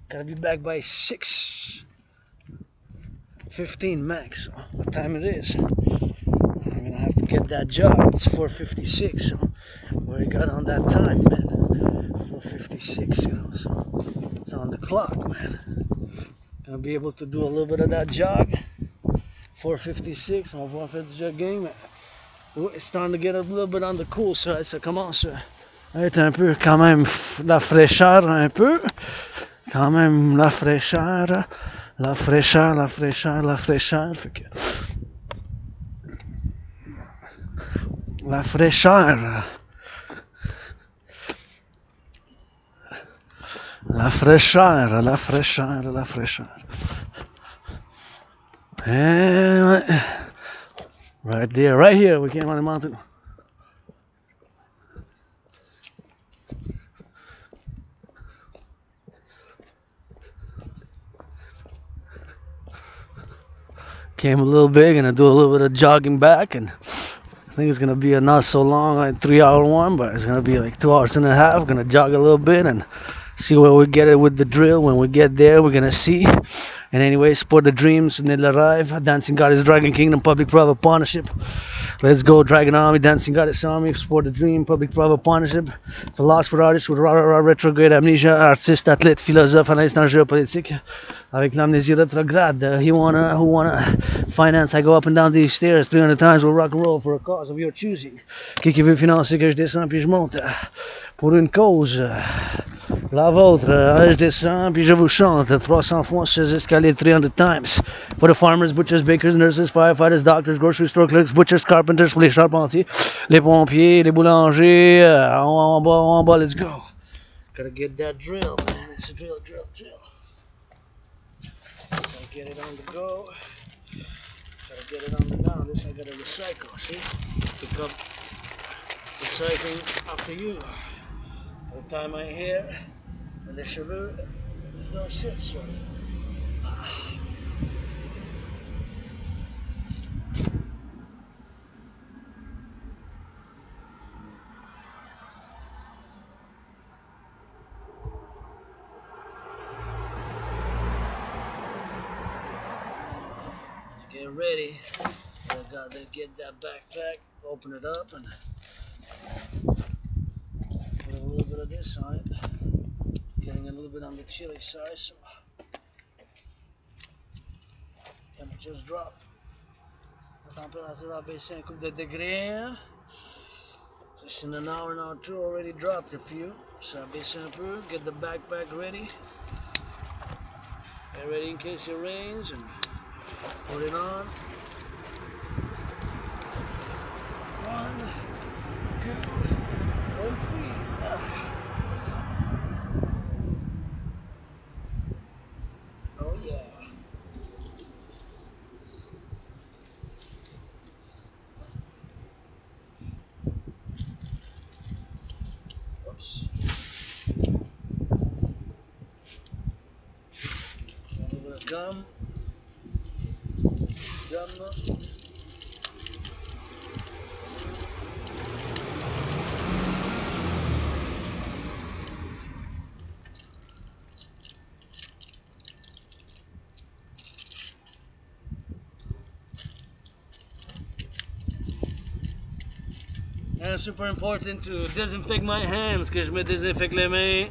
gotta be back by 6:15 max. So what time it is? I'm gonna have to get that jog. It's 4:56. So we got on that time, man. 4:56, so it's on the clock, man. Gonna be able to do a little bit of that jog. 4:56, on va faire du jogging. It's starting to get a little bit on the cool side, ça commence à être un peu, quand même, la fraîcheur un peu. Quand même, la fraîcheur. Fait que... La fraîcheur. Right there, right here, we came on the mountain. Came a little big, and I do a little bit of jogging back, and I think it's gonna be a not so long, like 3-hour one, but it's gonna be like 2 hours and a half. Gonna jog a little bit and see where we get it with the drill. When we get there, we're gonna see. And anyway, support the dreams, Nil Arrive, Dancing Goddess, Dragon Kingdom, Public-Private Partnership. Let's go, Dragon Army, Dancing Goddess Army, support the dream, Public-Private Partnership. Philosopher artist with retrograde amnesia, artiste, athlète, philosophe, analyste en géopolitique. Avec l'amnésie rétrograde, who wanna finance, I go up and down these stairs 300 times with rock and roll for a cause of your choosing. Qui veut financer que je descends puis je monte pour une cause. La vôtre, je descends puis je vous chante 300 fois ces escaliers 300 times. For the farmers, butchers, bakers, nurses, firefighters, doctors, grocery store clerks, butchers, carpenters, pour les charpentiers, les pompiers, les boulangers, en bas, let's go. Gotta get that drill, man. It's a drill. Gotta get it on the go. Gotta get it on the ground. This I gotta recycle, see? Pick up recycling after you. Gotta tie my hair and the cheveux. There's no shit, so. Get ready. I gotta get that backpack, open it up, and put a little bit of this on it. It's getting a little bit on the chilly side, so temperatures drop. La température a baissé un couple de degrés. Just in an hour or two, already dropped a few. So a baissé un peu. Get the backpack ready. Get ready in case it rains, and put it on. 1, 2, and 3. Oh yeah. Oops. A little bit of gum. And it's super important to disinfect my hands, que je me désinfecte les mains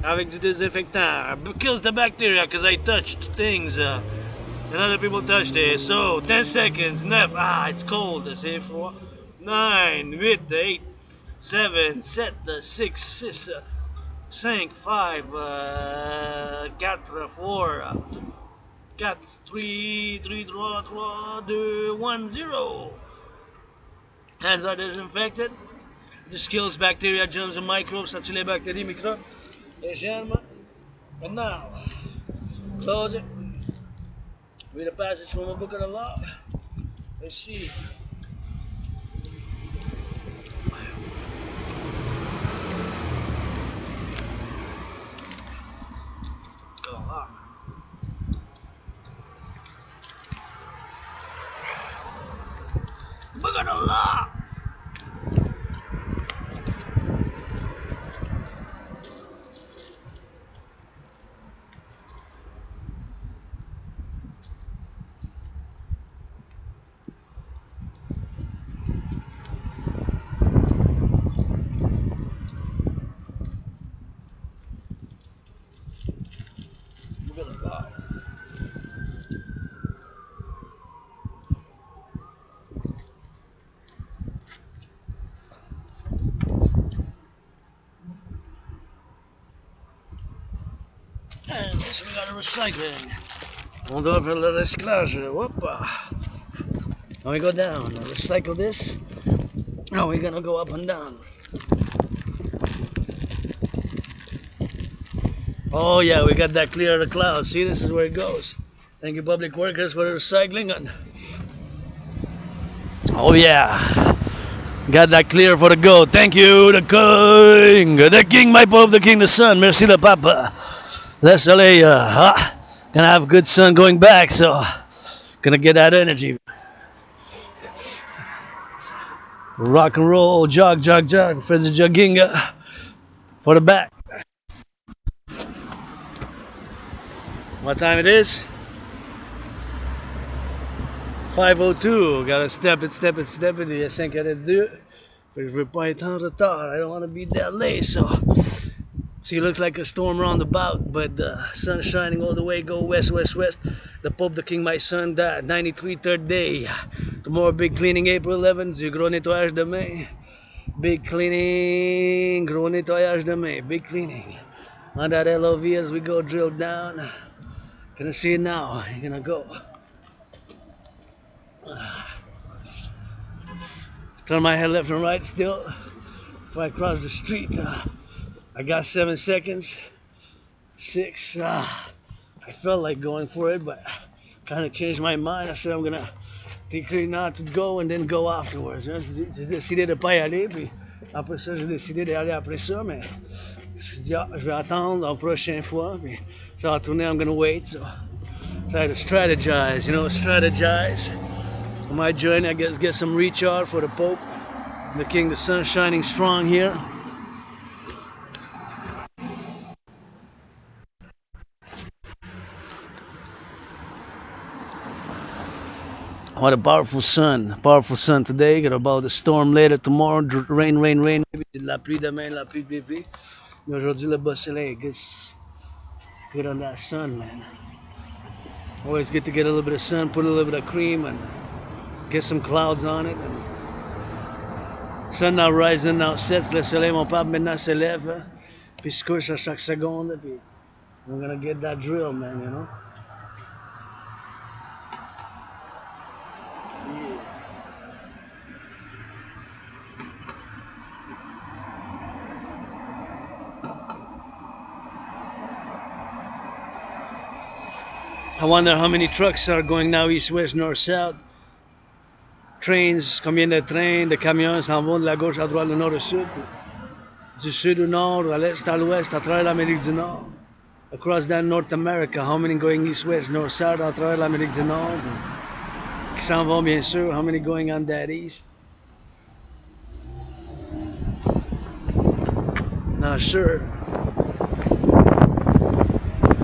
avec du désinfectant. Kills the bacteria because I touched things and other people touched it. So 10 seconds, 9, it's cold, c'est froid. 9, 8, 8, 7, 7, 6, 6, 5, 5, 4, 4, 4, 3, 3, 3, 3, 2, 1, 0. Hands are disinfected. This kills bacteria, germs, and microbes. Ça tue les bactéries, microbes, les germes. And now, close it. Read a passage from a book of the law. Let's see. Book of the law. Book of the law. And this we got a recycling. On doit faire le recyclage. Whoopa. Now we go down. Recycle this. Now we're gonna go up and down. Oh yeah, we got that clear of the clouds. See, this is where it goes. Thank you, public workers, for the recycling. And oh yeah, got that clear for the go. Thank you, the king, my pope, the king, the sun. Merci le papa. Let's gonna have good sun going back, so gonna get that energy. Rock and roll, jog, jog, jog. For the jogging for the back. What time it is? 5:02. Gotta step it. Il est 5h02. Fait que je veux pas être en retard. I don't want to be that late, so. See, it looks like a storm roundabout, but the sun's shining all the way. Go west, west, west. The Pope, the King, my son, died. 93, third day. Tomorrow, big cleaning, April 11th. Du gros nettoyage demain. Big cleaning, gros nettoyage demain. Big cleaning. On that LOV as we go drill down. Gonna see it now. You're gonna go. Turn my head left and right still. If I cross the street, I got 7 seconds. 6. I felt like going for it, but kind of changed my mind. I said I'm gonna decree not to go and then go afterwards. J'ai décidé de pas y aller, puis après ça, j'ai décidé d'aller après ça, mais je dis, je vais attendre la prochaine fois, puis ça va tourner, I'm gonna wait. So try to strategize, strategize. On my journey, I guess get some recharge for the Pope, the King, the sun shining strong here. What a powerful sun today. Got about the storm later tomorrow. Rain, rain, rain. Maybe la pluie demain, la pluie, pluie, pluie. Mais aujourd'hui, le beau soleil. Good on that sun, man. Always good to get a little bit of sun, put a little bit of cream, and get some clouds on it. And sun now rising, now sets. Le soleil, mon pape, maintenant se lève. Puis se couche à chaque seconde. Puis we're gonna get that drill, man, you know. I wonder how many trucks are going now east, west, north, south. Trains, combien de trains, de camions s'en vont de la gauche à droite, du nord au sud. Du sud au nord, à l'est à l'ouest, à travers l'Amérique du Nord. Across that North America, how many going east, west, north, south, à travers l'Amérique du Nord. Qui s'en vont bien sûr, how many going on that east. Not sure.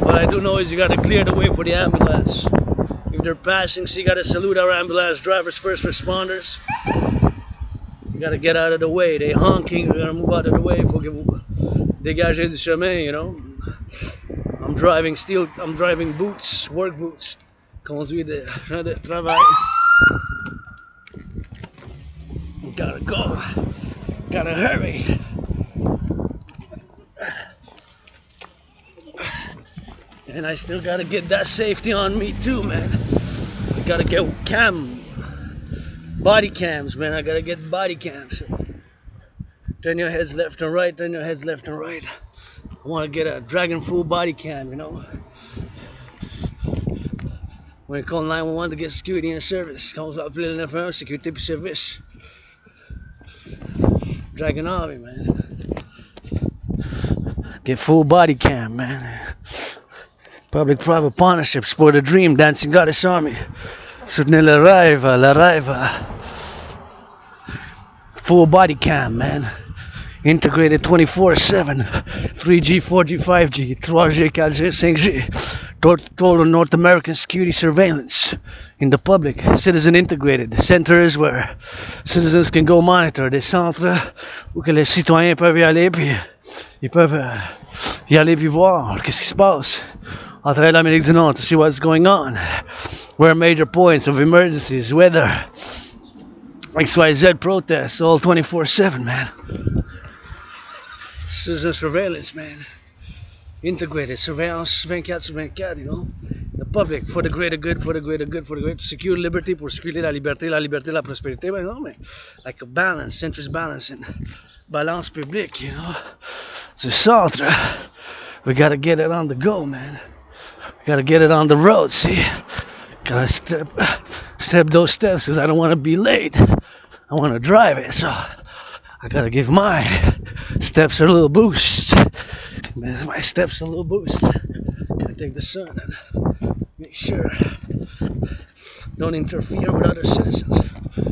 What I do know is you gotta clear the way for the ambulance. If they're passing, so you gotta salute our ambulance drivers, first responders. You gotta get out of the way. They honking, you gotta move out of the way for dégager du chemin, you know. I'm driving boots, work boots. Conduit de gens de travail. Gotta go. Gotta hurry. And I still gotta get that safety on me too, man. I gotta get body cams, man. I gotta get body cams. Turn your heads left and right, turn your heads left and right. I wanna get a dragon full body cam, you know. When you call 911 to get security and service, quand on va appeler le 911, sécurité puis service. Dragon Army, man. Get full body cam, man. Public-private partnership, sport a dream, dancing goddess army. Soutenir le rêve, la rêve. Full body cam, man. Integrated 24/7. 3G, 4G, 5G, 3G, 4G, 5G. Total North American security surveillance in the public. Citizen integrated. Centers where citizens can go monitor. Des centres où que les citoyens peuvent y aller puis ils peuvent y aller puis voir qu'est-ce qui se passe. À travers l'Amérique du Nord to see what's going on. Where major points of emergencies, weather, XYZ protests, all 24/7, man. Citizen surveillance, man. Integrated surveillance 24/24, you know. The public, for the greater good, for the greater good, for the greater secure liberty, pour sécuriser la liberté, la prospérité, ben non, mais like a balance, centrist balance and balance publique, you know. Du centre, we gotta get it on the go, man. We gotta get it on the road, see. Gotta step those steps because I don't want to be late. I want to drive it, so I gotta give my steps a little boost. My steps a little boost. Gotta take the sun and make sure don't interfere with other citizens.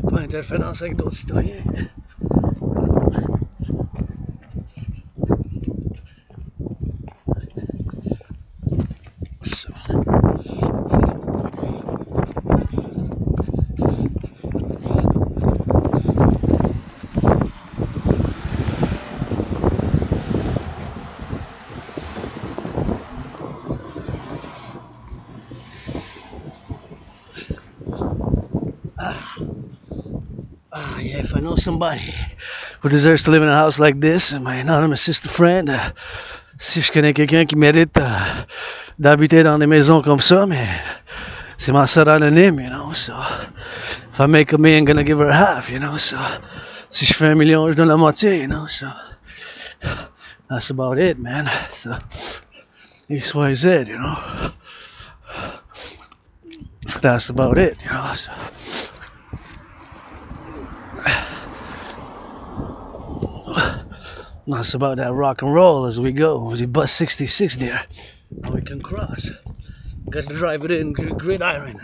Pas interférence avec d'autres citoyens. So. Yeah, if I know somebody who deserves to live in a house like this, my anonymous sister friend, si je connais quelqu'un qui mérite d'habiter dans des maisons comme ça, mais c'est ma soeur anonyme, you know, so if I make a million, I'm gonna give her half, you know, so si je fais 1 million, je donne la moitié, you know, so that's about it, man, so XYZ, you know, so that's about it, you know, so that's about that rock and roll as we go. We bus 66 there. Now we can cross. Got to drive it in gridiron.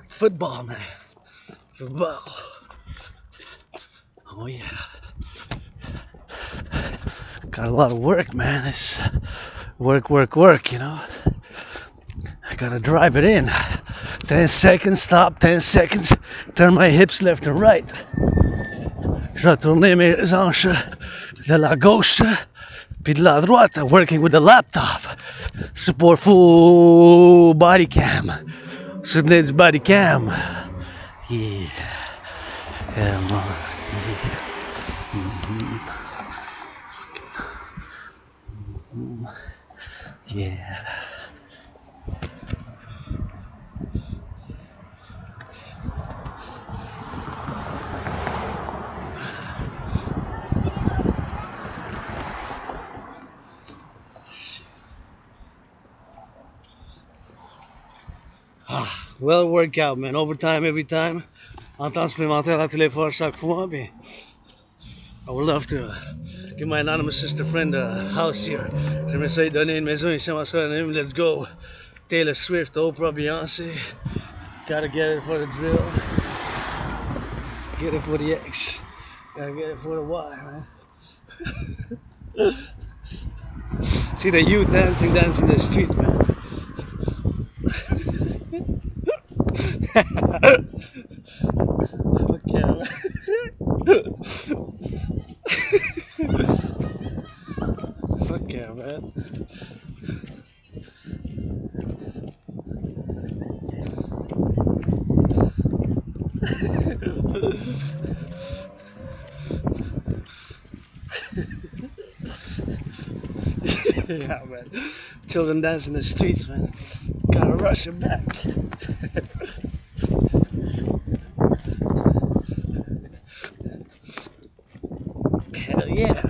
Football, man. Football. Oh, yeah. Got a lot of work, man. It's work, you know. I gotta drive it in. 10 seconds, stop, 10 seconds. Turn my hips left and right. Je vais tourner mes hanches de la gauche puis de la droite, working with the laptop. Support full body cam. Soutenir du body cam. Yeah. Yeah, man. Yeah. Well workout, man. Overtime every time. En temps supplémentaire à téléphone chaque fois. Puis I would love to give my anonymous sister friend a house here. J'aimerais ça lui donner une maison ici en soeur anonyme. Let's go. Taylor Swift, Oprah, Beyonce. Gotta get it for the drill. Get it for the X. Gotta get it for the Y, man. See the youth dancing in the street, man. Okay, man. Fuck yeah, man. Yeah, man. Children dance in the streets, man. Gotta rush it back. Hell yeah.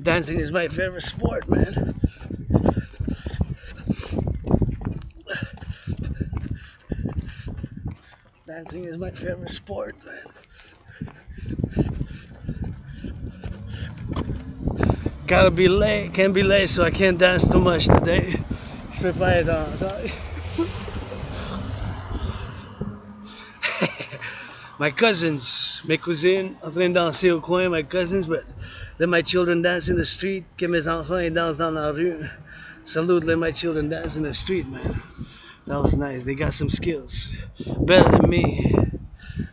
Dancing is my favorite sport, man. Dancing is my favorite sport, man. Gotta be late, can't be late, so I can't dance too much today. Je peux pas être en retard. My cousins, mes cousines, en train de danser au coin, my cousins, but let my children dance in the street, que mes enfants ils dansent dans la rue. Salute, let my children dance in the street, man. That was nice, they got some skills. Better than me.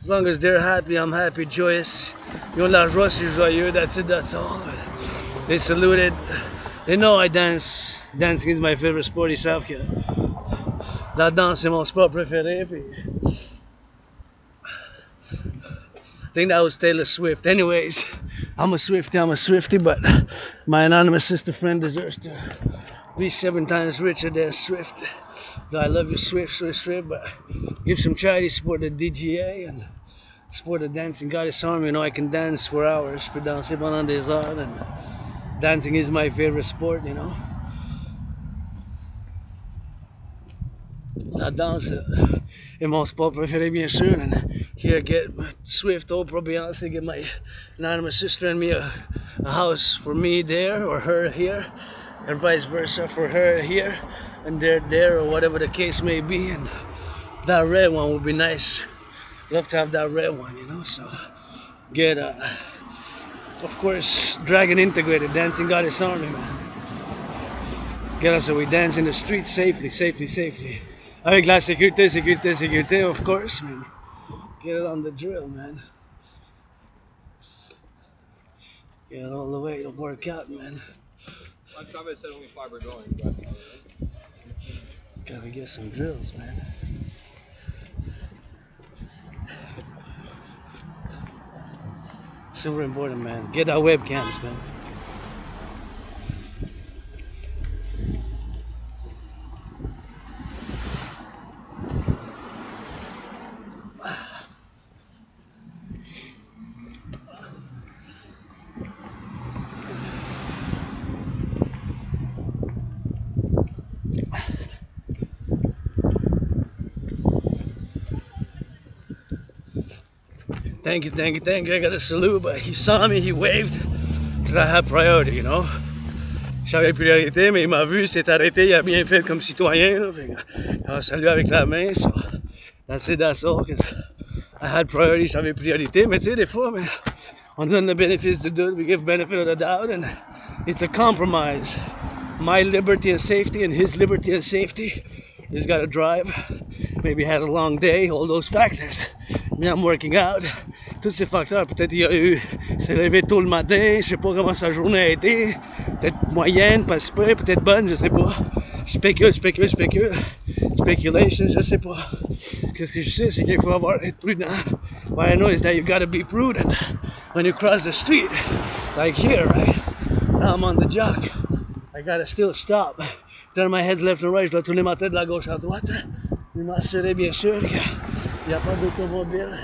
As long as they're happy, I'm happy, joyous. Ils ont la joie, je suis joyeux, that's it, that's all. They saluted. They know I dance. Dancing is my favorite sport. Ils savent que la danse c'est mon sport préféré. Puis I think that was Taylor Swift. Anyways, I'm a Swiftie, but my anonymous sister friend deserves to be 7 times richer than Swift. I love you, Swift, but give some charity, support the DGA and support the dancing goddess army. You know, I can dance for hours. Je peux danser pendant des heures, and dancing is my favorite sport, you know. La danse est mon sport préféré, bien sûr. And here, get Swift, Oprah, Beyonce, get my anonymous sister and me a house for me there, or her here, and vice versa for her here, and they're there, or whatever the case may be. And that red one would be nice. Love to have that red one, you know. So get of course, Dragon integrated, dancing goddess army, man. Get us so we dance in the streets safely. Avec la sécurité, of course, man. Get it on the drill, man. Get it all the way to work out, man. I'm sure it said only 5 are going, but Gotta get some drills, man. Super important, man. Get our webcams, man. Thank you. I got a salute, but he saw me, he waved, because I had priority, you know. J'avais priorité, mais il m'a vu, il s'est arrêté, il a bien fait comme citoyen, là. Il a salué avec la main, so that's all, because I had priority, j'avais priorité, mais tu sais, des fois, mais on donne le bénéfice du doute, we give benefit of the doubt, and it's a compromise. My liberty and safety and his liberty and safety. He's got to drive, maybe had a long day, all those factors. Me, I'm working out. Tous ces facteurs, peut-être il s'est levé tôt le matin, je sais pas comment sa journée a été, peut-être moyenne, pas super, peut-être bonne, je sais pas. Je spécule. Speculation, je sais pas. Qu'est-ce que je sais, c'est qu'il faut être prudent. What I know is that you've got to be prudent when you cross the street. Like here, right? Now I'm on the jog. I gotta still stop. Turn my head left and right, je dois tourner ma tête de la gauche à droite. Je m'assurer bien sûr qu'il n'y a pas d'automobile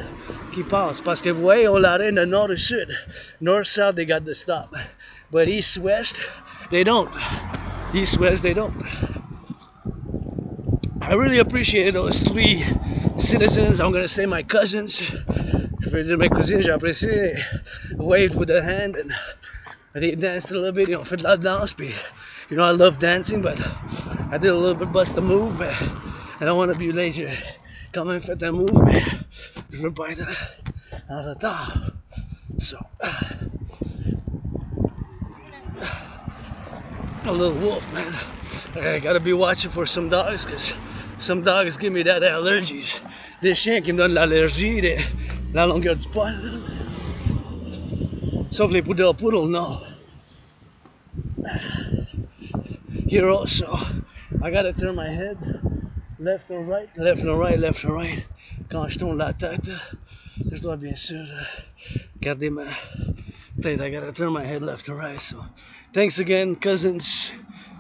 qui passe. Parce que vous voyez, on l'arrête de nord et sud. North-south, they got to stop. But east-west, they don't. East-west, they don't. I really appreciated those 3 citizens. I'm gonna say my cousins. Je veux dire mes cousines, j'ai apprécié. Waved with their hand and they danced a little bit. Ils ont fait de la danse. Puis, you know, I love dancing, but I did a little bit bust a move. But I don't want to be late. J'ai quand même fait un move, mais je veux pas être en retard. So, a little wolf, man. I gotta be watching for some dogs, because some dogs give me that allergies. Des chiens qui me donnent l'allergie, la longueur du poil. Sauf les poodle, non. Here also, I gotta turn my head left or right, left or right, left or right. Quand je tourne la tête, je dois bien sûr garder ma tête. I gotta turn my head left or right. So, thanks again, cousins.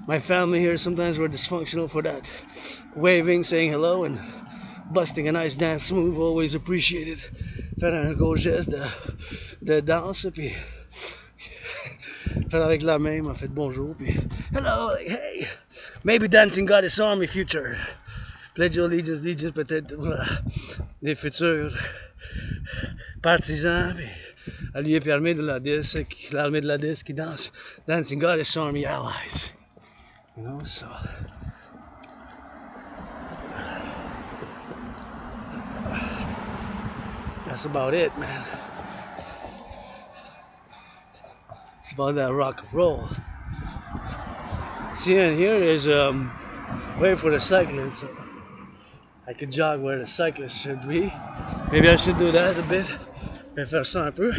My family here, sometimes we're dysfunctional for that. Waving, saying hello, and busting a nice dance move, always appreciated. Faire un gros geste de danse, puis faire avec la main, m'a fait bonjour, puis hello, like, hey. Maybe dancing Goddess Army future. Pledge allegiance, peut-être des futurs partisans, puis alliés puis armés de la disque, l'armée de la disque qui danse. Dancing Goddess Army allies. You know, so that's about it, man. It's about that rock and roll. See, and here is way for the cyclists. So I could jog where the cyclists should be. Maybe I should do that a bit. Faire ça un peu.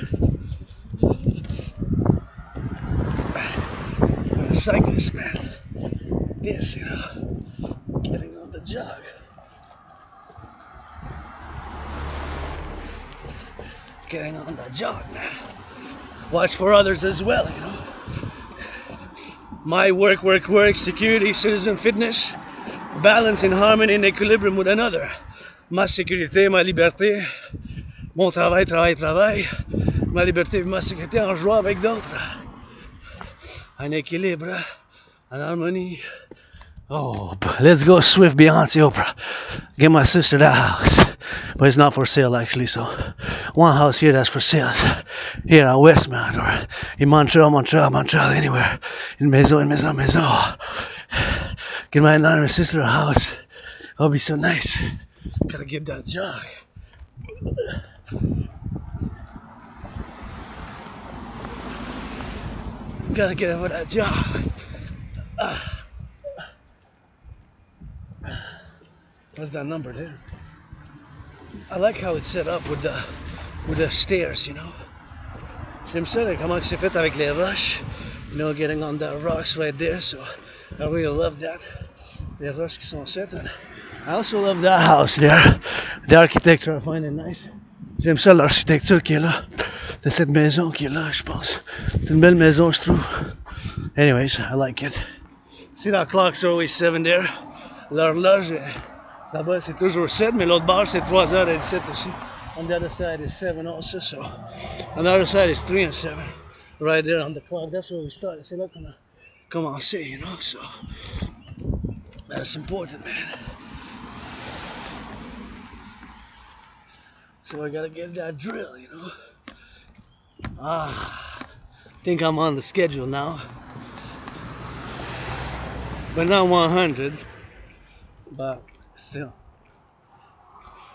For the cyclists, man. This, you know, getting on the jog. Getting on the jog, man. Watch for others as well, you know. My work, security, citizen fitness, balance in harmony and equilibrium with another. Ma sécurité, ma liberté, mon travail, ma liberté et ma sécurité en joie avec d'autres. Un équilibre, en harmonie. Oh, let's go Swift Beyonce Oprah. Get my sister that house. But it's not for sale actually, so one house here that's for sale. Here at Westmount or in Montreal, anywhere. In Maison. Get my anonymous sister a house. That'll be so nice. Gotta give that jog. Gotta get over that jog. What's that number there? I like how it's set up with the stairs, you know. J'aime ça, comment c'est fait avec les roches. You know, getting on the rocks right there, so I really love that. Les roches qui sont faites. I also love that house there. The architecture, I find it nice. J'aime ça l'architecture qui est là. De cette maison qui est là, je pense. C'est une belle maison, je trouve. Anyways, I like it. See that clock's always 7 there. L'horloge, là-bas c'est toujours 7, mais l'autre barre c'est 3h17 aussi. On the other side is 7 also, so on the other side is 3 and 7. Right there on the clock, that's where we started. C'est là qu'on a commencé, you know, so that's important, man. So I gotta get that drill, you know. I think I'm on the schedule now. But not 100. But still,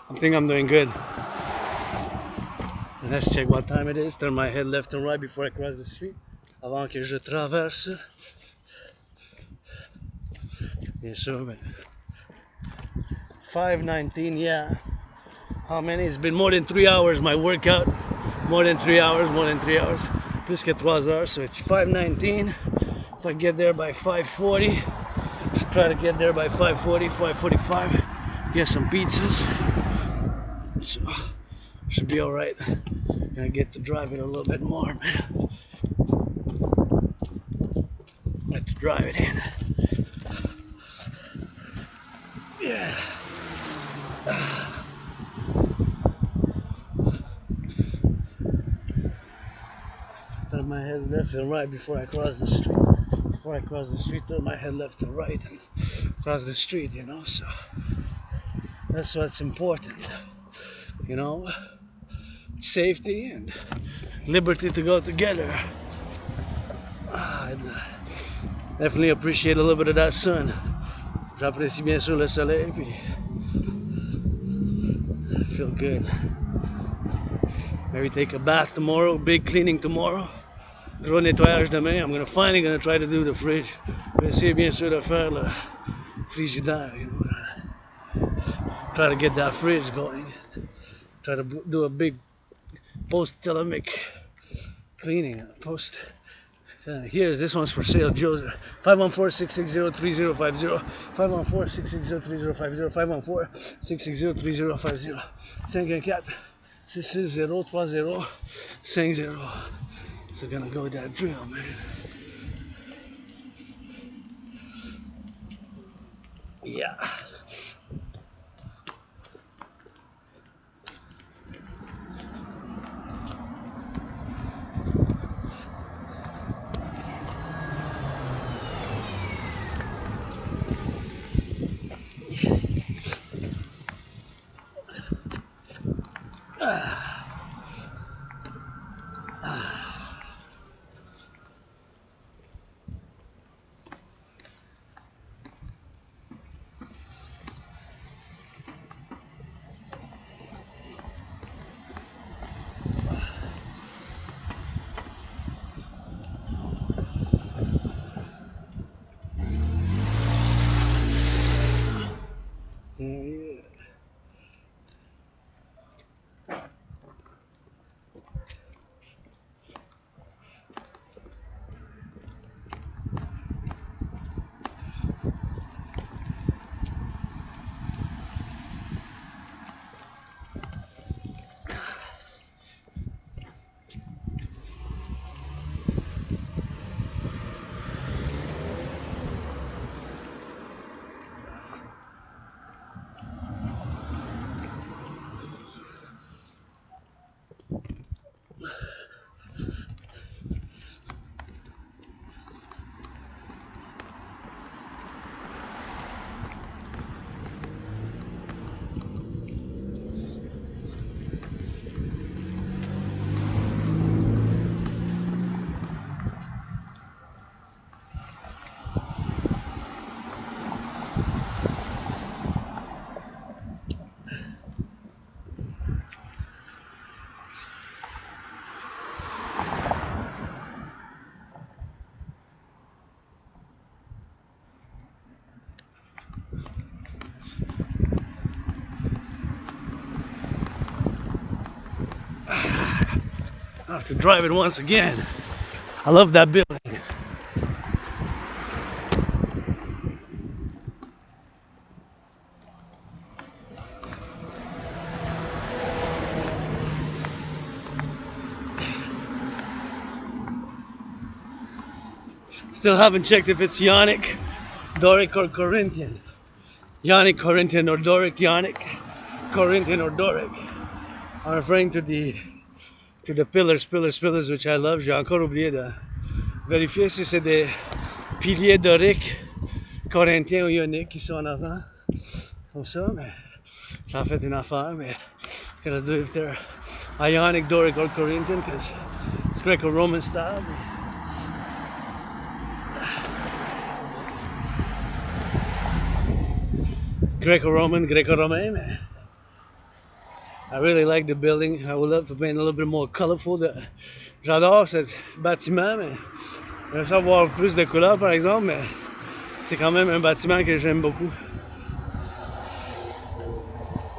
I think I'm doing good. And let's check what time it is. Turn my head left and right before I cross the street. Avant que je traverse. Bien sûr, but 5:19, yeah. How many? It's been more than 3 hours, my workout. More than 3 hours. Plus que 3 hours, so it's 5:19. If I get there by 5:40, try to get there by 5:40, 5:45. Get some pizzas. So, should be alright. Gonna get to drive it a little bit more, man. Get to drive it in. Yeah. Turn my head left and right before I cross the street. Turn my head left and right and cross the street, you know, so That's what's important, you know, safety and liberty to go together. I definitely appreciate a little bit of that sun. J'apprécie bien sûr le soleil, puis I feel good. Maybe take a bath tomorrow, big cleaning tomorrow. Gros nettoyage demain. I'm finally gonna try to do the fridge. Je vais essayer bien sûr de faire le frigidaire, you know. Try to get that fridge going. Try to do a big post-Thelemic cleaning. Here's this one's for sale, Joseph. 514-660-3050. 514-660-3050. 514-660-3050. 514-660-3050. So gonna go with that drill, man. Yeah. I have to drive it once again. I love that building. Still haven't checked if it's Ionic, Doric, or Corinthian. Ionic, Corinthian, or Doric, Ionic, Corinthian, or Doric. I'm referring to the pillars, which I love. J'ai encore oublié de vérifier si c'est des piliers doriques, corinthiens ou ioniques qui sont en avant. Comme ça, mais ça a fait une affaire. Mais gotta do if they're Ionic, Doric, or Corinthian, because it's Greco-Roman style. Greco-Roman, Greco-Romain. I really like the building. I would love to paint a little bit more colorful. J'adore ce bâtiment, mais j'aimerais avoir plus de couleurs par exemple, mais c'est quand même un bâtiment que j'aime beaucoup.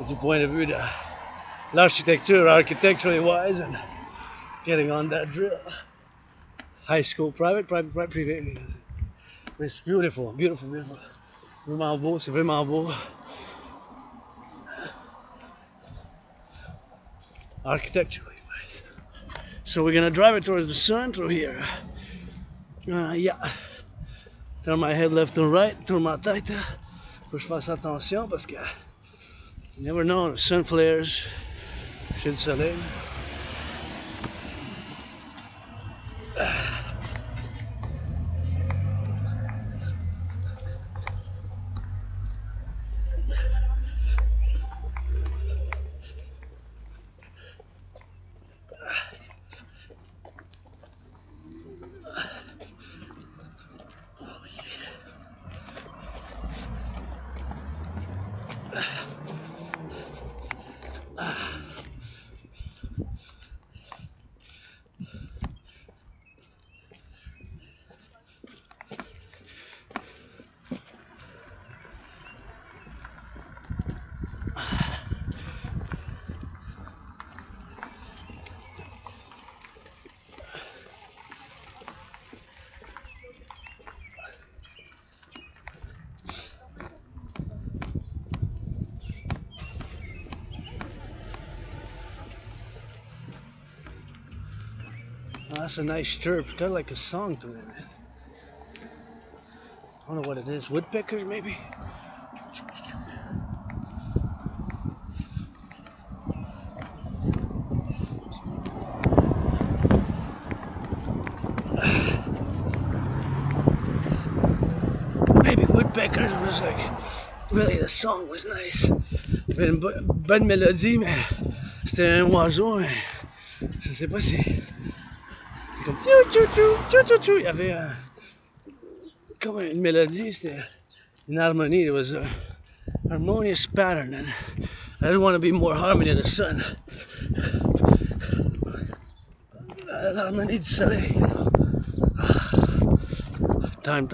Du point de vue de l'architecture, architecturally wise, and getting on that drill. High school, private, privé. It's beautiful, beautiful, beautiful. Vraiment beau, c'est vraiment beau. Architecturally wise. So we're gonna drive it towards the sun through here. Yeah. Turn my head left and right, tourne ma tête. Faut que je fasse attention parce que you never know, the sun flares. C'est le soleil. That's a nice chirp. It's got like a song to it. I don't know what it is. Woodpeckers, maybe? Maybe woodpeckers. It was like, really, the song was nice. Il y avait une bonne mélodie, mais c'était un oiseau, mais je sais pas si. C'est comme. Il y avait comme une mélodie, c'était une harmonie. It was a harmonious pattern, and I didn't want to be more harmony of the sun. L'harmonie du soleil. You know? Time.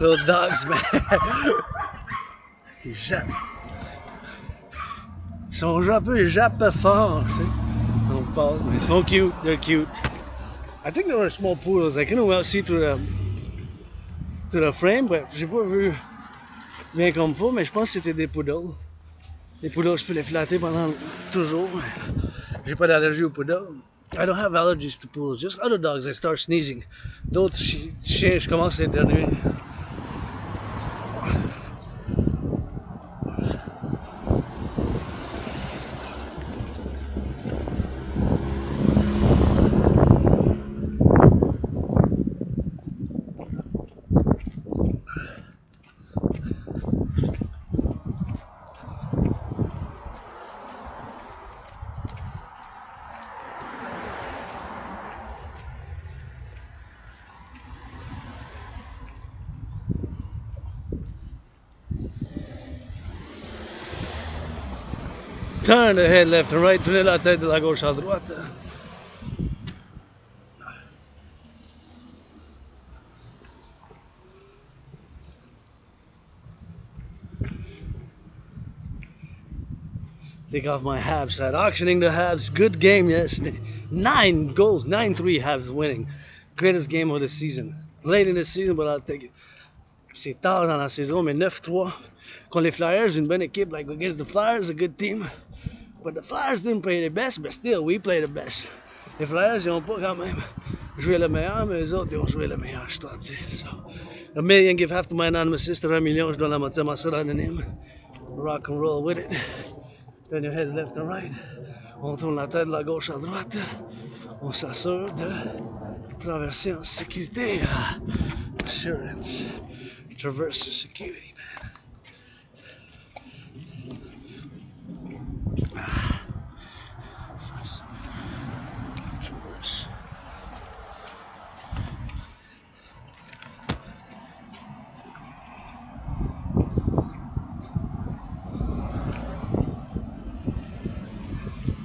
Little dogs, man. Ils jappent. Ils sont jappés, ils jappent fort, tu sais. On passe, mais ils sont cute, they're cute. I think they were small poodles. I couldn't well see through the frame, but j'ai pas vu bien comme faut, mais je pense que c'était des poodles. Les poodles, je peux les flatter pendant toujours. J'ai pas d'allergie aux poodles. I don't have allergies to poodles, just other dogs, I start sneezing. D'autres chiens, je commence à éternuer. Turn the head left and right, tourner la tête de la gauche à droite. Take off my halves. At auctioning the halves, good game, yes. 9 goals, 9-3 halves winning. Greatest game of the season. Late in the season, but I'll take it. C'est tard dans la saison, mais 9-3 contre les Flyers, une bonne équipe. Like against the Flyers, a good team. But the Flyers didn't play the best, but still, we play the best. Les Flyers, ils n'ont pas quand même joué le meilleur, mais eux autres, ils ont joué le meilleur, je dois dire. So, $1 million, give half to my anonymous sister, $1 million, je donne la moitié à ma soeur anonyme. Rock and roll with it. Turn your head left and right. On tourne la tête de la gauche à droite. On s'assure de traverser en sécurité. Assurance. Traverse security, man. Traverse.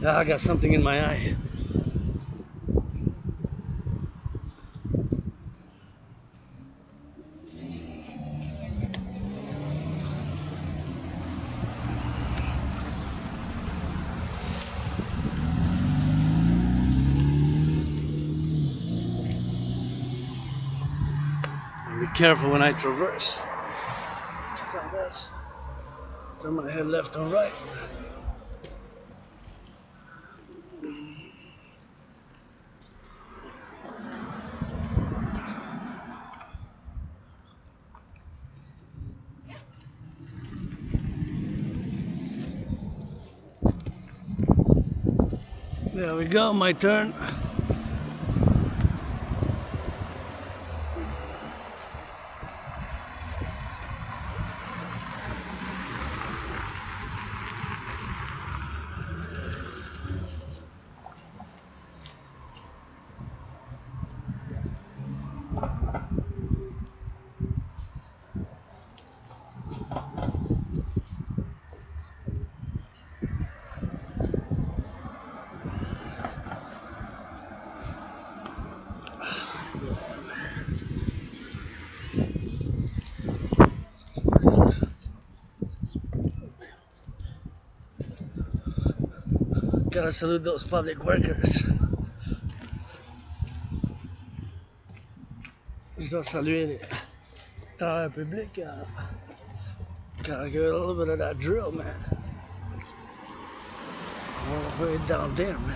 I got something in my eye. Be careful when I traverse. Turn my head left and right. There we go, my turn. Gotta salute those public workers. Je dois saluer les travailleurs publics. Gotta give it a little bit of that drill, man. We're down there, man.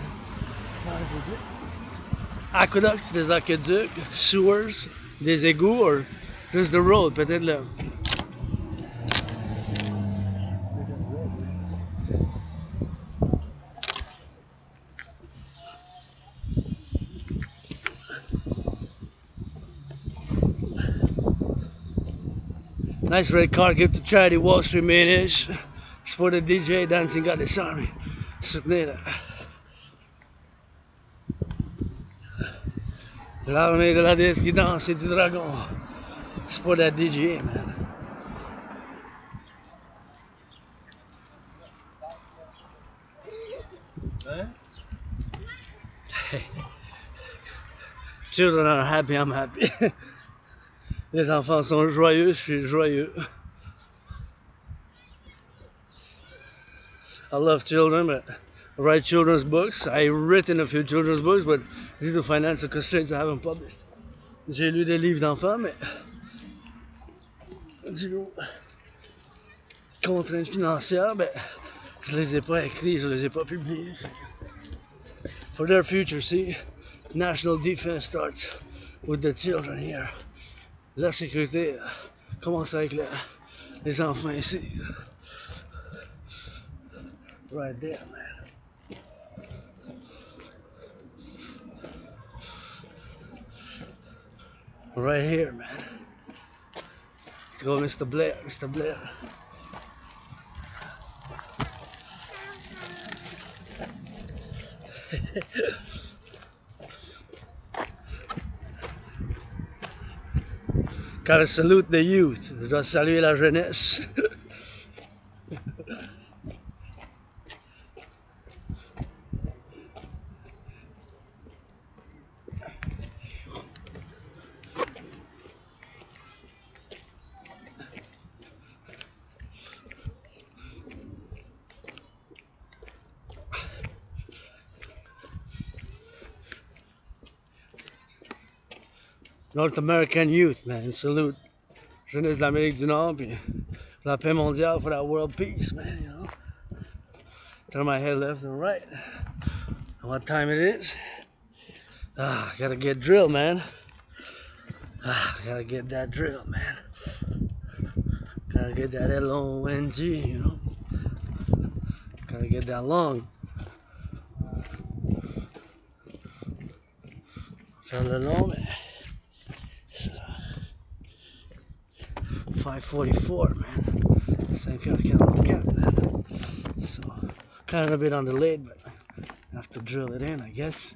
Aqueducts, des aqueducs, sewers, des égouts, or just the road, peut-être le. Nice red car, give to charity, Wall Street Main-ish. Support the DJ, dancing got this army. Soutenez l'armée de la déesse qui danse et du dragon. Support that DJ, man. Children are happy, I'm happy. Les enfants sont joyeux, je suis joyeux. I love children, but I write children's books. I've written a few children's books, but due to financial constraints, I haven't published. J'ai lu des livres d'enfants, mais dû aux contraintes financières, ben, je les ai pas écrits, je les ai pas publiés. For their future, see, national defense starts with the children here. La sécurité commence avec les enfants ici. Right there, man. Right here, man. Let's go, Mr. Blair, Mr. Blair. Gotta salute the youth. Je dois saluer la jeunesse. North American youth, man, salute. Jeunesse de l'Amérique du Nord, puis la paix mondiale for that world peace, man, you know. Turn my head left and right. What time it is? Gotta get drill, man. Gotta get that drill, man. Gotta get that L-O-N-G, you know. Gotta get that long. Faire le long, man. 5:44, man. 5h44, man. So, kind of a bit on the late, but I have to drill it in, I guess.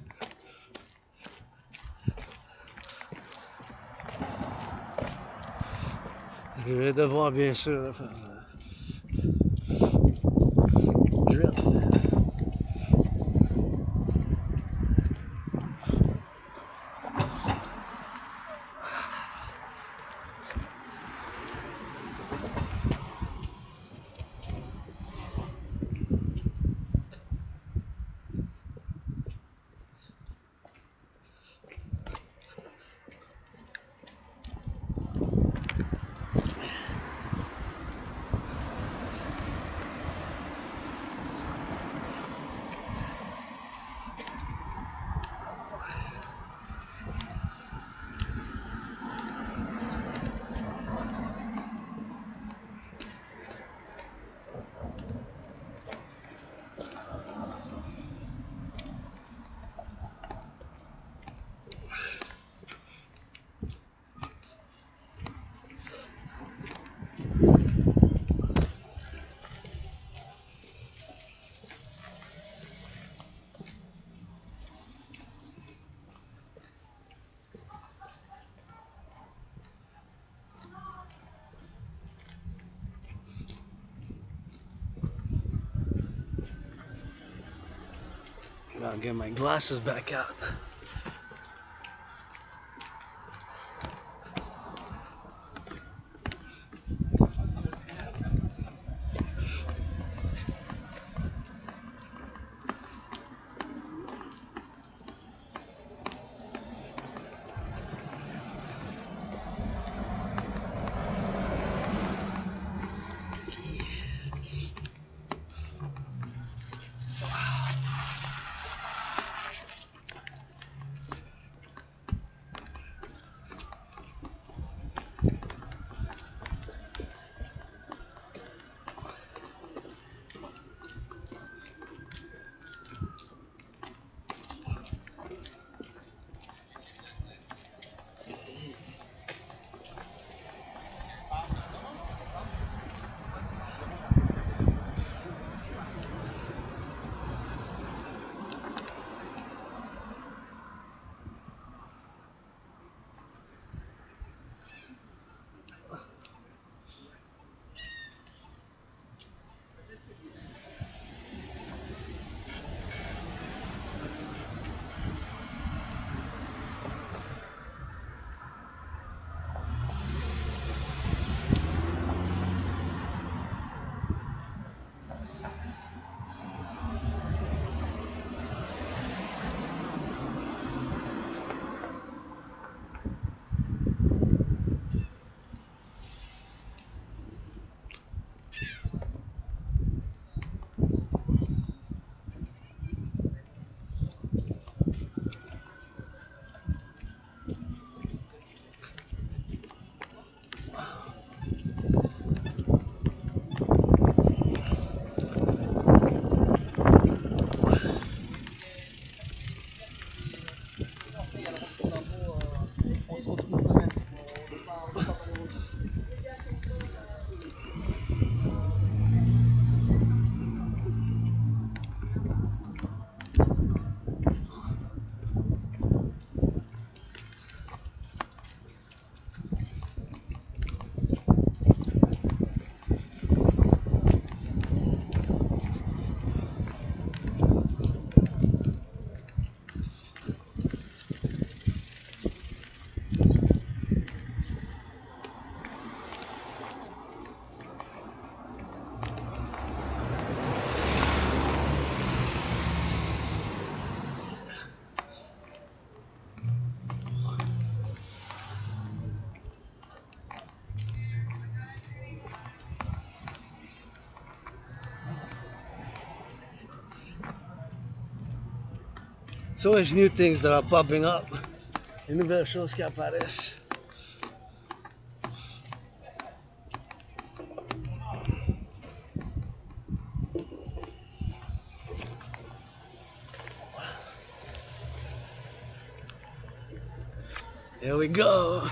Je vais devoir, bien sûr, faire drill, man. I'll get my glasses back out. There's always new things that are popping up. Une nouvelle chose qui apparaissent. Here we go.